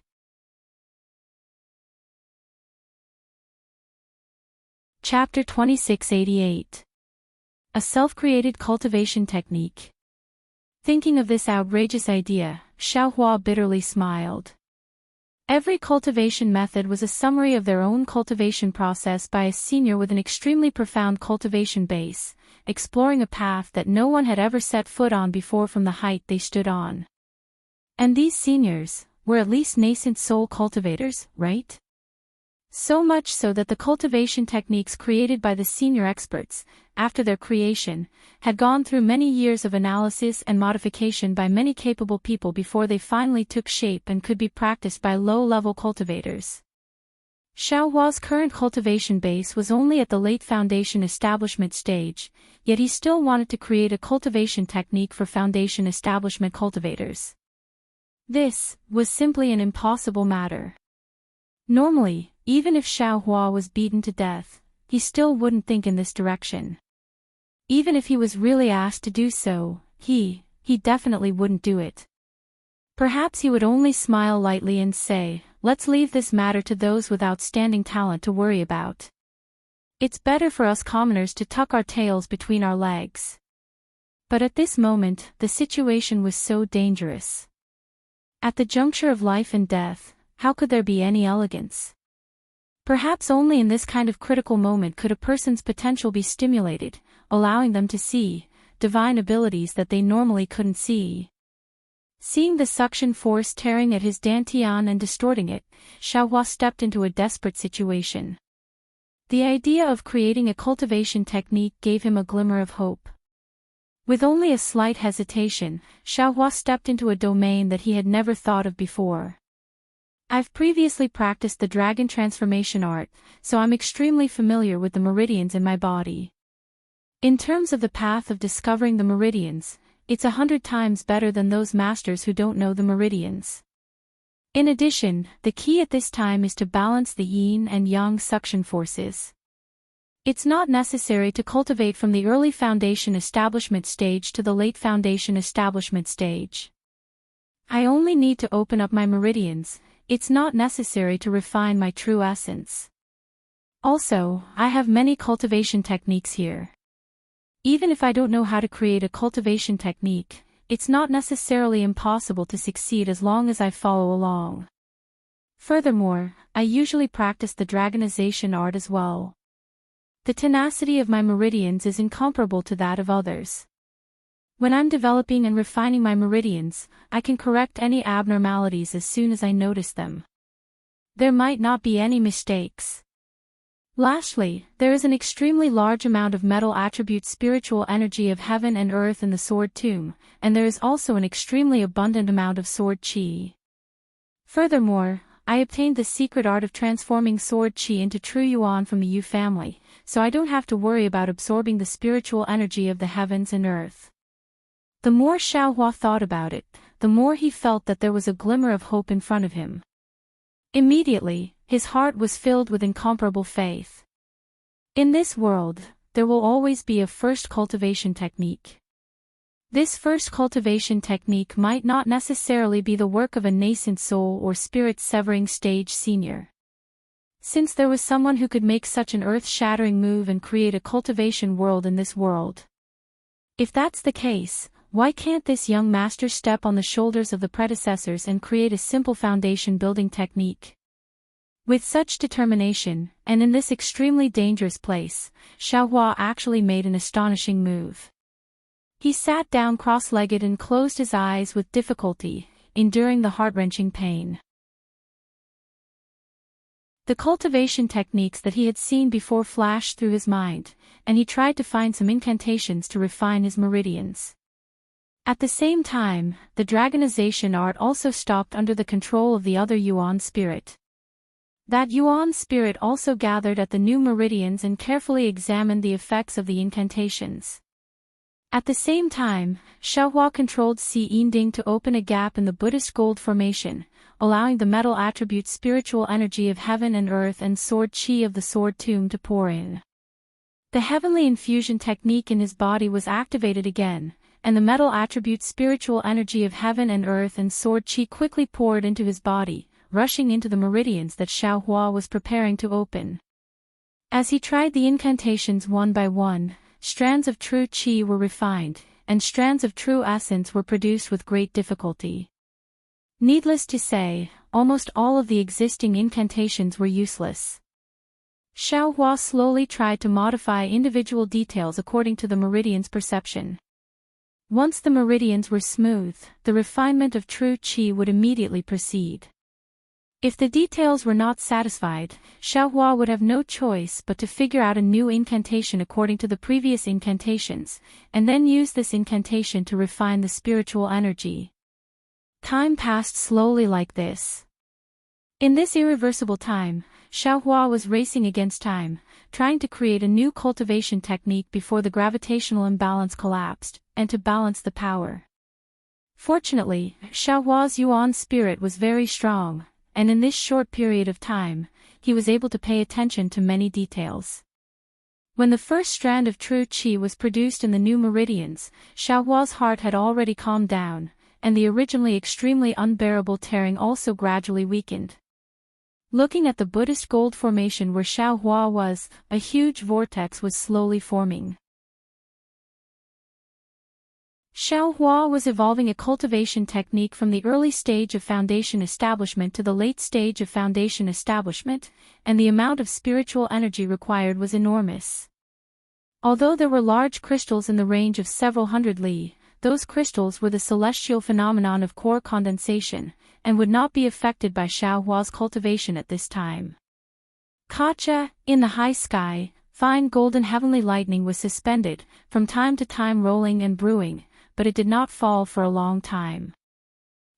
Chapter 2688. A self-created cultivation technique. Thinking of this outrageous idea, Xiao Hua bitterly smiled. Every cultivation method was a summary of their own cultivation process by a senior with an extremely profound cultivation base, exploring a path that no one had ever set foot on before from the height they stood on. And these seniors were at least nascent soul cultivators, right? So much so that the cultivation techniques created by the senior experts, after their creation, had gone through many years of analysis and modification by many capable people before they finally took shape and could be practiced by low-level cultivators. Xiao Hua's current cultivation base was only at the late foundation establishment stage, yet he still wanted to create a cultivation technique for foundation establishment cultivators. This was simply an impossible matter. Normally, even if Xiao Hua was beaten to death, he still wouldn't think in this direction. Even if he was really asked to do so, he definitely wouldn't do it. Perhaps he would only smile lightly and say, "Let's leave this matter to those with outstanding talent to worry about. It's better for us commoners to tuck our tails between our legs." But at this moment, the situation was so dangerous. At the juncture of life and death, how could there be any elegance? Perhaps only in this kind of critical moment could a person's potential be stimulated, allowing them to see divine abilities that they normally couldn't see. Seeing the suction force tearing at his dantian and distorting it, Xiao Hua stepped into a desperate situation. The idea of creating a cultivation technique gave him a glimmer of hope. With only a slight hesitation, Xiao Hua stepped into a domain that he had never thought of before. I've previously practiced the dragon transformation art, so I'm extremely familiar with the meridians in my body. In terms of the path of discovering the meridians, it's 100 times better than those masters who don't know the meridians. In addition, the key at this time is to balance the yin and yang suction forces. It's not necessary to cultivate from the early foundation establishment stage to the late foundation establishment stage. I only need to open up my meridians. It's not necessary to refine my true essence. Also, I have many cultivation techniques here. Even if I don't know how to create a cultivation technique, it's not necessarily impossible to succeed as long as I follow along. Furthermore, I usually practice the dragonization art as well. The tenacity of my meridians is incomparable to that of others. When I'm developing and refining my meridians, I can correct any abnormalities as soon as I notice them. There might not be any mistakes. Lastly, there is an extremely large amount of metal attribute spiritual energy of heaven and earth in the sword tomb, and there is also an extremely abundant amount of sword qi. Furthermore, I obtained the secret art of transforming sword qi into true yuan from the Yu family, so I don't have to worry about absorbing the spiritual energy of the heavens and earth. The more Xiao Hua thought about it, the more he felt that there was a glimmer of hope in front of him. Immediately, his heart was filled with incomparable faith. In this world, there will always be a first cultivation technique. This first cultivation technique might not necessarily be the work of a nascent soul or spirit severing stage senior. Since there was someone who could make such an earth-shattering move and create a cultivation world in this world. If that's the case, why can't this young master step on the shoulders of the predecessors and create a simple foundation building technique? With such determination, and in this extremely dangerous place, Xiao Hua actually made an astonishing move. He sat down cross-legged and closed his eyes with difficulty, enduring the heart-wrenching pain. The cultivation techniques that he had seen before flashed through his mind, and he tried to find some incantations to refine his meridians. At the same time, the dragonization art also stopped under the control of the other Yuan spirit. That Yuan spirit also gathered at the new meridians and carefully examined the effects of the incantations. At the same time, Xiao Hua controlled Si Yinding to open a gap in the Buddhist gold formation, allowing the metal attribute spiritual energy of heaven and earth and sword qi of the sword tomb to pour in. The heavenly infusion technique in his body was activated again, and the metal attribute spiritual energy of heaven and earth and sword qi quickly poured into his body, rushing into the meridians that Xiao Hua was preparing to open. As he tried the incantations one by one, strands of true qi were refined, and strands of true essence were produced with great difficulty. Needless to say, almost all of the existing incantations were useless. Xiao Hua slowly tried to modify individual details according to the meridian's perception. Once the meridians were smooth, the refinement of true qi would immediately proceed. If the details were not satisfied, Xiao Hua would have no choice but to figure out a new incantation according to the previous incantations, and then use this incantation to refine the spiritual energy. Time passed slowly like this. In this irreversible time, Xiao Hua was racing against time, trying to create a new cultivation technique before the gravitational imbalance collapsed, and to balance the power. Fortunately, Xiao Hua's Yuan spirit was very strong, and in this short period of time, he was able to pay attention to many details. When the first strand of true qi was produced in the new meridians, Xiaohua's heart had already calmed down, and the originally extremely unbearable tearing also gradually weakened. Looking at the Buddhist gold formation where Xiaohua was, a huge vortex was slowly forming. Xiaohua was evolving a cultivation technique from the early stage of foundation establishment to the late stage of foundation establishment, and the amount of spiritual energy required was enormous. Although there were large crystals in the range of several hundred li, those crystals were the celestial phenomenon of core condensation, and would not be affected by Xiaohua's cultivation at this time. Kacha, in the high sky, fine golden heavenly lightning was suspended, from time to time rolling and brewing, but it did not fall for a long time.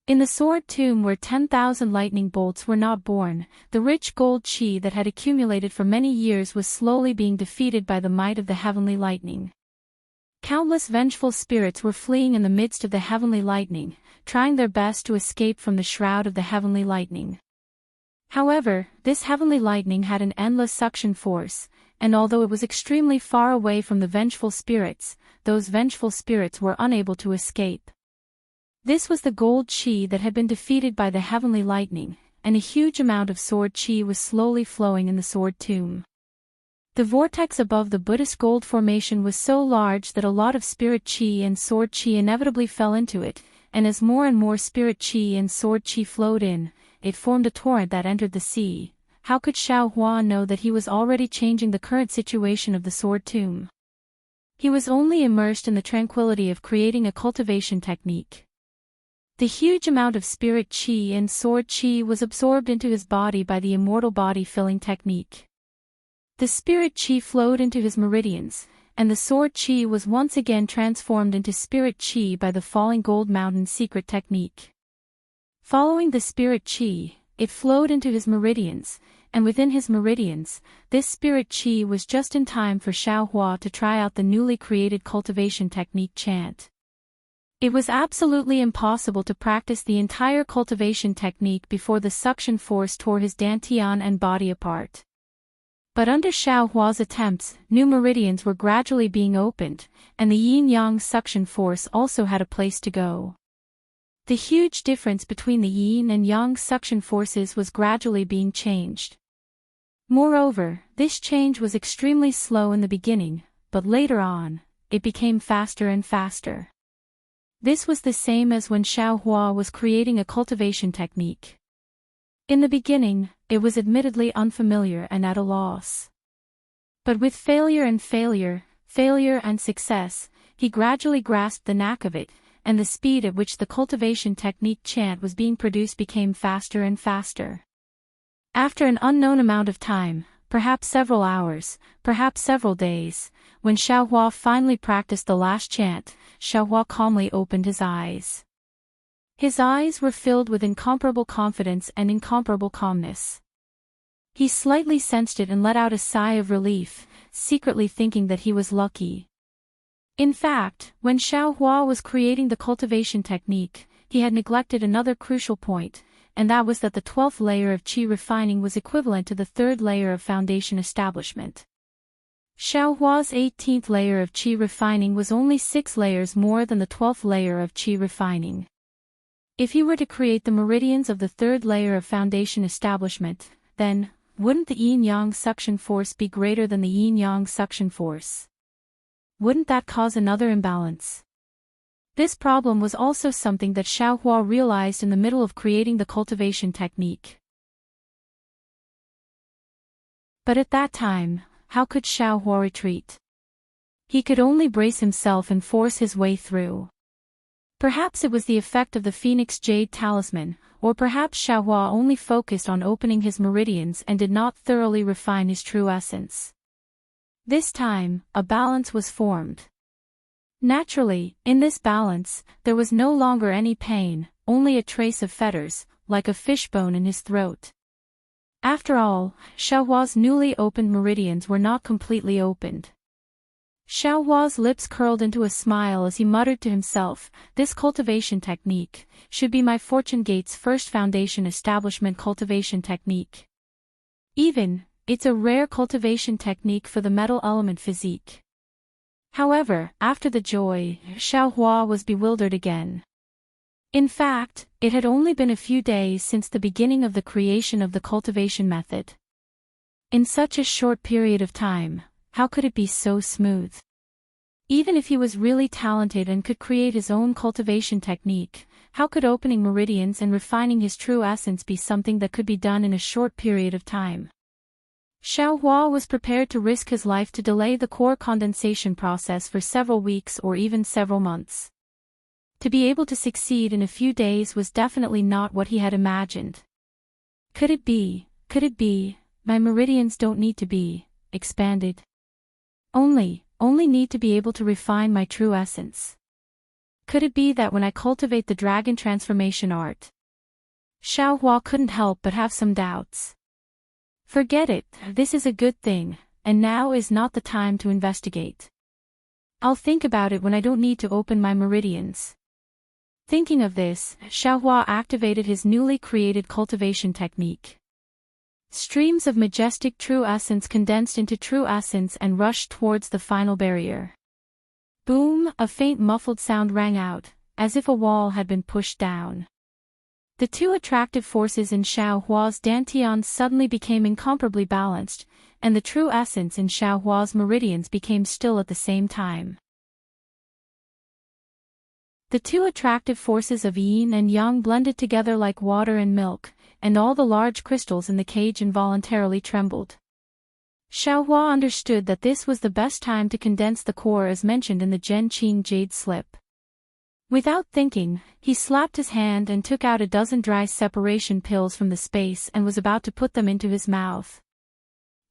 In the sword tomb where 10,000 lightning bolts were not born, the rich gold qi that had accumulated for many years was slowly being defeated by the might of the heavenly lightning. Countless vengeful spirits were fleeing in the midst of the heavenly lightning, trying their best to escape from the shroud of the heavenly lightning. However, this heavenly lightning had an endless suction force, and although it was extremely far away from the vengeful spirits, those vengeful spirits were unable to escape. This was the gold qi that had been defeated by the heavenly lightning, and a huge amount of sword qi was slowly flowing in the sword tomb. The vortex above the Buddhist gold formation was so large that a lot of spirit qi and sword qi inevitably fell into it, and as more and more spirit qi and sword qi flowed in, it formed a torrent that entered the sea. How could Xiaohua know that he was already changing the current situation of the sword tomb? He was only immersed in the tranquility of creating a cultivation technique. The huge amount of spirit qi and sword qi was absorbed into his body by the immortal body-filling technique. The spirit qi flowed into his meridians, and the sword qi was once again transformed into spirit qi by the falling gold mountain secret technique. Following the spirit qi, it flowed into his meridians, and within his meridians, this spirit qi was just in time for Xiaohua to try out the newly created cultivation technique chant. It was absolutely impossible to practice the entire cultivation technique before the suction force tore his dantian and body apart. But under Xiaohua's attempts, new meridians were gradually being opened, and the yin-yang suction force also had a place to go. The huge difference between the yin and yang suction forces was gradually being changed. Moreover, this change was extremely slow in the beginning, but later on, it became faster and faster. This was the same as when Xiaohua was creating a cultivation technique. In the beginning, it was admittedly unfamiliar and at a loss. But with failure and success, he gradually grasped the knack of it, and the speed at which the cultivation technique chant was being produced became faster and faster. After an unknown amount of time, perhaps several hours, perhaps several days, when Xiaohua finally practiced the last chant, Xiaohua calmly opened his eyes. His eyes were filled with incomparable confidence and incomparable calmness. He slightly sensed it and let out a sigh of relief, secretly thinking that he was lucky. In fact, when Xiaohua was creating the cultivation technique, he had neglected another crucial point, and that was that the 12th layer of qi refining was equivalent to the 3rd layer of foundation establishment. Xiaohua's 18th layer of qi refining was only 6 layers more than the 12th layer of qi refining. If he were to create the meridians of the 3rd layer of foundation establishment, then, wouldn't the yin-yang suction force be greater than the yin-yang suction force? Wouldn't that cause another imbalance? This problem was also something that Xiaohua realized in the middle of creating the cultivation technique. But at that time, how could Xiaohua retreat? He could only brace himself and force his way through. Perhaps it was the effect of the Phoenix Jade Talisman, or perhaps Xiaohua only focused on opening his meridians and did not thoroughly refine his true essence. This time, a balance was formed. Naturally, in this balance, there was no longer any pain, only a trace of fetters, like a fishbone in his throat. After all, Xiaohua's newly opened meridians were not completely opened. Xiaohua's lips curled into a smile as he muttered to himself, "This cultivation technique should be my fortune gate's first foundation establishment cultivation technique. It's a rare cultivation technique for the metal element physique." However, after the joy, Xiaohua was bewildered again. In fact, it had only been a few days since the beginning of the creation of the cultivation method. In such a short period of time, how could it be so smooth? Even if he was really talented and could create his own cultivation technique, how could opening meridians and refining his true essence be something that could be done in a short period of time? Xiaohua was prepared to risk his life to delay the core condensation process for several weeks or even several months. To be able to succeed in a few days was definitely not what he had imagined. Could it be, my meridians don't need to be expanded? Only need to be able to refine my true essence. Could it be that when I cultivate the dragon transformation art? Xiaohua couldn't help but have some doubts. Forget it, this is a good thing, and now is not the time to investigate. I'll think about it when I don't need to open my meridians. Thinking of this, Xiaohua activated his newly created cultivation technique. Streams of majestic true essence condensed into true essence and rushed towards the final barrier. Boom, a faint muffled sound rang out, as if a wall had been pushed down. The two attractive forces in Xiaohua's dantian suddenly became incomparably balanced, and the true essence in Xiaohua's meridians became still at the same time. The two attractive forces of yin and yang blended together like water and milk, and all the large crystals in the cage involuntarily trembled. Xiaohua understood that this was the best time to condense the core as mentioned in the Zhenqing jade slip. Without thinking, he slapped his hand and took out a dozen dry separation pills from the space and was about to put them into his mouth.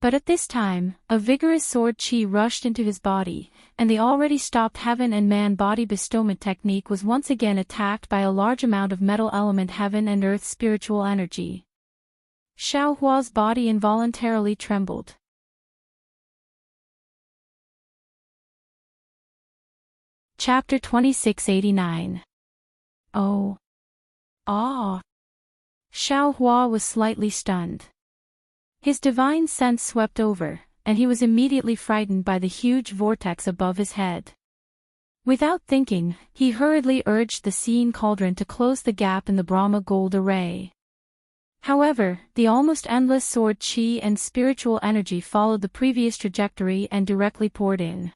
But at this time, a vigorous sword qi rushed into his body, and the already stopped heaven and man body bestowment technique was once again attacked by a large amount of metal element heaven and earth spiritual energy. Xiaohua's body involuntarily trembled. Chapter 2689. Oh. Ah. Xiaohua was slightly stunned. His divine sense swept over, and he was immediately frightened by the huge vortex above his head. Without thinking, he hurriedly urged the seeing cauldron to close the gap in the Brahma gold array. However, the almost endless sword qi and spiritual energy followed the previous trajectory and directly poured in.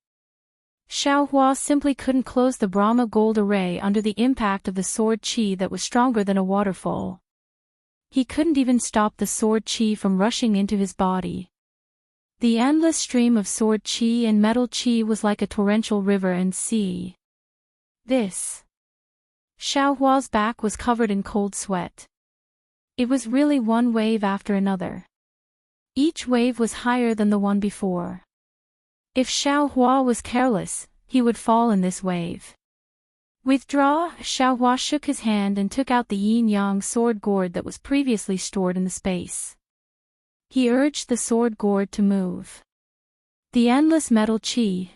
Xiaohua simply couldn't close the Brahma gold array under the impact of the sword qi that was stronger than a waterfall. He couldn't even stop the sword qi from rushing into his body. The endless stream of sword qi and metal qi was like a torrential river and sea. Xiaohua's back was covered in cold sweat. It was really one wave after another. Each wave was higher than the one before. If Xiaohua was careless, he would fall in this wave. Withdraw. Xiaohua shook his hand and took out the yin-yang sword gourd that was previously stored in the space. He urged the sword gourd to move. The endless metal qi,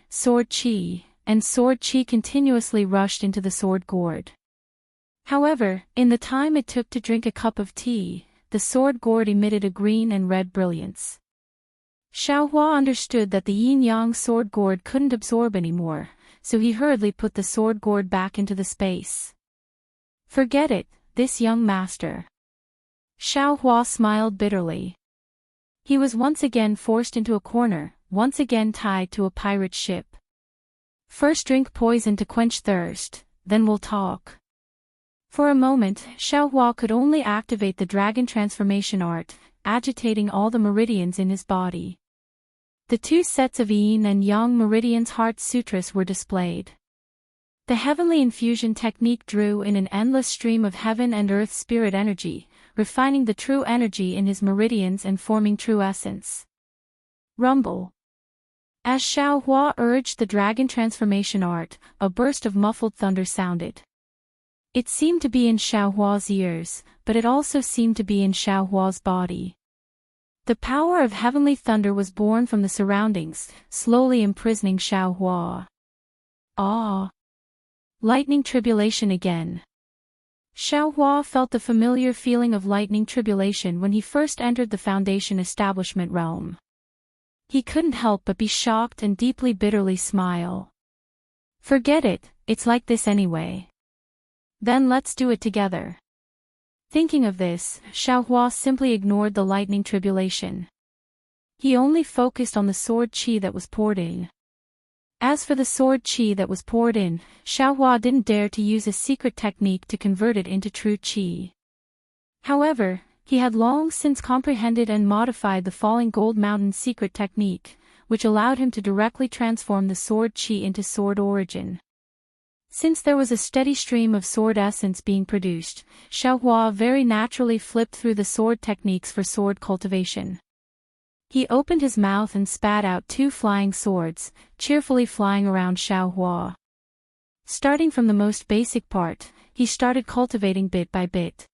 and sword qi continuously rushed into the sword gourd. However, in the time it took to drink a cup of tea, the sword gourd emitted a green and red brilliance. Xiaohua understood that the yin-yang sword gourd couldn't absorb anymore, so he hurriedly put the sword gourd back into the space. Forget it, this young master. Xiaohua smiled bitterly. He was once again forced into a corner, once again tied to a pirate ship. First drink poison to quench thirst, then we'll talk. For a moment, Xiaohua could only activate the dragon transformation art, agitating all the meridians in his body. The two sets of yin and yang meridians heart sutras were displayed. The heavenly infusion technique drew in an endless stream of heaven and earth spirit energy, refining the true energy in his meridians and forming true essence. Rumble. As Xiaohua urged the dragon transformation art, a burst of muffled thunder sounded. It seemed to be in Xiaohua's ears, but it also seemed to be in Xiaohua's body. The power of heavenly thunder was born from the surroundings, slowly imprisoning Xiao Hua. Ah! Lightning tribulation again. Xiao Hua felt the familiar feeling of lightning tribulation when he first entered the Foundation establishment realm. He couldn't help but be shocked and deeply bitterly smile. Forget it, it's like this anyway. Then let's do it together. Thinking of this, Xiao Hua simply ignored the lightning tribulation. He only focused on the sword qi that was poured in. As for the sword qi that was poured in, Xiao Hua didn't dare to use a secret technique to convert it into true qi. However, he had long since comprehended and modified the Falling Gold Mountain secret technique, which allowed him to directly transform the sword qi into sword origin. Since there was a steady stream of sword essence being produced, Xiao Hua very naturally flipped through the sword techniques for sword cultivation. He opened his mouth and spat out 2 flying swords, cheerfully flying around Xiao Hua. Starting from the most basic part, he started cultivating bit by bit.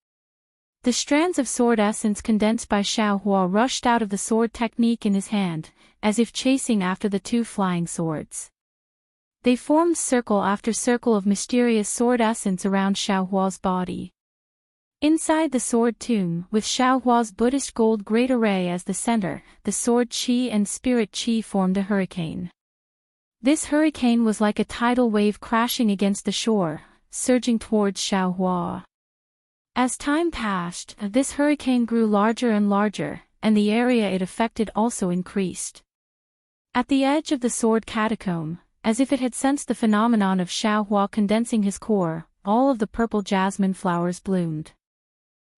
The strands of sword essence condensed by Xiao Hua rushed out of the sword technique in his hand, as if chasing after the 2 flying swords. They formed circle after circle of mysterious sword essence around Xiao Hua's body. Inside the sword tomb, with Xiao Hua's Buddhist gold great array as the center, the sword qi and spirit qi formed a hurricane. This hurricane was like a tidal wave crashing against the shore, surging towards Xiao Hua. As time passed, this hurricane grew larger and larger, and the area it affected also increased. At the edge of the sword catacomb, as if it had sensed the phenomenon of Xiao Hua condensing his core, all of the purple jasmine flowers bloomed.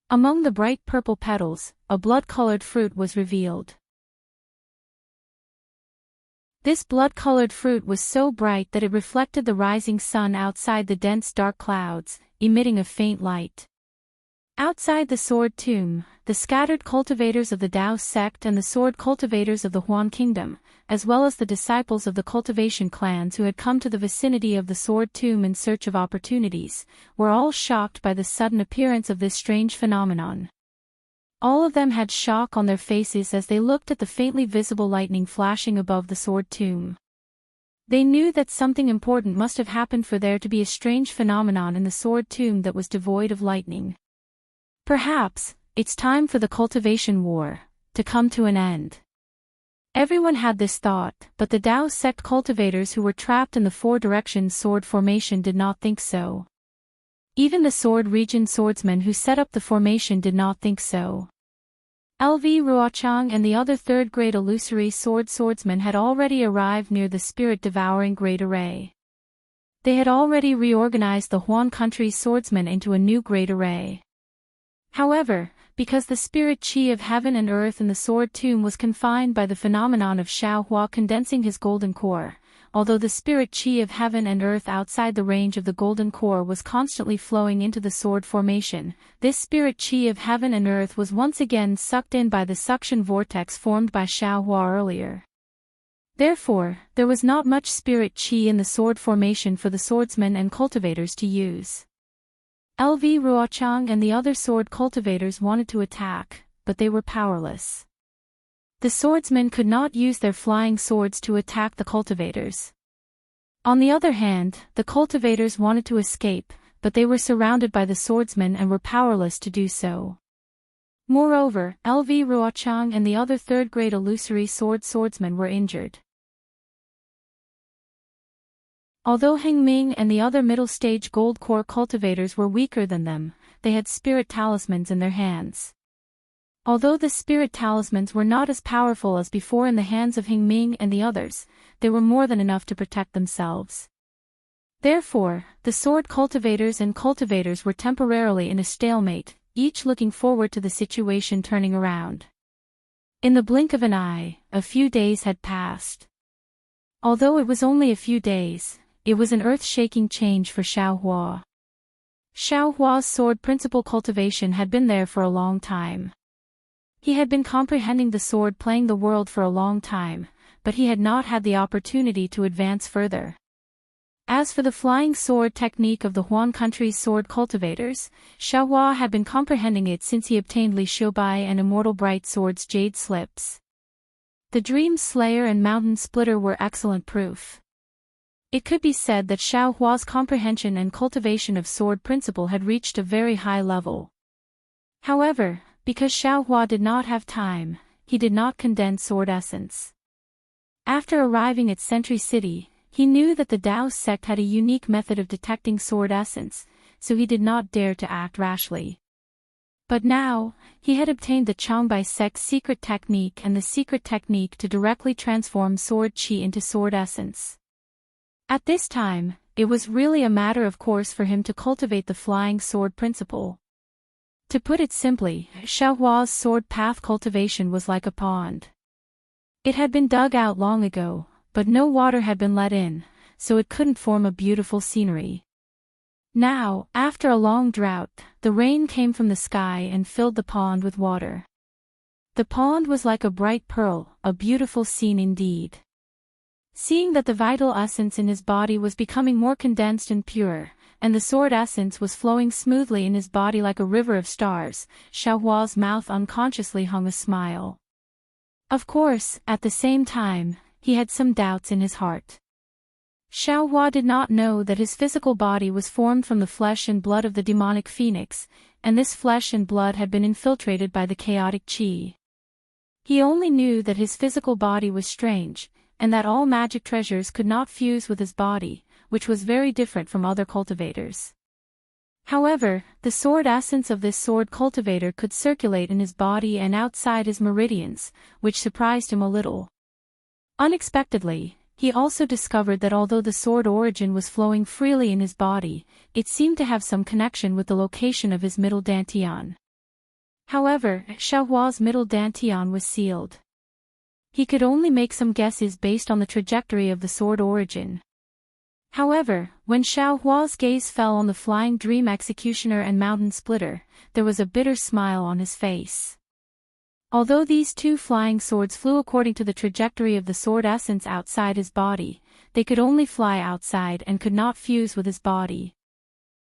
Among the bright purple petals, a blood-colored fruit was revealed. This blood-colored fruit was so bright that it reflected the rising sun outside the dense dark clouds, emitting a faint light. Outside the sword tomb, the scattered cultivators of the Dao sect and the sword cultivators of the Huan kingdom, as well as the disciples of the cultivation clans who had come to the vicinity of the sword tomb in search of opportunities, were all shocked by the sudden appearance of this strange phenomenon. All of them had shock on their faces as they looked at the faintly visible lightning flashing above the sword tomb. They knew that something important must have happened for there to be a strange phenomenon in the sword tomb that was devoid of lightning. Perhaps, it's time for the cultivation war to come to an end. Everyone had this thought, but the Dao sect cultivators who were trapped in the 4 directions sword formation did not think so. Even the sword region swordsmen who set up the formation did not think so. LV Ruochang and the other 3rd-grade illusory swordsmen had already arrived near the spirit-devouring great array. They had already reorganized the Huan country swordsmen into a new great array. However, because the spirit qi of heaven and earth in the sword tomb was confined by the phenomenon of Xiao Hua condensing his golden core, although the spirit qi of heaven and earth outside the range of the golden core was constantly flowing into the sword formation, this spirit qi of heaven and earth was once again sucked in by the suction vortex formed by Xiao Hua earlier. Therefore, there was not much spirit qi in the sword formation for the swordsmen and cultivators to use. LV Ruochang and the other sword cultivators wanted to attack, but they were powerless. The swordsmen could not use their flying swords to attack the cultivators. On the other hand, the cultivators wanted to escape, but they were surrounded by the swordsmen and were powerless to do so. Moreover, LV Ruochang and the other 3rd-grade illusory swordsmen were injured. Although Heng Ming and the other middle-stage gold core cultivators were weaker than them, they had spirit talismans in their hands. Although the spirit talismans were not as powerful as before in the hands of Heng Ming and the others, they were more than enough to protect themselves. Therefore, the sword cultivators and cultivators were temporarily in a stalemate, each looking forward to the situation turning around. In the blink of an eye, a few days had passed. Although it was only a few days, it was an earth-shaking change for Xiao Hua. Xiao Hua's sword principle cultivation had been there for a long time. He had been comprehending the sword playing the world for a long time, but he had not had the opportunity to advance further. As for the flying sword technique of the Huan country's sword cultivators, Xiaohua had been comprehending it since he obtained Li Xiubai and Immortal Bright Sword's jade slips. The Dream Slayer and Mountain Splitter were excellent proof. It could be said that Xiaohua's comprehension and cultivation of sword principle had reached a very high level. However, because Xiaohua did not have time, he did not condense sword essence. After arriving at Sentry City, he knew that the Dao sect had a unique method of detecting sword essence, so he did not dare to act rashly. But now, he had obtained the Changbai sect's secret technique and the secret technique to directly transform sword qi into sword essence. At this time, it was really a matter of course for him to cultivate the flying sword principle. To put it simply, Xiaohua's sword path cultivation was like a pond. It had been dug out long ago, but no water had been let in, so it couldn't form a beautiful scenery. Now, after a long drought, the rain came from the sky and filled the pond with water. The pond was like a bright pearl, a beautiful scene indeed. Seeing that the vital essence in his body was becoming more condensed and pure, and the sword essence was flowing smoothly in his body like a river of stars, Xiaohua's mouth unconsciously hung a smile. Of course, at the same time, he had some doubts in his heart. Xiaohua did not know that his physical body was formed from the flesh and blood of the demonic phoenix, and this flesh and blood had been infiltrated by the chaotic qi. He only knew that his physical body was strange, and that all magic treasures could not fuse with his body, which was very different from other cultivators. However, the sword essence of this sword cultivator could circulate in his body and outside his meridians, which surprised him a little. Unexpectedly, he also discovered that although the sword origin was flowing freely in his body, it seemed to have some connection with the location of his middle dantian. However, Xiaohua's middle dantian was sealed. He could only make some guesses based on the trajectory of the sword origin. However, when Xiaohua's gaze fell on the flying dream executioner and mountain splitter, there was a bitter smile on his face. Although these two flying swords flew according to the trajectory of the sword essence outside his body, they could only fly outside and could not fuse with his body.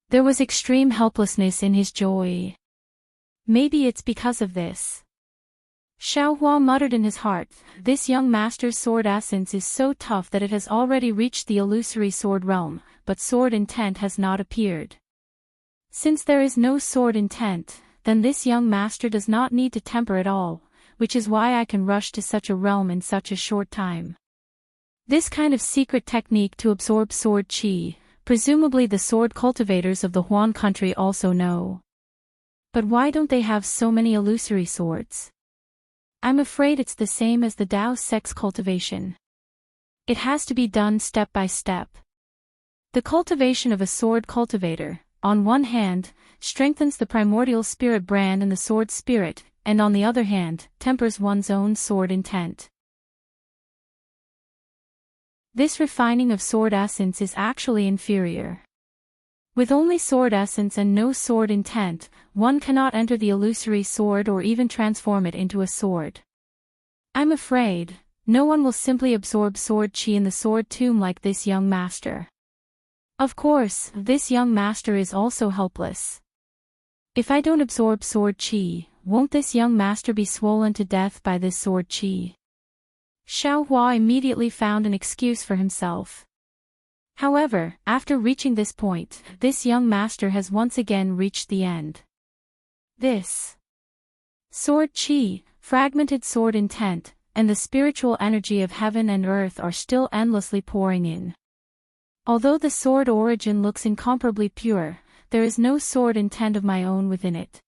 There was extreme helplessness in his joy. Maybe it's because of this. Xiaohua muttered in his heart, this young master's sword essence is so tough that it has already reached the illusory sword realm, but sword intent has not appeared. Since there is no sword intent, then this young master does not need to temper at all, which is why I can rush to such a realm in such a short time. This kind of secret technique to absorb sword qi, presumably the sword cultivators of the Huan country also know. But why don't they have so many illusory swords? I'm afraid it's the same as the Dao sect's cultivation. It has to be done step by step. The cultivation of a sword cultivator, on one hand, strengthens the primordial spirit brand and the sword spirit, and on the other hand, tempers one's own sword intent. This refining of sword essence is actually inferior. With only sword essence and no sword intent, one cannot enter the illusory sword or even transform it into a sword. I'm afraid, no one will simply absorb sword qi in the sword tomb like this young master. Of course, this young master is also helpless. If I don't absorb sword qi, won't this young master be swollen to death by this sword qi? Xiaohua immediately found an excuse for himself. However, after reaching this point, this young master has once again reached the end. This sword qi, fragmented sword intent, and the spiritual energy of heaven and earth are still endlessly pouring in. Although the sword origin looks incomparably pure, there is no sword intent of my own within it.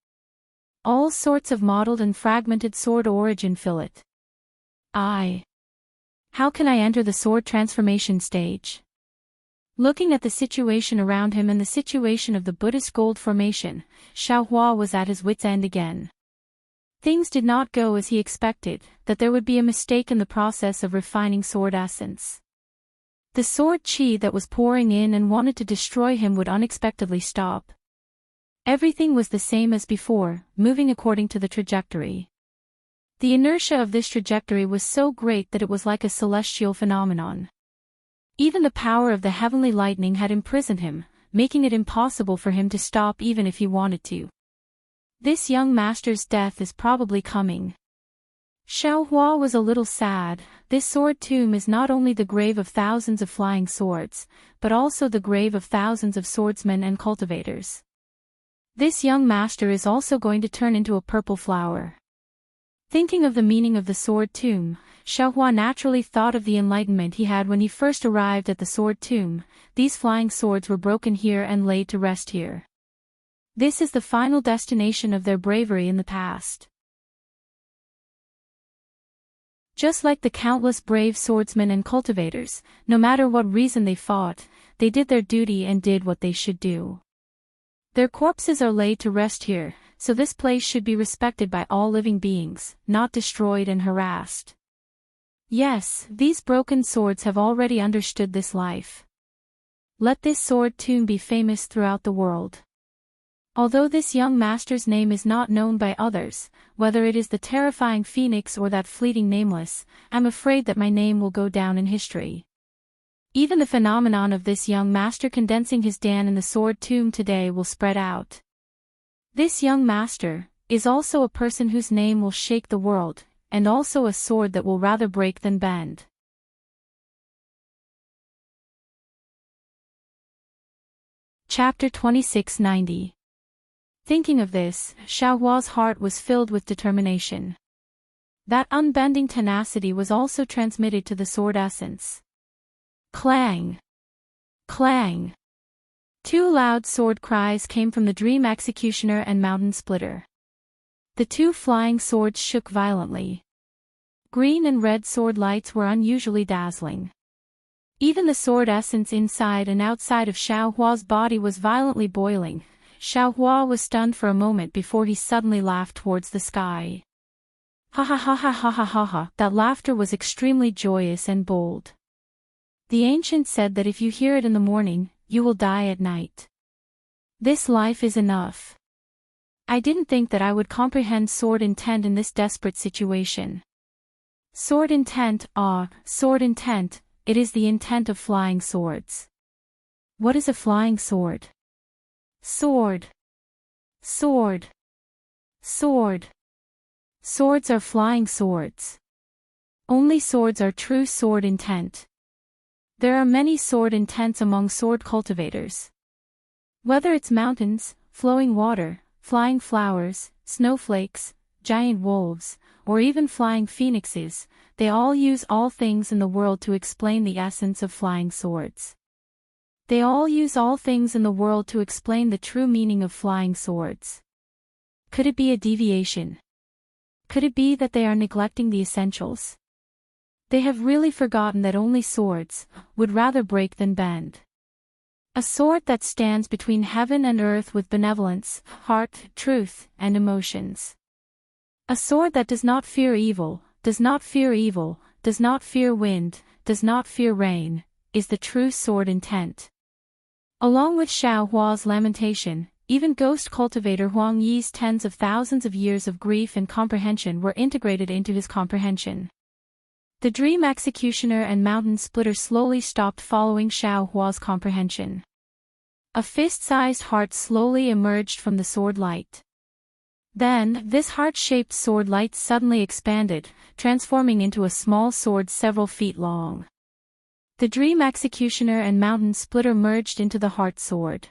All sorts of mottled and fragmented sword origin fill it. How can I enter the sword transformation stage? Looking at the situation around him and the situation of the Buddhist gold formation, Xiaohua was at his wit's end again. Things did not go as he expected, that there would be a mistake in the process of refining sword essence. The sword qi that was pouring in and wanted to destroy him would unexpectedly stop. Everything was the same as before, moving according to the trajectory. The inertia of this trajectory was so great that it was like a celestial phenomenon. Even the power of the heavenly lightning had imprisoned him, making it impossible for him to stop even if he wanted to. This young master's death is probably coming. Xiao Hua was a little sad. This sword tomb is not only the grave of thousands of flying swords, but also the grave of thousands of swordsmen and cultivators. This young master is also going to turn into a purple flower. Thinking of the meaning of the sword tomb, Xiao Hua naturally thought of the enlightenment he had when he first arrived at the sword tomb. These flying swords were broken here and laid to rest here. This is the final destination of their bravery in the past. Just like the countless brave swordsmen and cultivators, no matter what reason they fought, they did their duty and did what they should do. Their corpses are laid to rest here, so this place should be respected by all living beings, not destroyed and harassed. Yes, these broken swords have already understood this life. Let this sword tomb be famous throughout the world. Although this young master's name is not known by others, whether it is the terrifying phoenix or that fleeting nameless, I'm afraid that my name will go down in history. Even the phenomenon of this young master condensing his Dan in the sword tomb today will spread out. This young master is also a person whose name will shake the world, and also a sword that will rather break than bend. Chapter 2690. Thinking of this, Xiao Hua's heart was filled with determination. That unbending tenacity was also transmitted to the sword essence. Clang! Clang! Two loud sword cries came from the Dream Executioner and Mountain Splitter. The two flying swords shook violently. Green and red sword lights were unusually dazzling. Even the sword essence inside and outside of Xiao Hua's body was violently boiling. Xiao Hua was stunned for a moment before he suddenly laughed towards the sky. Ha ha ha ha ha ha ha ha. That laughter was extremely joyous and bold. The ancient said that if you hear it in the morning, you will die at night. This life is enough. I didn't think that I would comprehend sword intent in this desperate situation. Sword intent, sword intent, it is the intent of flying swords. What is a flying sword? Sword. Sword. Sword. Swords are flying swords. Only swords are true sword intent. There are many sword intents among sword cultivators. Whether it's mountains, flowing water, flying flowers, snowflakes, giant wolves, or even flying phoenixes, they all use all things in the world to explain the essence of flying swords. They all use all things in the world to explain the true meaning of flying swords. Could it be a deviation? Could it be that they are neglecting the essentials? They have really forgotten that only swords would rather break than bend. A sword that stands between heaven and earth with benevolence, heart, truth, and emotions. A sword that does not fear evil, does not fear evil, does not fear wind, does not fear rain, is the true sword intent. Along with Xiao Hua's lamentation, even ghost cultivator Huang Yi's tens of thousands of years of grief and comprehension were integrated into his comprehension. The Dream Executioner and Mountain Splitter slowly stopped following Xiao Hua's comprehension. A fist-sized heart slowly emerged from the sword light. Then, this heart-shaped sword light suddenly expanded, transforming into a small sword several feet long. The Dream Executioner and Mountain Splitter merged into the heart sword.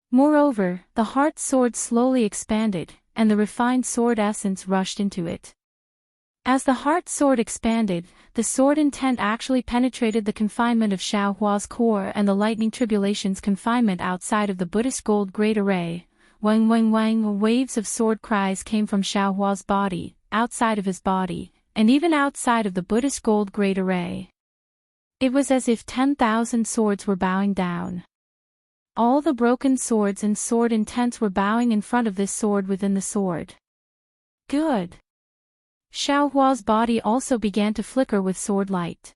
Moreover, the heart sword slowly expanded, and the refined sword essence rushed into it. As the heart sword expanded, the sword intent actually penetrated the confinement of Xiao Hua's core and the lightning tribulation's confinement outside of the Buddhist gold great array. Wang wang wang, waves of sword cries came from Xiao Hua's body, outside of his body, and even outside of the Buddhist gold great array. It was as if 10,000 swords were bowing down. All the broken swords and sword intents were bowing in front of this sword within the sword. Good. Xiao Hua's body also began to flicker with sword light.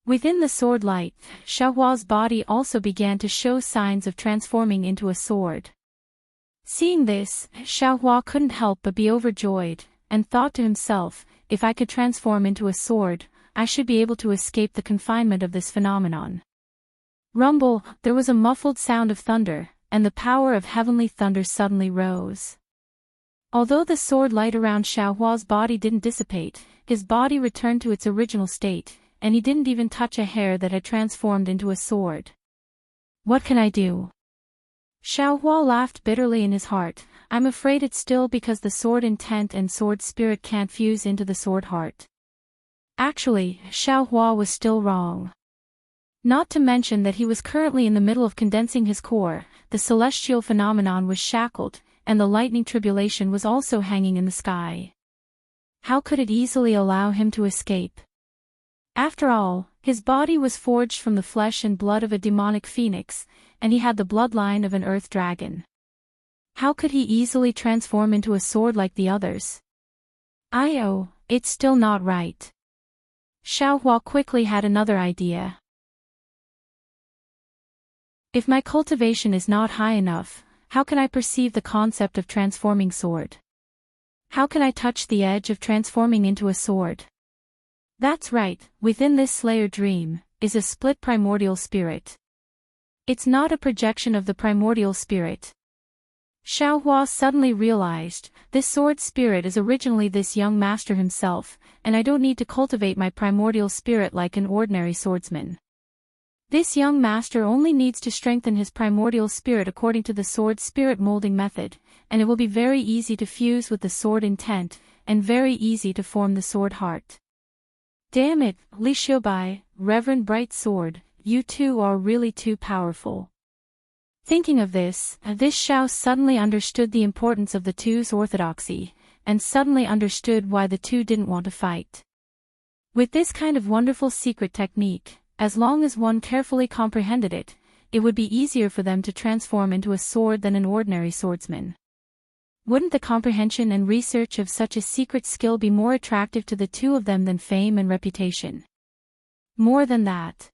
Within the sword light, Xiao Hua's body also began to show signs of transforming into a sword. Seeing this, Xiao Hua couldn't help but be overjoyed, and thought to himself, if I could transform into a sword, I should be able to escape the confinement of this phenomenon. Rumble, there was a muffled sound of thunder, and the power of heavenly thunder suddenly rose. Although the sword light around Xiaohua's body didn't dissipate, his body returned to its original state, and he didn't even touch a hair that had transformed into a sword. What can I do? Xiaohua laughed bitterly in his heart. I'm afraid it's still because the sword intent and sword spirit can't fuse into the sword heart. Actually, Xiaohua was still wrong. Not to mention that he was currently in the middle of condensing his core, the celestial phenomenon was shackled, and the lightning tribulation was also hanging in the sky. How could it easily allow him to escape? After all, his body was forged from the flesh and blood of a demonic phoenix, and he had the bloodline of an earth dragon. How could he easily transform into a sword like the others? It's still not right. Xiaohua quickly had another idea. If my cultivation is not high enough, how can I perceive the concept of transforming sword? How can I touch the edge of transforming into a sword? That's right, within this Slayer dream, is a split primordial spirit. It's not a projection of the primordial spirit. Xiaohua suddenly realized, this sword spirit is originally this young master himself, and I don't need to cultivate my primordial spirit like an ordinary swordsman. This young master only needs to strengthen his primordial spirit according to the sword spirit molding method, and it will be very easy to fuse with the sword intent, and very easy to form the sword heart. Damn it, Li Xiubai, Reverend Bright Sword, you two are really too powerful. Thinking of this Xiao suddenly understood the importance of the two's orthodoxy, and suddenly understood why the two didn't want to fight. With this kind of wonderful secret technique, as long as one carefully comprehended it, it would be easier for them to transform into a sword than an ordinary swordsman. Wouldn't the comprehension and research of such a secret skill be more attractive to the two of them than fame and reputation? More than that.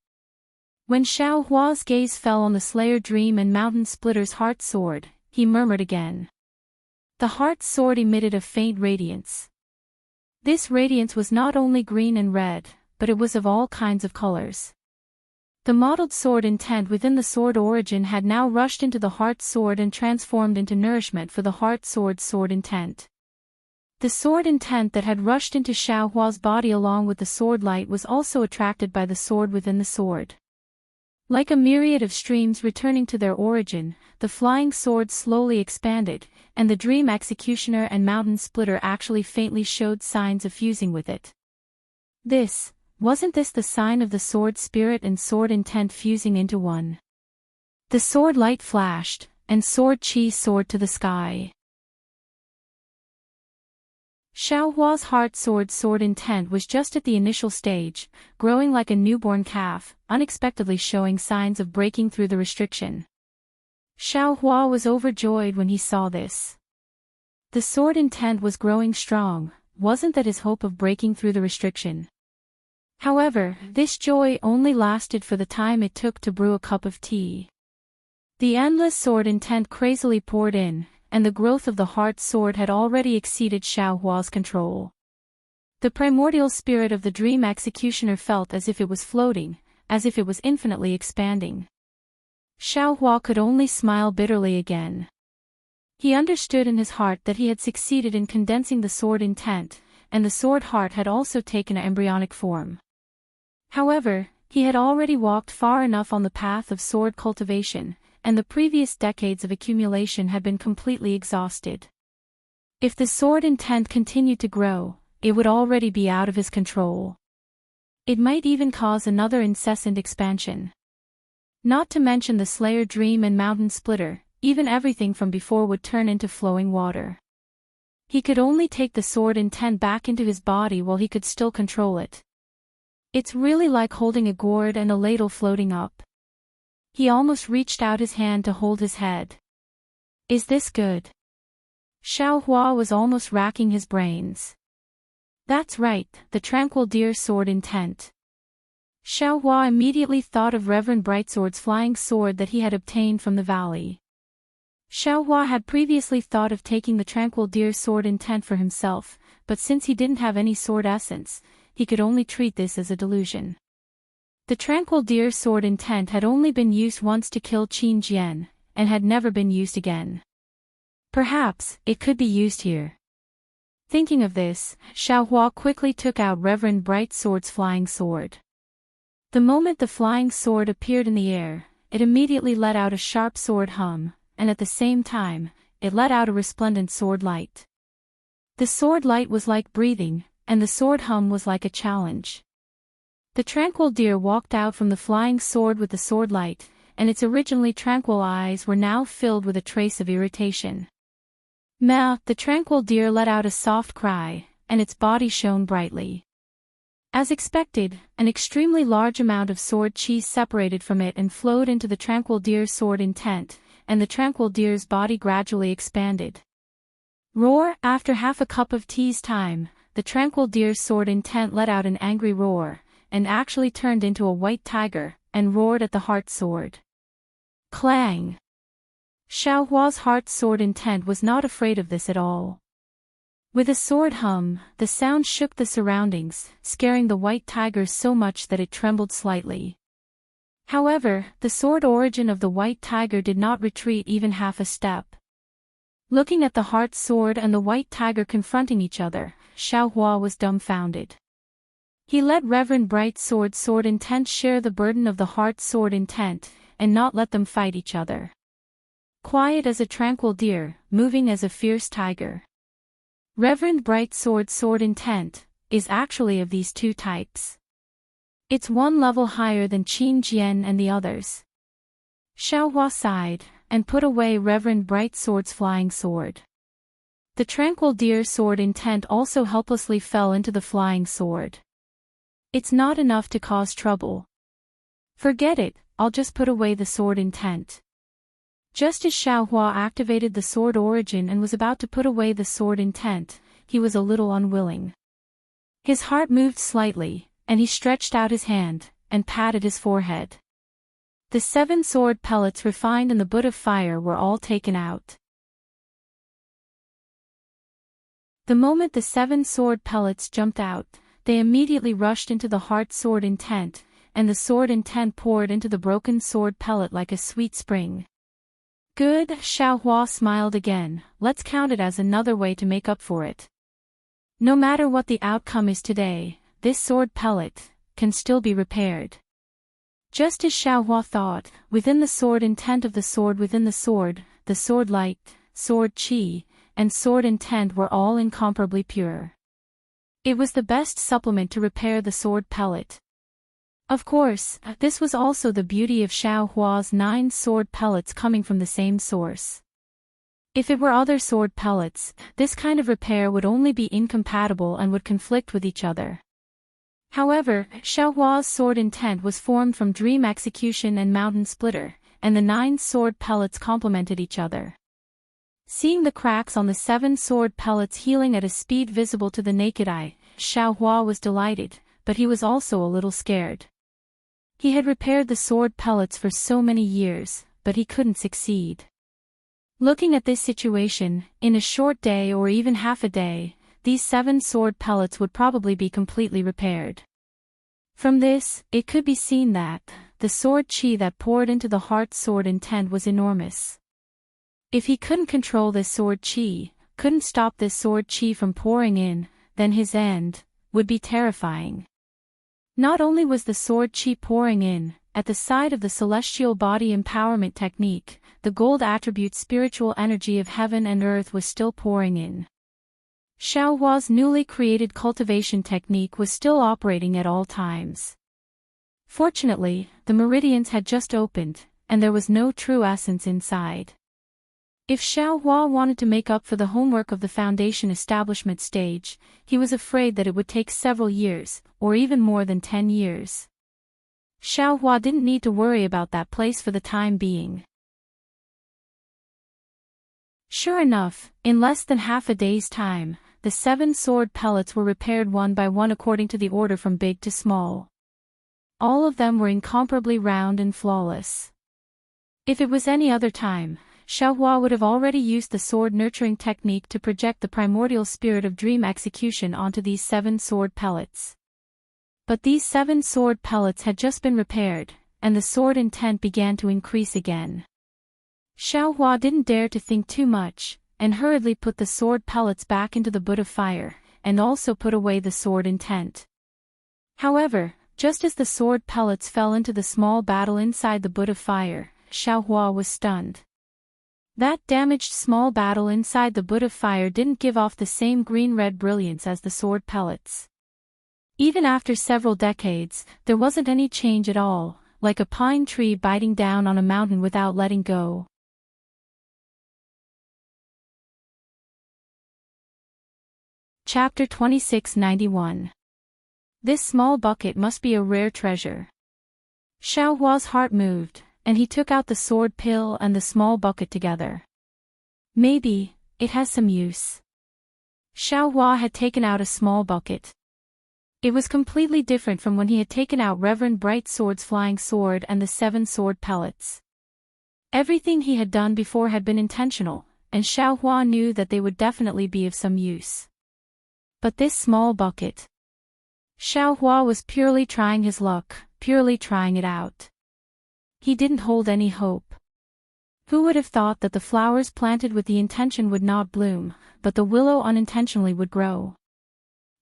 When Xiaohua's gaze fell on the Slayer Dream and Mountain Splitter's heart sword, he murmured again. The heart sword emitted a faint radiance. This radiance was not only green and red, but it was of all kinds of colors. The modeled sword intent within the sword origin had now rushed into the heart sword and transformed into nourishment for the heart sword's sword intent. The sword intent that had rushed into Xiaohua's body along with the sword light was also attracted by the sword within the sword. Like a myriad of streams returning to their origin, the flying sword slowly expanded, and the Dream Executioner and Mountain Splitter actually faintly showed signs of fusing with it. Wasn't this the sign of the sword spirit and sword intent fusing into one? The sword light flashed, and sword chi soared to the sky. Xiaohua's heart sword intent was just at the initial stage, growing like a newborn calf, unexpectedly showing signs of breaking through the restriction. Xiaohua was overjoyed when he saw this. The sword intent was growing strong, wasn't that his hope of breaking through the restriction? However, this joy only lasted for the time it took to brew a cup of tea. The endless sword intent crazily poured in, and the growth of the heart sword had already exceeded Xiaohua's control. The primordial spirit of the Dream Executioner felt as if it was floating, as if it was infinitely expanding. Xiaohua could only smile bitterly again. He understood in his heart that he had succeeded in condensing the sword intent, and the sword heart had also taken an embryonic form. However, he had already walked far enough on the path of sword cultivation, and the previous decades of accumulation had been completely exhausted. If the sword intent continued to grow, it would already be out of his control. It might even cause another incessant expansion. Not to mention the Slayer Dream and Mountain Splitter, even everything from before would turn into flowing water. He could only take the sword intent back into his body while he could still control it. It's really like holding a gourd and a ladle floating up. He almost reached out his hand to hold his head. Is this good? Xiaohua was almost racking his brains. That's right, the Tranquil Deer sword intent. Xiaohua immediately thought of Reverend Brightsword's flying sword that he had obtained from the valley. Xiaohua had previously thought of taking the Tranquil Deer sword intent for himself, but since he didn't have any sword essence, he could only treat this as a delusion. The tranquil deer sword intent had only been used once to kill Qin Jian, and had never been used again. Perhaps it could be used here. Thinking of this, Xiaohua quickly took out Reverend Bright Sword's flying sword. The moment the flying sword appeared in the air, it immediately let out a sharp sword hum, and at the same time, it let out a resplendent sword light. The sword light was like breathing, and the sword hum was like a challenge. The tranquil deer walked out from the flying sword with the sword light, and its originally tranquil eyes were now filled with a trace of irritation. Meh! The tranquil deer let out a soft cry, and its body shone brightly. As expected, an extremely large amount of sword chi separated from it and flowed into the tranquil deer's sword intent, and the tranquil deer's body gradually expanded. Roar! After half a cup of tea's time, the tranquil deer's sword intent let out an angry roar, and actually turned into a white tiger, and roared at the heart sword. Clang! Xiaohua's heart sword intent was not afraid of this at all. With a sword hum, the sound shook the surroundings, scaring the white tiger so much that it trembled slightly. However, the sword origin of the white tiger did not retreat even half a step. Looking at the heart sword and the white tiger confronting each other, Xiaohua was dumbfounded. He let Reverend Bright Sword intent share the burden of the heart sword intent, and not let them fight each other. Quiet as a tranquil deer, moving as a fierce tiger. Reverend Bright Sword intent is actually of these two types. It's one level higher than Qin Jian and the others. Xiaohua sighed, and put away Reverend Bright Sword's flying sword. The tranquil deer sword intent also helplessly fell into the flying sword. It's not enough to cause trouble. Forget it, I'll just put away the sword intent. Just as Xiaohua activated the sword origin and was about to put away the sword intent, he was a little unwilling. His heart moved slightly, and he stretched out his hand, and patted his forehead. The 7 sword pellets refined in the butt of fire were all taken out. The moment the 7 sword pellets jumped out, they immediately rushed into the heart sword intent, and the sword intent poured into the broken sword pellet like a sweet spring. Good, Xiaohua smiled again, let's count it as another way to make up for it. No matter what the outcome is today, this sword pellet can still be repaired. Just as Xiaohua thought, within the sword intent of the sword within the sword light, sword chi, and sword intent were all incomparably pure. It was the best supplement to repair the sword pellet. Of course, this was also the beauty of Xiaohua's 9 sword pellets coming from the same source. If it were other sword pellets, this kind of repair would only be incompatible and would conflict with each other. However, Xiaohua's sword intent was formed from Dream Execution and Mountain Splitter, and the 9 sword pellets complemented each other. Seeing the cracks on the 7 sword pellets healing at a speed visible to the naked eye, Xiaohua was delighted, but he was also a little scared. He had repaired the sword pellets for so many years, but he couldn't succeed. Looking at this situation, in a short day or even half a day, these 7 sword pellets would probably be completely repaired. From this, it could be seen that the sword chi that poured into the heart sword intent was enormous. If he couldn't control this sword chi, couldn't stop this sword chi from pouring in, then his end would be terrifying. Not only was the sword chi pouring in, at the side of the celestial body empowerment technique, the gold attribute spiritual energy of heaven and earth was still pouring in. Xiaohua's newly created cultivation technique was still operating at all times. Fortunately, the meridians had just opened, and there was no true essence inside. If Xiaohua wanted to make up for the homework of the foundation establishment stage, he was afraid that it would take several years, or even more than 10 years. Xiaohua didn't need to worry about that place for the time being. Sure enough, in less than half a day's time, the 7 sword pellets were repaired one by one according to the order from big to small. All of them were incomparably round and flawless. If it was any other time, Xiaohua would have already used the sword nurturing technique to project the primordial spirit of dream execution onto these 7 sword pellets. But these 7 sword pellets had just been repaired, and the sword intent began to increase again. Xiaohua didn't dare to think too much, and hurriedly put the sword pellets back into the boot of fire, and also put away the sword intent. However, just as the sword pellets fell into the small battle inside the boot of fire, Xiaohua was stunned. That damaged small battle inside the boot of fire didn't give off the same green-red brilliance as the sword pellets. Even after several decades, there wasn't any change at all, like a pine tree biting down on a mountain without letting go. Chapter 2691. This small bucket must be a rare treasure. Xiaohua's heart moved, and he took out the sword pill and the small bucket together. Maybe it has some use. Xiaohua had taken out a small bucket. It was completely different from when he had taken out Reverend Bright Sword's flying sword and the 7 sword pellets. Everything he had done before had been intentional, and Xiaohua knew that they would definitely be of some use. But this small bucket. Xiaohua was purely trying his luck, purely trying it out. He didn't hold any hope. Who would have thought that the flowers planted with the intention would not bloom, but the willow unintentionally would grow?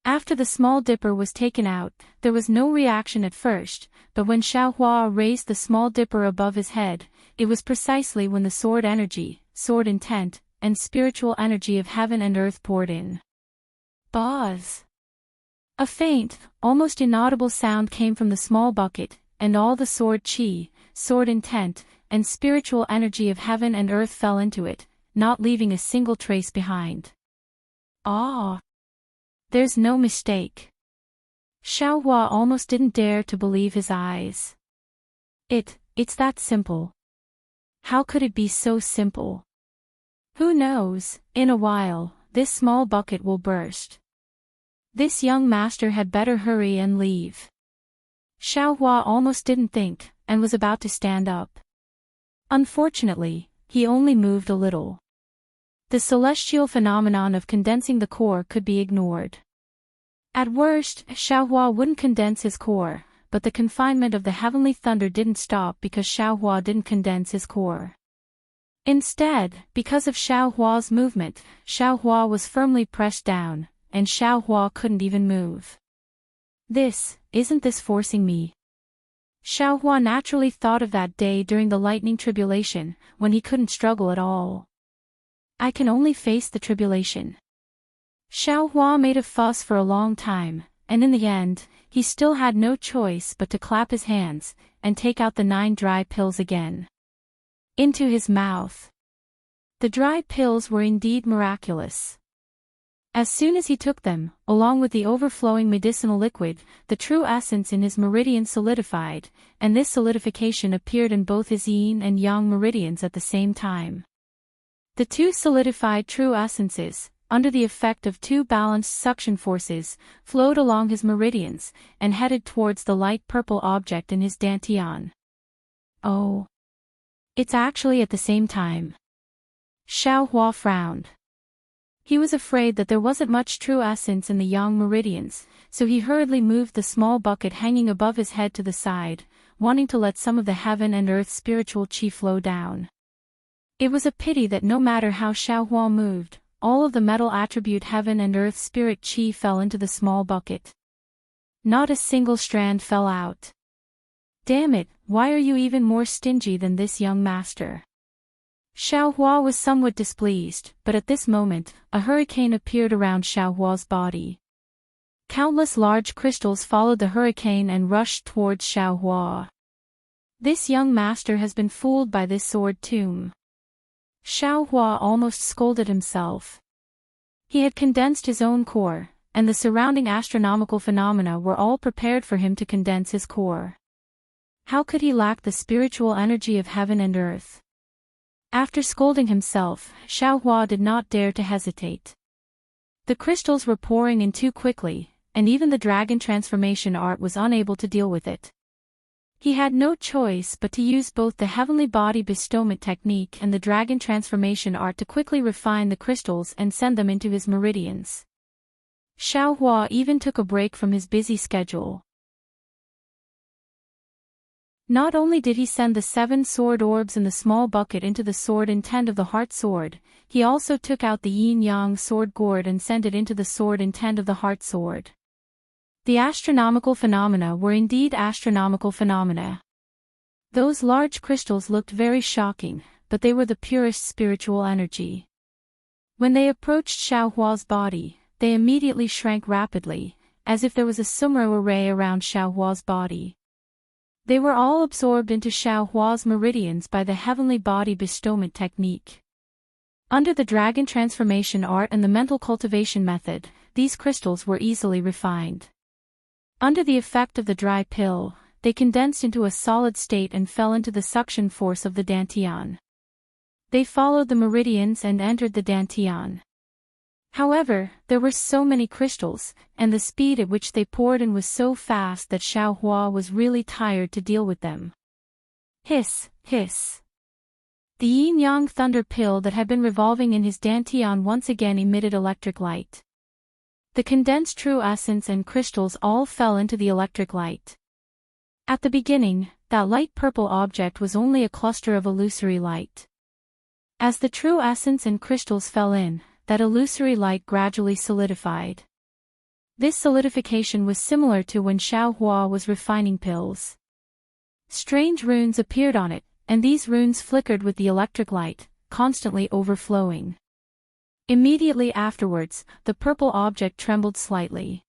After the small dipper was taken out, there was no reaction at first, but when Xiaohua raised the small dipper above his head, it was precisely when the sword energy, sword intent, and spiritual energy of heaven and earth poured in. Buzz! A faint, almost inaudible sound came from the small bucket, and all the sword chi, sword intent, and spiritual energy of heaven and earth fell into it, not leaving a single trace behind. Ah! There's no mistake. Xiaohua almost didn't dare to believe his eyes. It's that simple. How could it be so simple? Who knows, in a while, this small bucket will burst. This young master had better hurry and leave. Xiaohua almost didn't think, and was about to stand up. Unfortunately, he only moved a little. The celestial phenomenon of condensing the core could be ignored. At worst, Xiaohua wouldn't condense his core, but the confinement of the heavenly thunder didn't stop because Xiaohua didn't condense his core. Instead, because of Xiaohua's movement, Xiaohua was firmly pressed down, and Xiaohua couldn't even move. Isn't this forcing me? Xiaohua naturally thought of that day during the lightning tribulation, when he couldn't struggle at all. I can only face the tribulation. Xiaohua made a fuss for a long time, and in the end, he still had no choice but to clap his hands, and take out the 9 dry pills again. Into his mouth. The dry pills were indeed miraculous. As soon as he took them, along with the overflowing medicinal liquid, the true essence in his meridian solidified, and this solidification appeared in both his yin and yang meridians at the same time. The 2 solidified true essences, under the effect of 2 balanced suction forces, flowed along his meridians, and headed towards the light purple object in his dantian. Oh! It's actually at the same time. Xiaohua frowned. He was afraid that there wasn't much true essence in the yang meridians, so he hurriedly moved the small bucket hanging above his head to the side, wanting to let some of the heaven and earth spiritual chi flow down. It was a pity that no matter how Xiaohua moved, all of the metal attribute heaven and earth spirit chi fell into the small bucket. Not a single strand fell out. Damn it, why are you even more stingy than this young master? Xiaohua was somewhat displeased, but at this moment, a hurricane appeared around Xiaohua's body. Countless large crystals followed the hurricane and rushed towards Xiaohua. This young master has been fooled by this sword tomb. Xiaohua almost scolded himself. He had condensed his own core, and the surrounding astronomical phenomena were all prepared for him to condense his core. How could he lack the spiritual energy of heaven and earth? After scolding himself, Xiaohua did not dare to hesitate. The crystals were pouring in too quickly, and even the dragon transformation art was unable to deal with it. He had no choice but to use both the heavenly body bestowment technique and the dragon transformation art to quickly refine the crystals and send them into his meridians. Xiaohua even took a break from his busy schedule. Not only did he send the 7 sword orbs in the small bucket into the sword intent of the heart sword, he also took out the yin-yang sword gourd and sent it into the sword intent of the heart sword. The astronomical phenomena were indeed astronomical phenomena. Those large crystals looked very shocking, but they were the purest spiritual energy. When they approached Xiaohua's body, they immediately shrank rapidly, as if there was a sumra array around Xiaohua's body. They were all absorbed into Xiaohua's meridians by the heavenly body bestowment technique. Under the dragon transformation art and the mental cultivation method, these crystals were easily refined. Under the effect of the dry pill, they condensed into a solid state and fell into the suction force of the dantian. They followed the meridians and entered the dantian. However, there were so many crystals, and the speed at which they poured in was so fast that Xiaohua was really tired to deal with them. Hiss, hiss. The yin-yang thunder pill that had been revolving in his dantian once again emitted electric light. The condensed true essence and crystals all fell into the electric light. At the beginning, that light purple object was only a cluster of illusory light. As the true essence and crystals fell in, that illusory light gradually solidified. This solidification was similar to when Xiaohua was refining pills. Strange runes appeared on it, and these runes flickered with the electric light, constantly overflowing. Immediately afterwards, the purple object trembled slightly.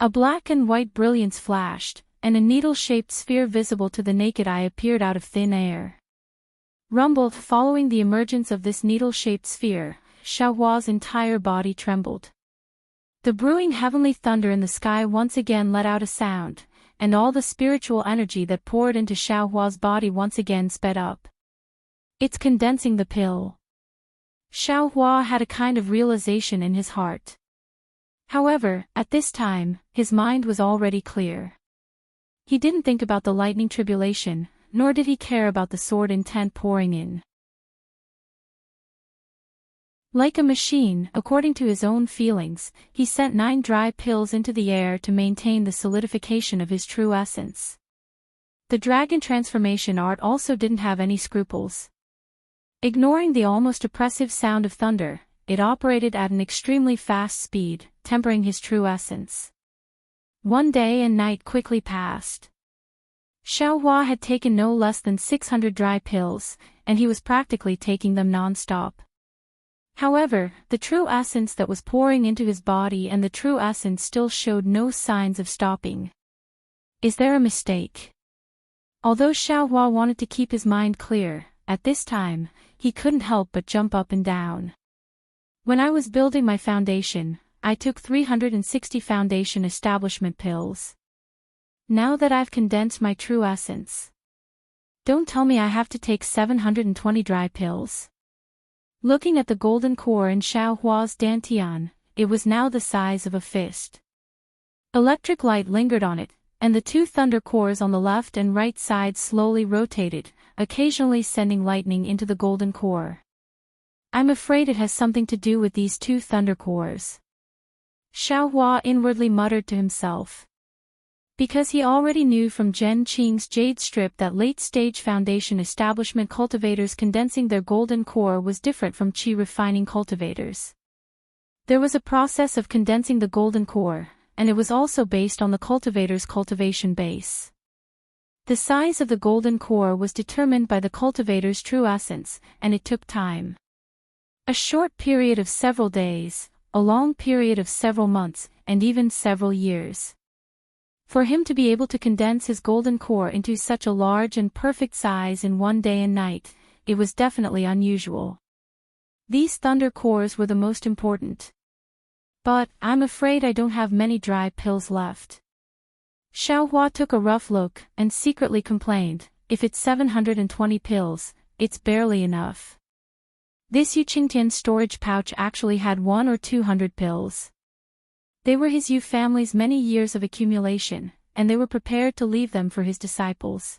A black and white brilliance flashed, and a needle-shaped sphere visible to the naked eye appeared out of thin air. Rumbled following the emergence of this needle-shaped sphere, Xiaohua's entire body trembled. The brewing heavenly thunder in the sky once again let out a sound, and all the spiritual energy that poured into Xiaohua's body once again sped up. It's condensing the pill. Xiaohua had a kind of realization in his heart. However, at this time, his mind was already clear. He didn't think about the lightning tribulation, nor did he care about the sword intent pouring in. Like a machine, according to his own feelings, he sent 9 dry pills into the air to maintain the solidification of his true essence. The dragon transformation art also didn't have any scruples. Ignoring the almost oppressive sound of thunder, it operated at an extremely fast speed, tempering his true essence. One day and night quickly passed. Xiaohua had taken no less than 600 dry pills, and he was practically taking them non-stop. However, the true essence that was pouring into his body and the true essence still showed no signs of stopping. Is there a mistake? Although Xiaohua wanted to keep his mind clear, at this time, he couldn't help but jump up and down. When I was building my foundation, I took 360 foundation establishment pills. Now that I've condensed my true essence, don't tell me I have to take 720 dry pills. Looking at the golden core in Xiaohua's dantian, it was now the size of a fist. Electric light lingered on it, and the 2 thunder cores on the left and right sides slowly rotated, occasionally sending lightning into the golden core. I'm afraid it has something to do with these 2 thunder cores. Xiaohua inwardly muttered to himself. Because he already knew from Zhen Qing's Jade Strip that late-stage foundation establishment cultivators condensing their golden core was different from qi refining cultivators. There was a process of condensing the golden core, and it was also based on the cultivator's cultivation base. The size of the golden core was determined by the cultivator's true essence, and it took time. A short period of several days, a long period of several months, and even several years. For him to be able to condense his golden core into such a large and perfect size in one day and night, it was definitely unusual. These thunder cores were the most important. But, I'm afraid I don't have many dry pills left. Xiaohua took a rough look, and secretly complained, if it's 720 pills, it's barely enough. This Yuqingtian storage pouch actually had 100 or 200 pills. They were his Yu family's many years of accumulation, and they were prepared to leave them for his disciples.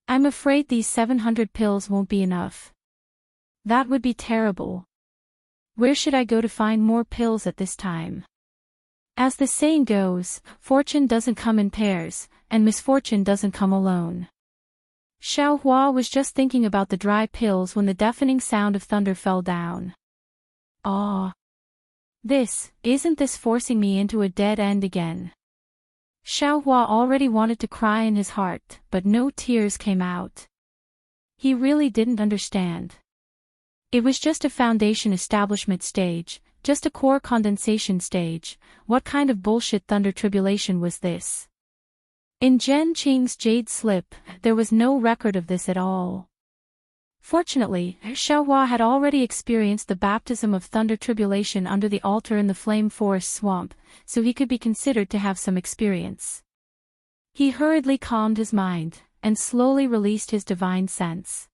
I'm afraid these 700 pills won't be enough. That would be terrible. Where should I go to find more pills at this time? As the saying goes, fortune doesn't come in pairs, and misfortune doesn't come alone. Xiao Hua was just thinking about the dry pills when the deafening sound of thunder fell down. Ah! Isn't this forcing me into a dead end again? Xiao Hua already wanted to cry in his heart, but no tears came out. He really didn't understand. It was just a foundation establishment stage, just a core condensation stage. What kind of bullshit thunder tribulation was this? In Zhen Qing's jade slip, there was no record of this at all. Fortunately, Xiao Hua had already experienced the baptism of thunder tribulation under the altar in the Flame Forest swamp, so he could be considered to have some experience. He hurriedly calmed his mind, and slowly released his divine sense.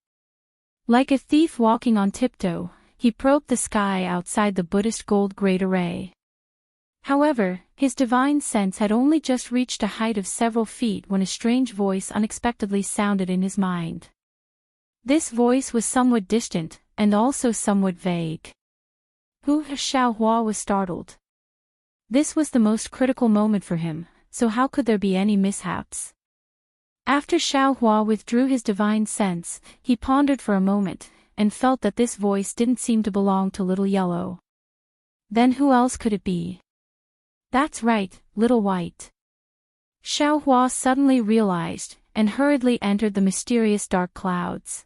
Like a thief walking on tiptoe, he probed the sky outside the Buddhist gold grade array. However, his divine sense had only just reached a height of several feet when a strange voice unexpectedly sounded in his mind. This voice was somewhat distant, and also somewhat vague. Xiao Hua was startled. This was the most critical moment for him, so how could there be any mishaps? After Xiao Hua withdrew his divine sense, he pondered for a moment, and felt that this voice didn't seem to belong to Little Yellow. Then who else could it be? That's right, Little White. Xiao Hua suddenly realized, and hurriedly entered the mysterious dark clouds.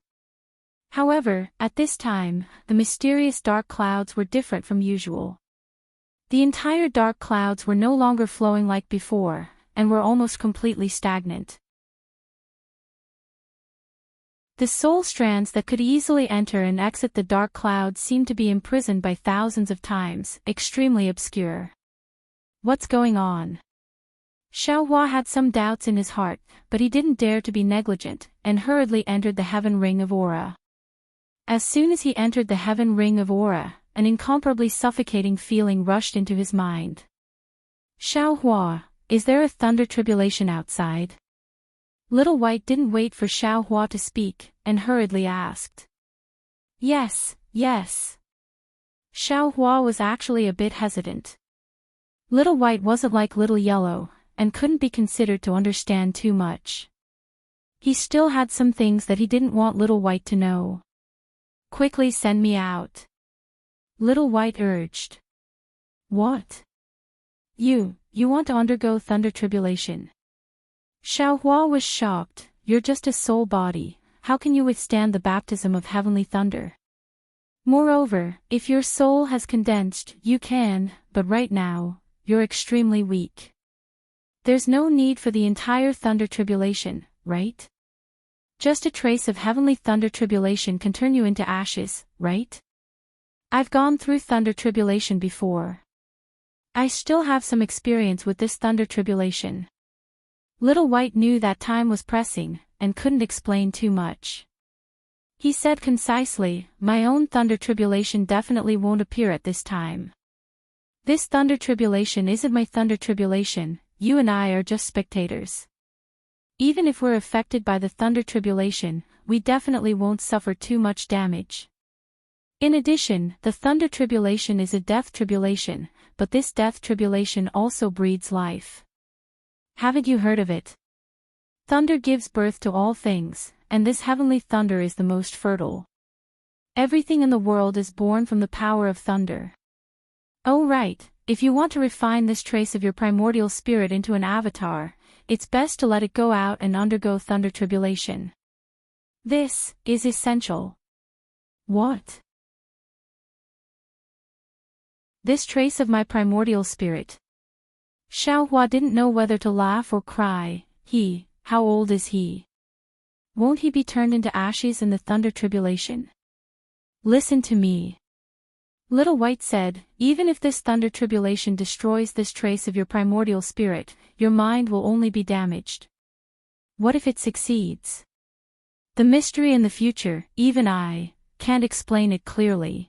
However, at this time, the mysterious dark clouds were different from usual. The entire dark clouds were no longer flowing like before, and were almost completely stagnant. The soul strands that could easily enter and exit the dark clouds seemed to be imprisoned by thousands of times, extremely obscure. What's going on? Xiao Hua had some doubts in his heart, but he didn't dare to be negligent, and hurriedly entered the heaven ring of aura. As soon as he entered the heaven ring of aura, an incomparably suffocating feeling rushed into his mind. Xiao Hua, is there a thunder tribulation outside? Little White didn't wait for Xiao Hua to speak, and hurriedly asked. Yes. Xiao Hua was actually a bit hesitant. Little White wasn't like Little Yellow, and couldn't be considered to understand too much. He still had some things that he didn't want Little White to know. Quickly send me out. Little White urged. What? You want to undergo thunder tribulation? Xiao Hua was shocked. You're just a soul body, how can you withstand the baptism of heavenly thunder? Moreover, if your soul has condensed, you can, but right now, you're extremely weak. There's no need for the entire thunder tribulation, right? Just a trace of heavenly thunder tribulation can turn you into ashes, right? I've gone through thunder tribulation before. I still have some experience with this thunder tribulation. Little White knew that time was pressing, and couldn't explain too much. He said concisely, my own thunder tribulation definitely won't appear at this time. This thunder tribulation isn't my thunder tribulation, you and I are just spectators. Even if we're affected by the thunder tribulation, we definitely won't suffer too much damage. In addition, the thunder tribulation is a death tribulation, but this death tribulation also breeds life. Haven't you heard of it? Thunder gives birth to all things, and this heavenly thunder is the most fertile. Everything in the world is born from the power of thunder. Oh right, if you want to refine this trace of your primordial spirit into an avatar, it's best to let it go out and undergo thunder tribulation. This is essential. What? This trace of my primordial spirit. Xiao Hua didn't know whether to laugh or cry. How old is he? Won't he be turned into ashes in the thunder tribulation? Listen to me. Little White said, even if this thunder tribulation destroys this trace of your primordial spirit, your mind will only be damaged. What if it succeeds? The mystery in the future, even I can't explain it clearly.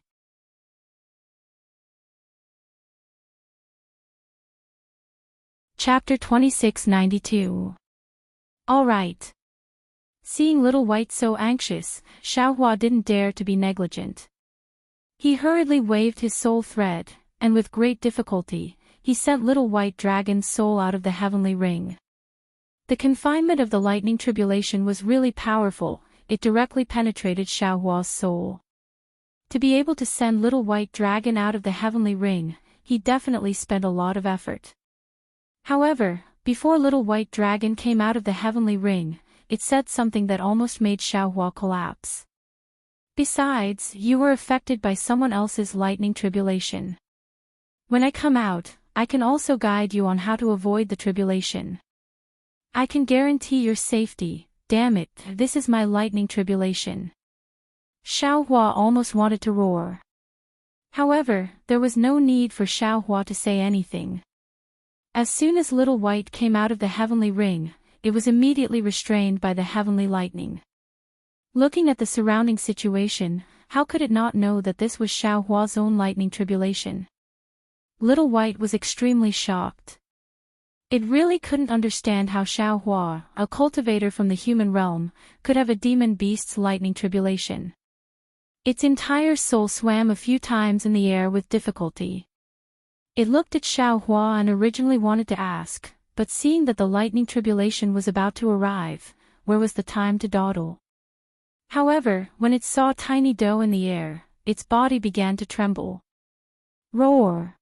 Chapter 2692. All right. Seeing Little White so anxious, Xiao Hua didn't dare to be negligent. He hurriedly waved his soul thread, and with great difficulty, he sent Little White Dragon's soul out of the heavenly ring. The confinement of the lightning tribulation was really powerful, it directly penetrated Xiaohua's soul. To be able to send little white dragon out of the heavenly ring, he definitely spent a lot of effort. However, before little white dragon came out of the heavenly ring, it said something that almost made Xiaohua collapse. Besides, you were affected by someone else's lightning tribulation. When I come out, I can also guide you on how to avoid the tribulation. I can guarantee your safety. Damn it, this is my lightning tribulation. Xiaohua almost wanted to roar. However, there was no need for Xiaohua to say anything. As soon as little white came out of the heavenly ring, it was immediately restrained by the heavenly lightning. Looking at the surrounding situation, how could it not know that this was Xiaohua's own lightning tribulation? Little white was extremely shocked. It really couldn't understand how Xiaohua, a cultivator from the human realm, could have a demon beast's lightning tribulation. Its entire soul swam a few times in the air with difficulty. It looked at Xiaohua and originally wanted to ask, but seeing that the lightning tribulation was about to arrive, where was the time to dawdle? However, when it saw tiny dough in the air, its body began to tremble. Roar!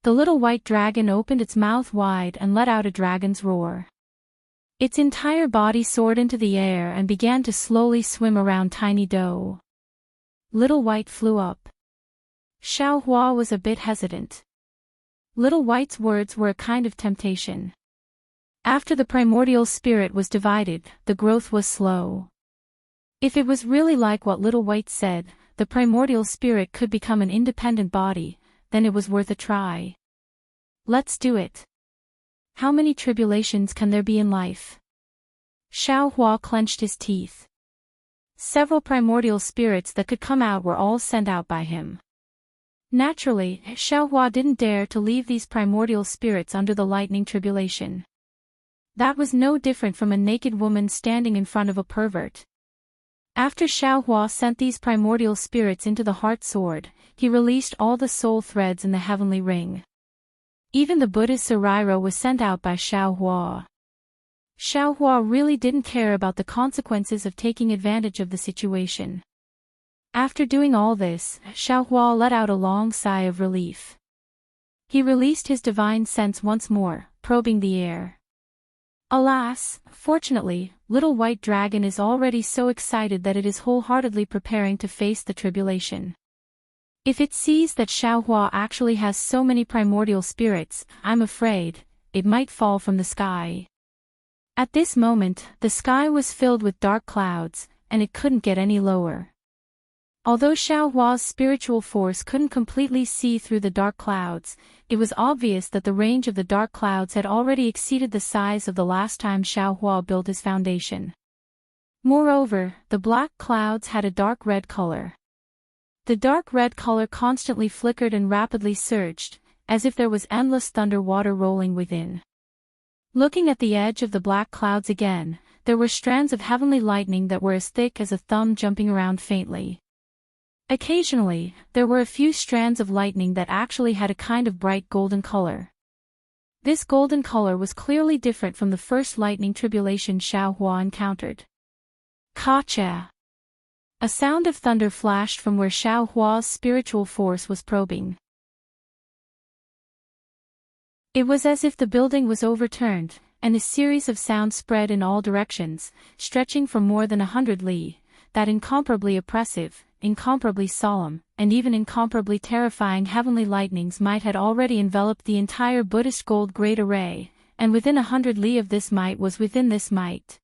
The little white dragon opened its mouth wide and let out a dragon's roar. Its entire body soared into the air and began to slowly swim around tiny dough. Little white flew up. Xiaohua was a bit hesitant. Little white's words were a kind of temptation. After the primordial spirit was divided, the growth was slow. If it was really like what little white said, the primordial spirit could become an independent body, then it was worth a try. Let's do it. How many tribulations can there be in life? Xiaohua clenched his teeth. Several primordial spirits that could come out were all sent out by him. Naturally, Xiaohua didn't dare to leave these primordial spirits under the lightning tribulation. That was no different from a naked woman standing in front of a pervert. After Xiaohua sent these primordial spirits into the heart sword, he released all the soul threads in the heavenly ring. Even the Buddhist Sarairo was sent out by Xiaohua. Xiaohua really didn't care about the consequences of taking advantage of the situation. After doing all this, Xiaohua let out a long sigh of relief. He released his divine sense once more, probing the air. Alas, fortunately, little white dragon is already so excited that it is wholeheartedly preparing to face the tribulation. If it sees that Xiaohua actually has so many primordial spirits, I'm afraid, it might fall from the sky. At this moment, the sky was filled with dark clouds, and it couldn't get any lower. Although Xiaohua's spiritual force couldn't completely see through the dark clouds, it was obvious that the range of the dark clouds had already exceeded the size of the last time Xiaohua built his foundation. Moreover, the black clouds had a dark red color. The dark red color constantly flickered and rapidly surged, as if there was endless thunder water rolling within. Looking at the edge of the black clouds again, there were strands of heavenly lightning that were as thick as a thumb jumping around faintly. Occasionally, there were a few strands of lightning that actually had a kind of bright golden color. This golden color was clearly different from the first lightning tribulation Xiaohua encountered. Ka-cha! A sound of thunder flashed from where Xiaohua's spiritual force was probing. It was as if the building was overturned, and a series of sounds spread in all directions, stretching for more than 100 li, that incomparably oppressive, incomparably solemn, and even incomparably terrifying heavenly lightnings might had already enveloped the entire Buddhist gold great array, and within 100 li of this might was within this might.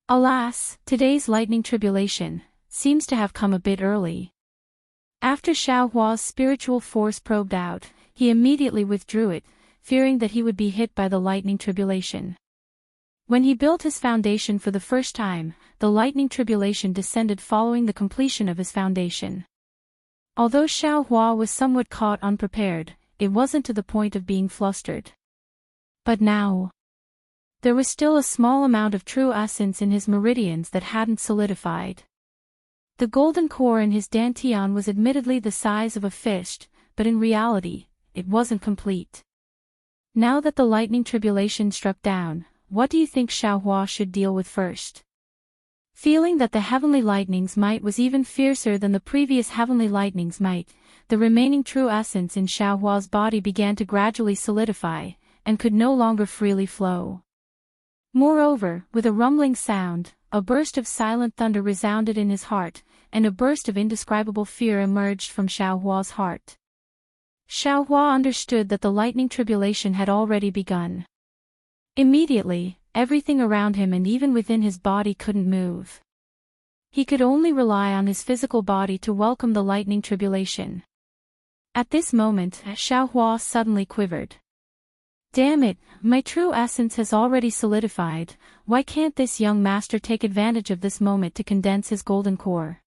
Alas, today's lightning tribulation seems to have come a bit early. After Xiaohua's spiritual force probed out, he immediately withdrew it, fearing that he would be hit by the lightning tribulation. When he built his foundation for the first time, the lightning tribulation descended following the completion of his foundation. Although Xiaohua was somewhat caught unprepared, it wasn't to the point of being flustered. But now, there was still a small amount of true essence in his meridians that hadn't solidified. The golden core in his dantian was admittedly the size of a fist, but in reality, it wasn't complete. Now that the lightning tribulation struck down, what do you think Xiaohua should deal with first? Feeling that the heavenly lightning's might was even fiercer than the previous heavenly lightning's might, the remaining true essence in Xiaohua's body began to gradually solidify, and could no longer freely flow. Moreover, with a rumbling sound, a burst of silent thunder resounded in his heart, and a burst of indescribable fear emerged from Xiaohua's heart. Xiaohua understood that the lightning tribulation had already begun. Immediately, everything around him and even within his body couldn't move. He could only rely on his physical body to welcome the lightning tribulation. At this moment, Xiaohua suddenly quivered. Damn it, my true essence has already solidified, why can't this young master take advantage of this moment to condense his golden core?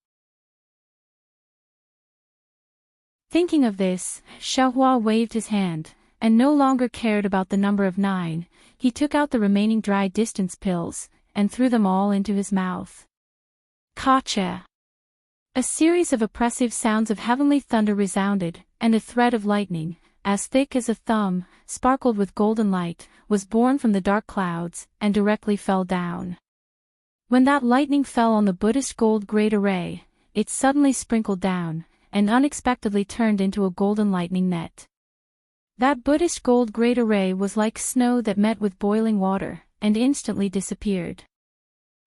Thinking of this, Xiaohua waved his hand, and no longer cared about the number of 9, he took out the remaining dry distance pills, and threw them all into his mouth. Kacha! A series of oppressive sounds of heavenly thunder resounded, and a thread of lightning, as thick as a thumb, sparkled with golden light, was born from the dark clouds, and directly fell down. When that lightning fell on the Buddhist gold great array, it suddenly sprinkled down, and unexpectedly turned into a golden lightning net. That Buddhist gold great array was like snow that met with boiling water, and instantly disappeared.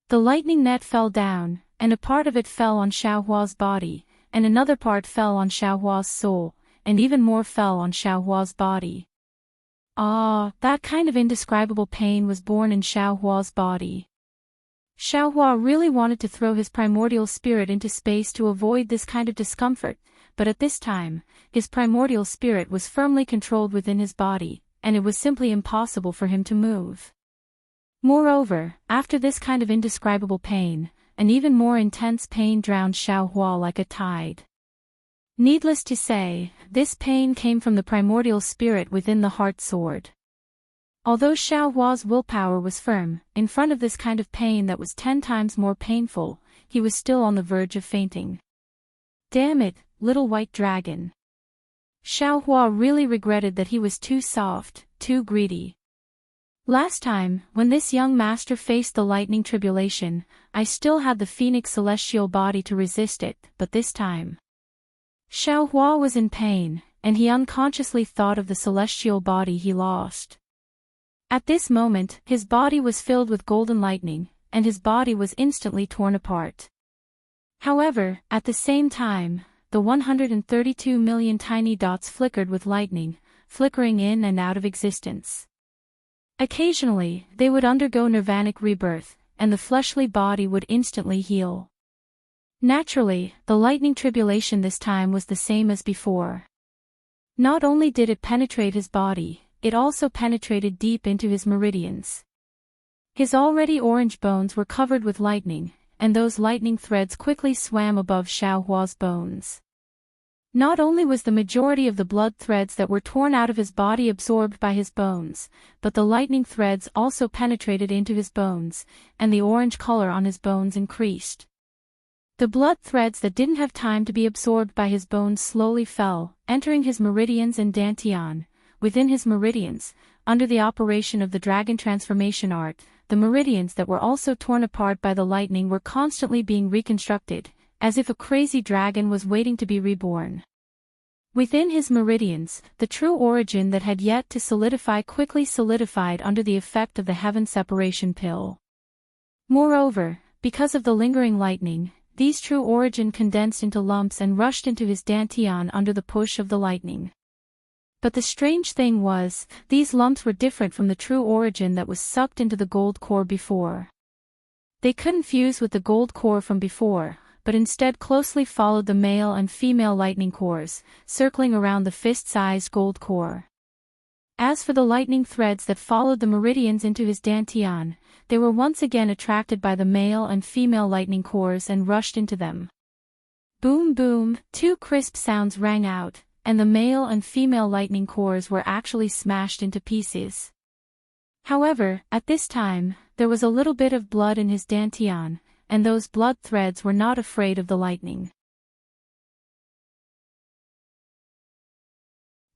The lightning net fell down, and a part of it fell on Xiaohua's body, and another part fell on Xiaohua's soul, and even more fell on Xiaohua's body. Ah, that kind of indescribable pain was born in Xiaohua's body. Xiaohua really wanted to throw his primordial spirit into space to avoid this kind of discomfort, but at this time, his primordial spirit was firmly controlled within his body, and it was simply impossible for him to move. Moreover, after this kind of indescribable pain, an even more intense pain drowned Xiaohua like a tide. Needless to say, this pain came from the primordial spirit within the heart sword. Although Xiaohua's willpower was firm, in front of this kind of pain that was 10 times more painful, he was still on the verge of fainting. Damn it, little white dragon. Xiaohua really regretted that he was too soft, too greedy. Last time, when this young master faced the lightning tribulation, I still had the phoenix celestial body to resist it, but this time. Xiaohua was in pain, and he unconsciously thought of the celestial body he lost. At this moment, his body was filled with golden lightning, and his body was instantly torn apart. However, at the same time, the 132 million tiny dots flickered with lightning, flickering in and out of existence. Occasionally, they would undergo nirvanic rebirth, and the fleshly body would instantly heal. Naturally, the lightning tribulation this time was the same as before. Not only did it penetrate his body, it also penetrated deep into his meridians. His already orange bones were covered with lightning, and those lightning threads quickly swam above Xiaohua's bones. Not only was the majority of the blood threads that were torn out of his body absorbed by his bones, but the lightning threads also penetrated into his bones, and the orange color on his bones increased. The blood threads that didn't have time to be absorbed by his bones slowly fell, entering his meridians and dantian. Within his meridians, under the operation of the dragon transformation art, the meridians that were also torn apart by the lightning were constantly being reconstructed, as if a crazy dragon was waiting to be reborn. Within his meridians, the true origin that had yet to solidify quickly solidified under the effect of the heaven separation pill. Moreover, because of the lingering lightning, these true origin condensed into lumps and rushed into his dantian under the push of the lightning. But the strange thing was, these lumps were different from the true origin that was sucked into the gold core before. They couldn't fuse with the gold core from before, but instead closely followed the male and female lightning cores, circling around the fist-sized gold core. As for the lightning threads that followed the meridians into his dantian, they were once again attracted by the male and female lightning cores and rushed into them. Boom boom, 2 crisp sounds rang out, and the male and female lightning cores were actually smashed into pieces. However, at this time, there was a little bit of blood in his dantian, and those blood threads were not afraid of the lightning.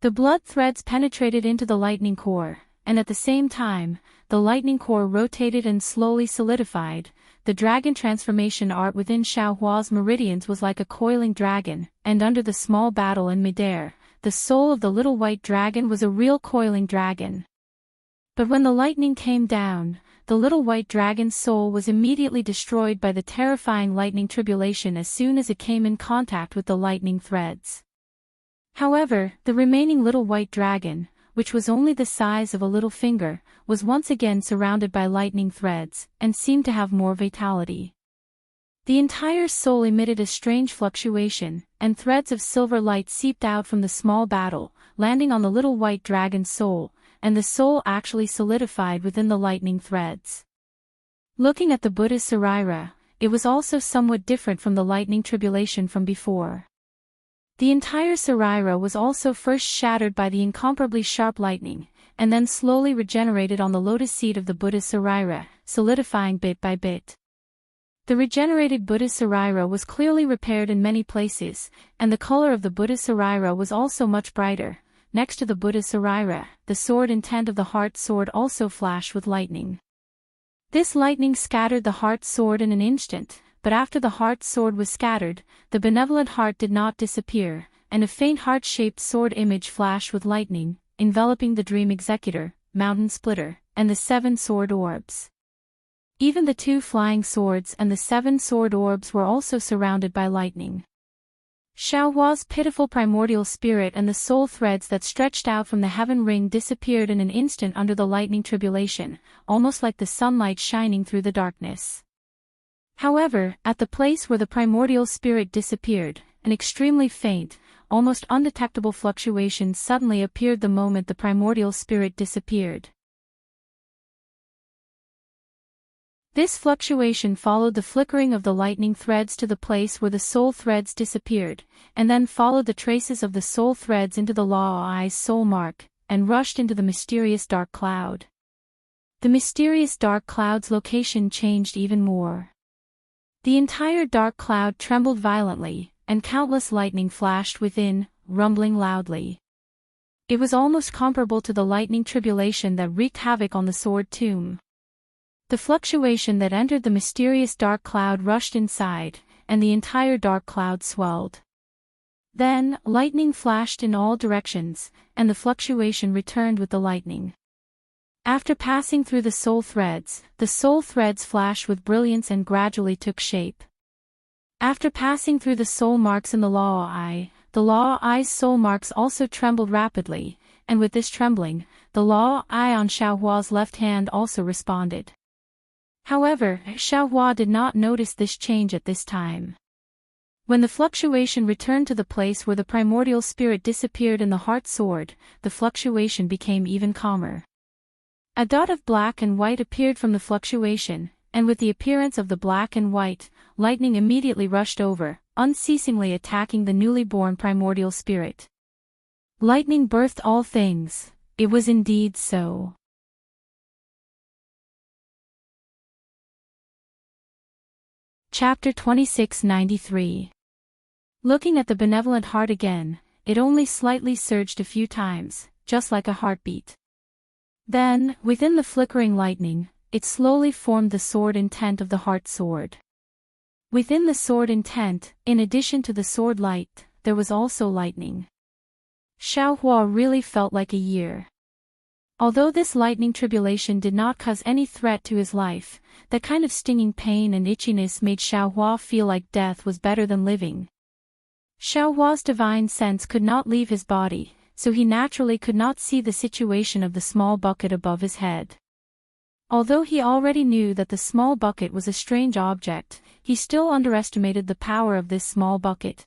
The blood threads penetrated into the lightning core, and at the same time, the lightning core rotated and slowly solidified. The dragon transformation art within Xiaohua's meridians was like a coiling dragon, and under the small battle in midair, the soul of the little white dragon was a real coiling dragon. But when the lightning came down, the little white dragon's soul was immediately destroyed by the terrifying lightning tribulation as soon as it came in contact with the lightning threads. However, the remaining little white dragon, which was only the size of a little finger, was once again surrounded by lightning threads, and seemed to have more vitality. The entire soul emitted a strange fluctuation, and threads of silver light seeped out from the small battle, landing on the little white dragon's soul, and the soul actually solidified within the lightning threads. Looking at the Buddha's Sarira, it was also somewhat different from the lightning tribulation from before. The entire Sarira was also first shattered by the incomparably sharp lightning, and then slowly regenerated on the lotus seat of the Buddha's Sarira, solidifying bit by bit. The regenerated Buddha's Sarira was clearly repaired in many places, and the color of the Buddha's Sarira was also much brighter. Next to the Buddha's Sarira, the sword intent of the heart sword also flashed with lightning. This lightning scattered the heart sword in an instant, but after the heart sword was scattered, the benevolent heart did not disappear, and a faint heart-shaped sword image flashed with lightning, enveloping the dream executor, mountain splitter, and the 7 sword orbs. Even the 2 flying swords and the 7 sword orbs were also surrounded by lightning. Xiaohua's pitiful primordial spirit and the soul threads that stretched out from the heaven ring disappeared in an instant under the lightning tribulation, almost like the sunlight shining through the darkness. However, at the place where the primordial spirit disappeared, an extremely faint, almost undetectable fluctuation suddenly appeared the moment the primordial spirit disappeared. This fluctuation followed the flickering of the lightning threads to the place where the soul threads disappeared, and then followed the traces of the soul threads into the Lao-Ai's soul mark, and rushed into the mysterious dark cloud. The mysterious dark cloud's location changed even more. The entire dark cloud trembled violently, and countless lightning flashed within, rumbling loudly. It was almost comparable to the lightning tribulation that wreaked havoc on the sword tomb. The fluctuation that entered the mysterious dark cloud rushed inside, and the entire dark cloud swelled. Then, lightning flashed in all directions, and the fluctuation returned with the lightning. After passing through the soul threads flashed with brilliance and gradually took shape. After passing through the soul marks in the Lao-Ai's soul marks also trembled rapidly, and with this trembling, the Lao-Ai on Xiaohua's left hand also responded. However, Xiaohua did not notice this change at this time. When the fluctuation returned to the place where the primordial spirit disappeared in the heart sword, the fluctuation became even calmer. A dot of black and white appeared from the fluctuation, and with the appearance of the black and white, lightning immediately rushed over, unceasingly attacking the newly born primordial spirit. Lightning birthed all things, it was indeed so. Chapter 2693. Looking at the benevolent heart again, it only slightly surged a few times, just like a heartbeat. Then, within the flickering lightning, it slowly formed the sword intent of the heart sword. Within the sword intent, in addition to the sword light, there was also lightning. Xiaohua really felt like a year. Although this lightning tribulation did not cause any threat to his life, that kind of stinging pain and itchiness made Xiaohua feel like death was better than living. Xiaohua's divine sense could not leave his body, so he naturally could not see the situation of the small bucket above his head. Although he already knew that the small bucket was a strange object, he still underestimated the power of this small bucket.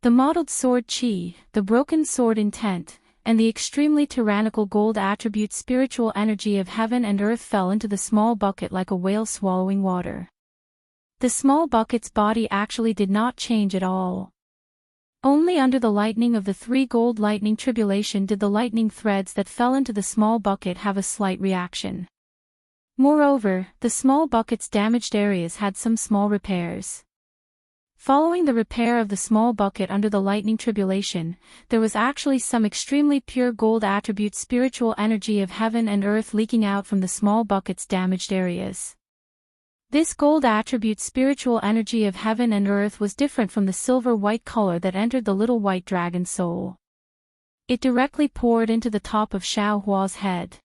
The mottled sword qi, the broken sword intent, and the extremely tyrannical gold attribute spiritual energy of heaven and earth fell into the small bucket like a whale swallowing water. The small bucket's body actually did not change at all. Only under the lightning of the 3 gold lightning tribulation did the lightning threads that fell into the small bucket have a slight reaction. Moreover, the small bucket's damaged areas had some small repairs. Following the repair of the small bucket under the lightning tribulation, there was actually some extremely pure gold attribute spiritual energy of heaven and earth leaking out from the small bucket's damaged areas. This gold attribute spiritual energy of heaven and earth was different from the silver-white color that entered the little white dragon's soul. It directly poured into the top of Xiao Hua's head.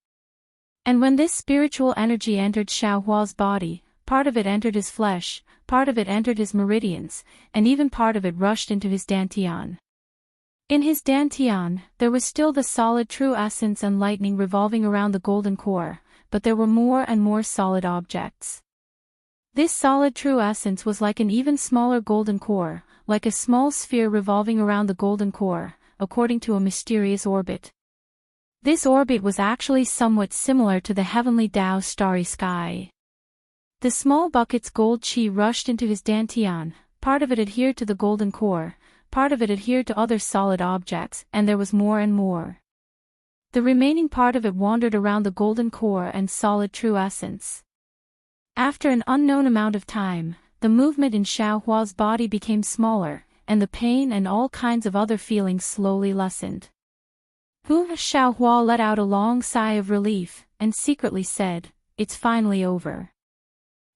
And when this spiritual energy entered Xiao Hua's body, part of it entered his flesh, part of it entered his meridians, and even part of it rushed into his dantian. In his dantian, there was still the solid true essence and lightning revolving around the golden core, but there were more and more solid objects. This solid true essence was like an even smaller golden core, like a small sphere revolving around the golden core, according to a mysterious orbit. This orbit was actually somewhat similar to the heavenly Tao's starry sky. The small bucket's gold qi rushed into his dantian, part of it adhered to the golden core, part of it adhered to other solid objects, and there was more and more. The remaining part of it wandered around the golden core and solid true essence. After an unknown amount of time, the movement in Xiao Hua's body became smaller, and the pain and all kinds of other feelings slowly lessened. Xiao Hua let out a long sigh of relief, and secretly said, "It's finally over."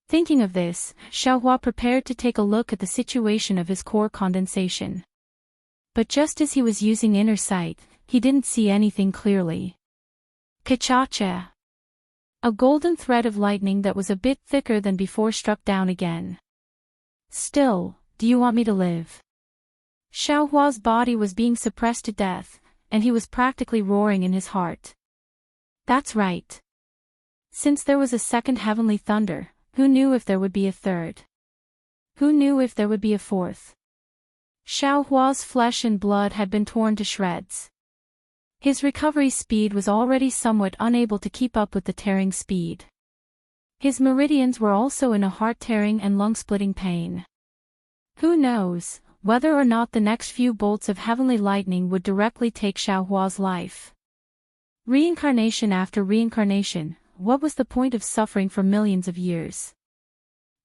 Thinking of this, Xiao Hua prepared to take a look at the situation of his core condensation. But just as he was using inner sight, he didn't see anything clearly. Ka-cha-cha! A golden thread of lightning that was a bit thicker than before struck down again. "Still, do you want me to live?" Xiao Hua's body was being suppressed to death, and he was practically roaring in his heart. That's right. Since there was a second heavenly thunder, who knew if there would be a third? Who knew if there would be a fourth? Xiao Hua's flesh and blood had been torn to shreds. His recovery speed was already somewhat unable to keep up with the tearing speed. His meridians were also in a heart-tearing and lung-splitting pain. Who knows whether or not the next few bolts of heavenly lightning would directly take Xiao Hua's life. Reincarnation after reincarnation, what was the point of suffering for millions of years?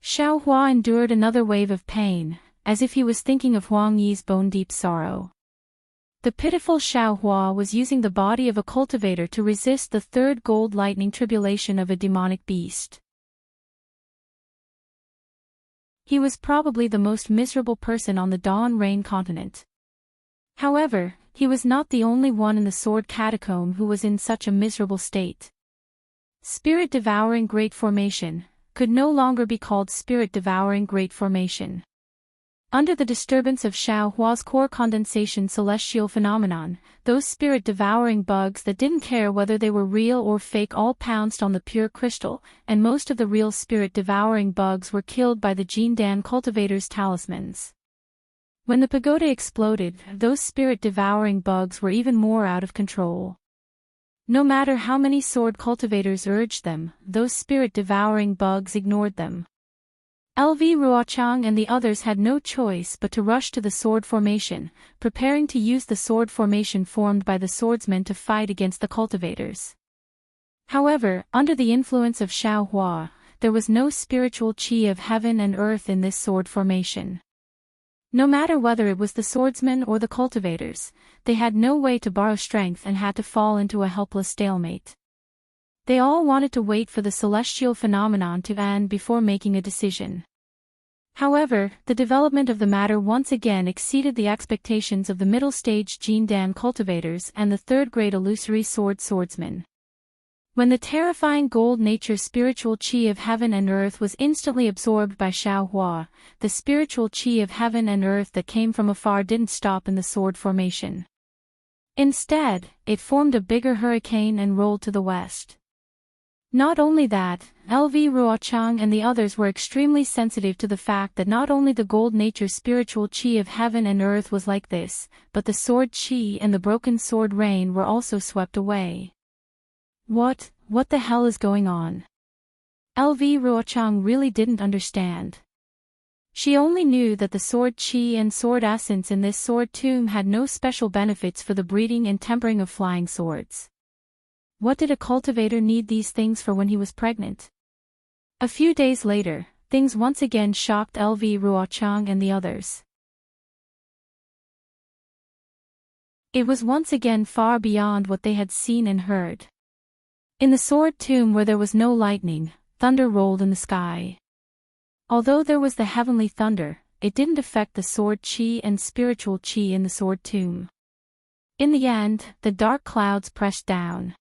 Xiao Hua endured another wave of pain, as if he was thinking of Huang Yi's bone-deep sorrow. The pitiful Xiao Hua was using the body of a cultivator to resist the third gold lightning tribulation of a demonic beast. He was probably the most miserable person on the Dawn Rain continent. However, he was not the only one in the Sword Catacomb who was in such a miserable state. Spirit-devouring Great Formation could no longer be called Spirit-devouring Great Formation. Under the disturbance of Xiao Hua's core condensation celestial phenomenon, those spirit-devouring bugs that didn't care whether they were real or fake all pounced on the pure crystal, and most of the real spirit-devouring bugs were killed by the Jindan cultivator's talismans. When the pagoda exploded, those spirit-devouring bugs were even more out of control. No matter how many sword cultivators urged them, those spirit-devouring bugs ignored them. LV Ruochang and the others had no choice but to rush to the sword formation, preparing to use the sword formation formed by the swordsmen to fight against the cultivators. However, under the influence of Xiao Hua, there was no spiritual qi of heaven and earth in this sword formation. No matter whether it was the swordsmen or the cultivators, they had no way to borrow strength and had to fall into a helpless stalemate. They all wanted to wait for the celestial phenomenon to end before making a decision. However, the development of the matter once again exceeded the expectations of the middle-stage Jindan cultivators and the third-grade illusory swordsmen. When the terrifying gold nature spiritual qi of heaven and earth was instantly absorbed by Xiao Hua, the spiritual qi of heaven and earth that came from afar didn't stop in the sword formation. Instead, it formed a bigger hurricane and rolled to the west. Not only that, LV Ruochang and the others were extremely sensitive to the fact that not only the gold nature spiritual qi of heaven and earth was like this, but the sword qi and the broken sword rain were also swept away. What the hell is going on? LV Ruochang really didn't understand. She only knew that the sword qi and sword essence in this sword tomb had no special benefits for the breeding and tempering of flying swords. What did a cultivator need these things for when he was pregnant? A few days later, things once again shocked LV Ruochang and the others. It was once again far beyond what they had seen and heard. In the sword tomb where there was no lightning, thunder rolled in the sky. Although there was the heavenly thunder, it didn't affect the sword chi and spiritual chi in the sword tomb. In the end, the dark clouds pressed down.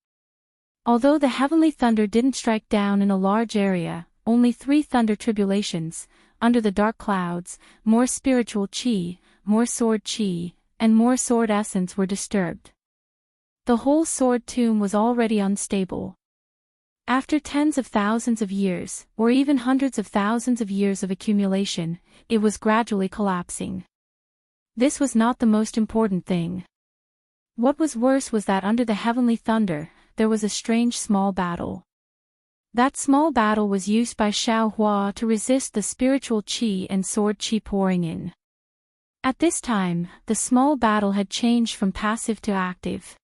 Although the heavenly thunder didn't strike down in a large area, only 3 thunder tribulations, under the dark clouds, more spiritual chi, more sword chi, and more sword essence were disturbed. The whole sword tomb was already unstable. After tens of thousands of years, or even hundreds of thousands of years of accumulation, it was gradually collapsing. This was not the most important thing. What was worse was that under the heavenly thunder, there was a strange small battle. That small battle was used by Xiao Hua to resist the spiritual qi and sword qi pouring in. At this time, the small battle had changed from passive to active.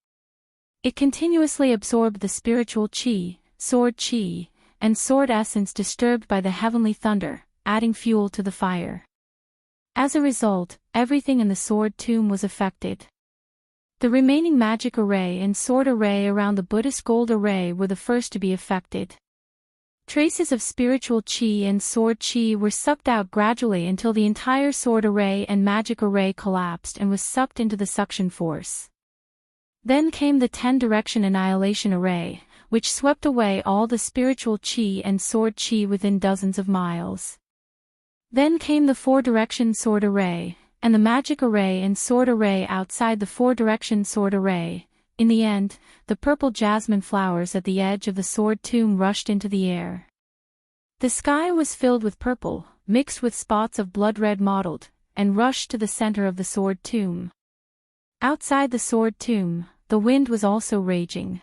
It continuously absorbed the spiritual qi, sword qi, and sword essence disturbed by the heavenly thunder, adding fuel to the fire. As a result, everything in the sword tomb was affected. The remaining magic array and sword array around the Buddhist gold array were the first to be affected. Traces of spiritual qi and sword qi were sucked out gradually until the entire sword array and magic array collapsed and was sucked into the suction force. Then came the 10-direction annihilation array, which swept away all the spiritual qi and sword qi within dozens of miles. Then came the 4-direction sword array, and the magic array and sword array outside the 4-direction sword array. In the end, the purple jasmine flowers at the edge of the sword tomb rushed into the air. The sky was filled with purple, mixed with spots of blood red mottled, and rushed to the center of the sword tomb. Outside the sword tomb, the wind was also raging.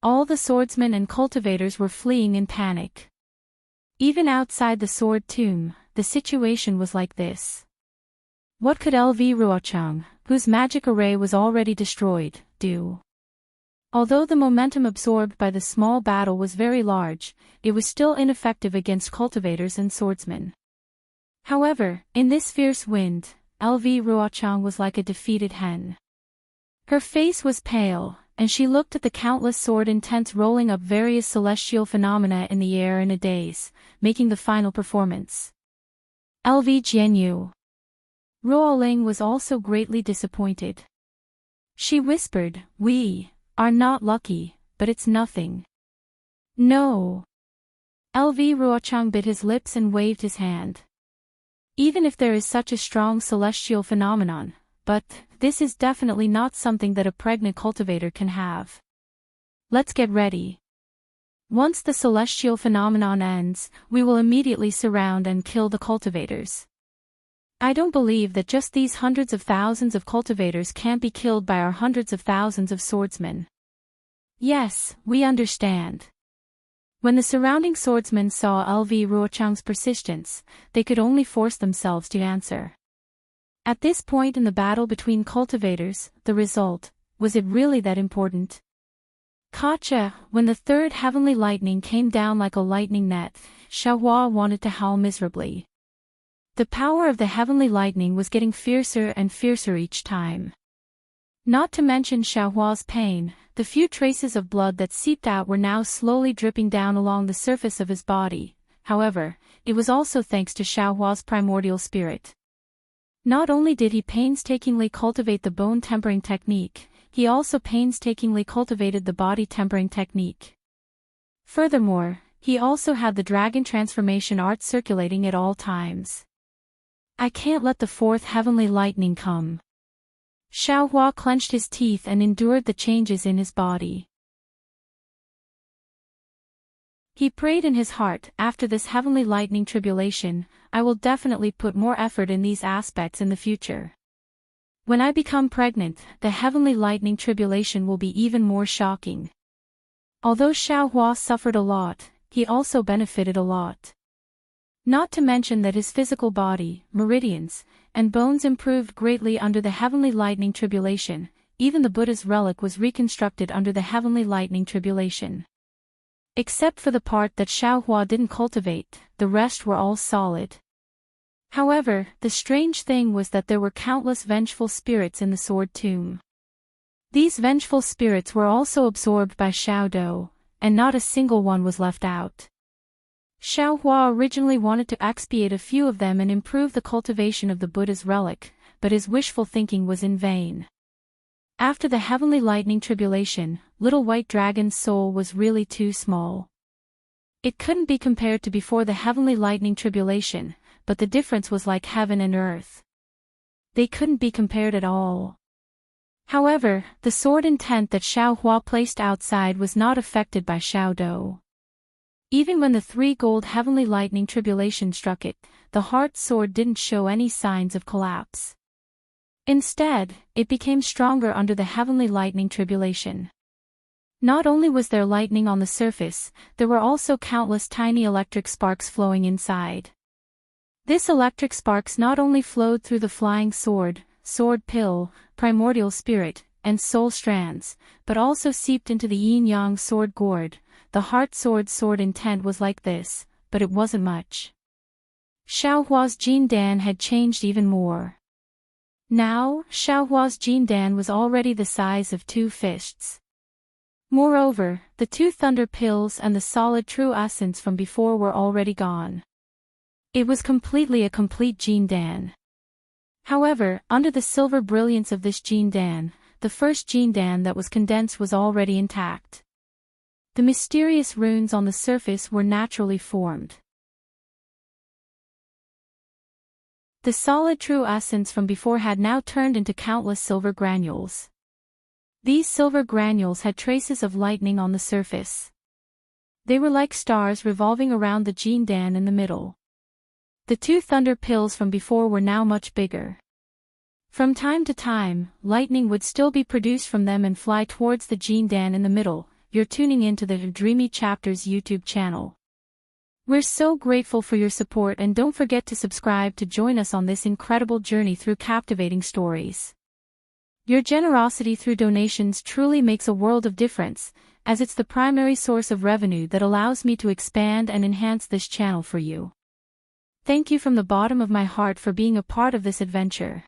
All the swordsmen and cultivators were fleeing in panic. Even outside the sword tomb, the situation was like this. What could LV Ruochang, whose magic array was already destroyed, do? Although the momentum absorbed by the small battle was very large, it was still ineffective against cultivators and swordsmen. However, in this fierce wind, LV Ruochang was like a defeated hen. Her face was pale, and she looked at the countless sword intents rolling up various celestial phenomena in the air in a daze, making the final performance. LV Jianyu. Ruoling was also greatly disappointed. She whispered, "We are not lucky, but it's nothing." No. LV Ruochang bit his lips and waved his hand. Even if there is such a strong celestial phenomenon, but this is definitely not something that a pregnant cultivator can have. Let's get ready. Once the celestial phenomenon ends, we will immediately surround and kill the cultivators. I don't believe that just these hundreds of thousands of cultivators can't be killed by our hundreds of thousands of swordsmen. Yes, we understand. When the surrounding swordsmen saw LV Ruochang's persistence, they could only force themselves to answer. At this point in the battle between cultivators, the result, was it really that important? Gotcha, when the third heavenly lightning came down like a lightning net, Xiao Hua wanted to howl miserably. The power of the heavenly lightning was getting fiercer and fiercer each time. Not to mention Xiao Hua's pain, the few traces of blood that seeped out were now slowly dripping down along the surface of his body. However, it was also thanks to Xiao Hua's primordial spirit. Not only did he painstakingly cultivate the bone tempering technique, he also painstakingly cultivated the body tempering technique. Furthermore, he also had the dragon transformation art circulating at all times. I can't let the fourth heavenly lightning come. Xiao Hua clenched his teeth and endured the changes in his body. He prayed in his heart, after this heavenly lightning tribulation, I will definitely put more effort in these aspects in the future. When I become pregnant, the heavenly lightning tribulation will be even more shocking. Although Xiao Hua suffered a lot, he also benefited a lot. Not to mention that his physical body, meridians, and bones improved greatly under the heavenly lightning tribulation. Even the Buddha's relic was reconstructed under the heavenly lightning tribulation. Except for the part that Xiaohua didn't cultivate, the rest were all solid. However, the strange thing was that there were countless vengeful spirits in the sword tomb. These vengeful spirits were also absorbed by Xiaodou, and not a single one was left out. Xiaohua originally wanted to expiate a few of them and improve the cultivation of the Buddha's relic, but his wishful thinking was in vain. After the heavenly lightning tribulation, little white dragon's soul was really too small. It couldn't be compared to before the heavenly lightning tribulation, but the difference was like heaven and earth. They couldn't be compared at all. However, the sword intent that Xiaohua placed outside was not affected by Xiaodou. Even when the 3 gold heavenly lightning tribulation struck it, the heart sword didn't show any signs of collapse. Instead, it became stronger under the heavenly lightning tribulation. Not only was there lightning on the surface, there were also countless tiny electric sparks flowing inside. This electric sparks not only flowed through the flying sword, sword pill, primordial spirit, and soul strands, but also seeped into the yin-yang sword gourd. The heart sword intent was like this, but it wasn't much. Xiaohua's Jindan had changed even more. Now, Xiaohua's Jindan was already the size of 2 fists. Moreover, the 2 thunder pills and the solid true essence from before were already gone. It was completely a complete Jindan. However, under the silver brilliance of this Jindan, the first Jindan that was condensed was already intact. The mysterious runes on the surface were naturally formed. The solid true essence from before had now turned into countless silver granules. These silver granules had traces of lightning on the surface. They were like stars revolving around the Jindan in the middle. The 2 thunder pills from before were now much bigger. From time to time, lightning would still be produced from them and fly towards the Jindan in the middle. You're tuning into the Dreamy Chapters YouTube channel. We're so grateful for your support, and don't forget to subscribe to join us on this incredible journey through captivating stories. Your generosity through donations truly makes a world of difference, as it's the primary source of revenue that allows me to expand and enhance this channel for you. Thank you from the bottom of my heart for being a part of this adventure.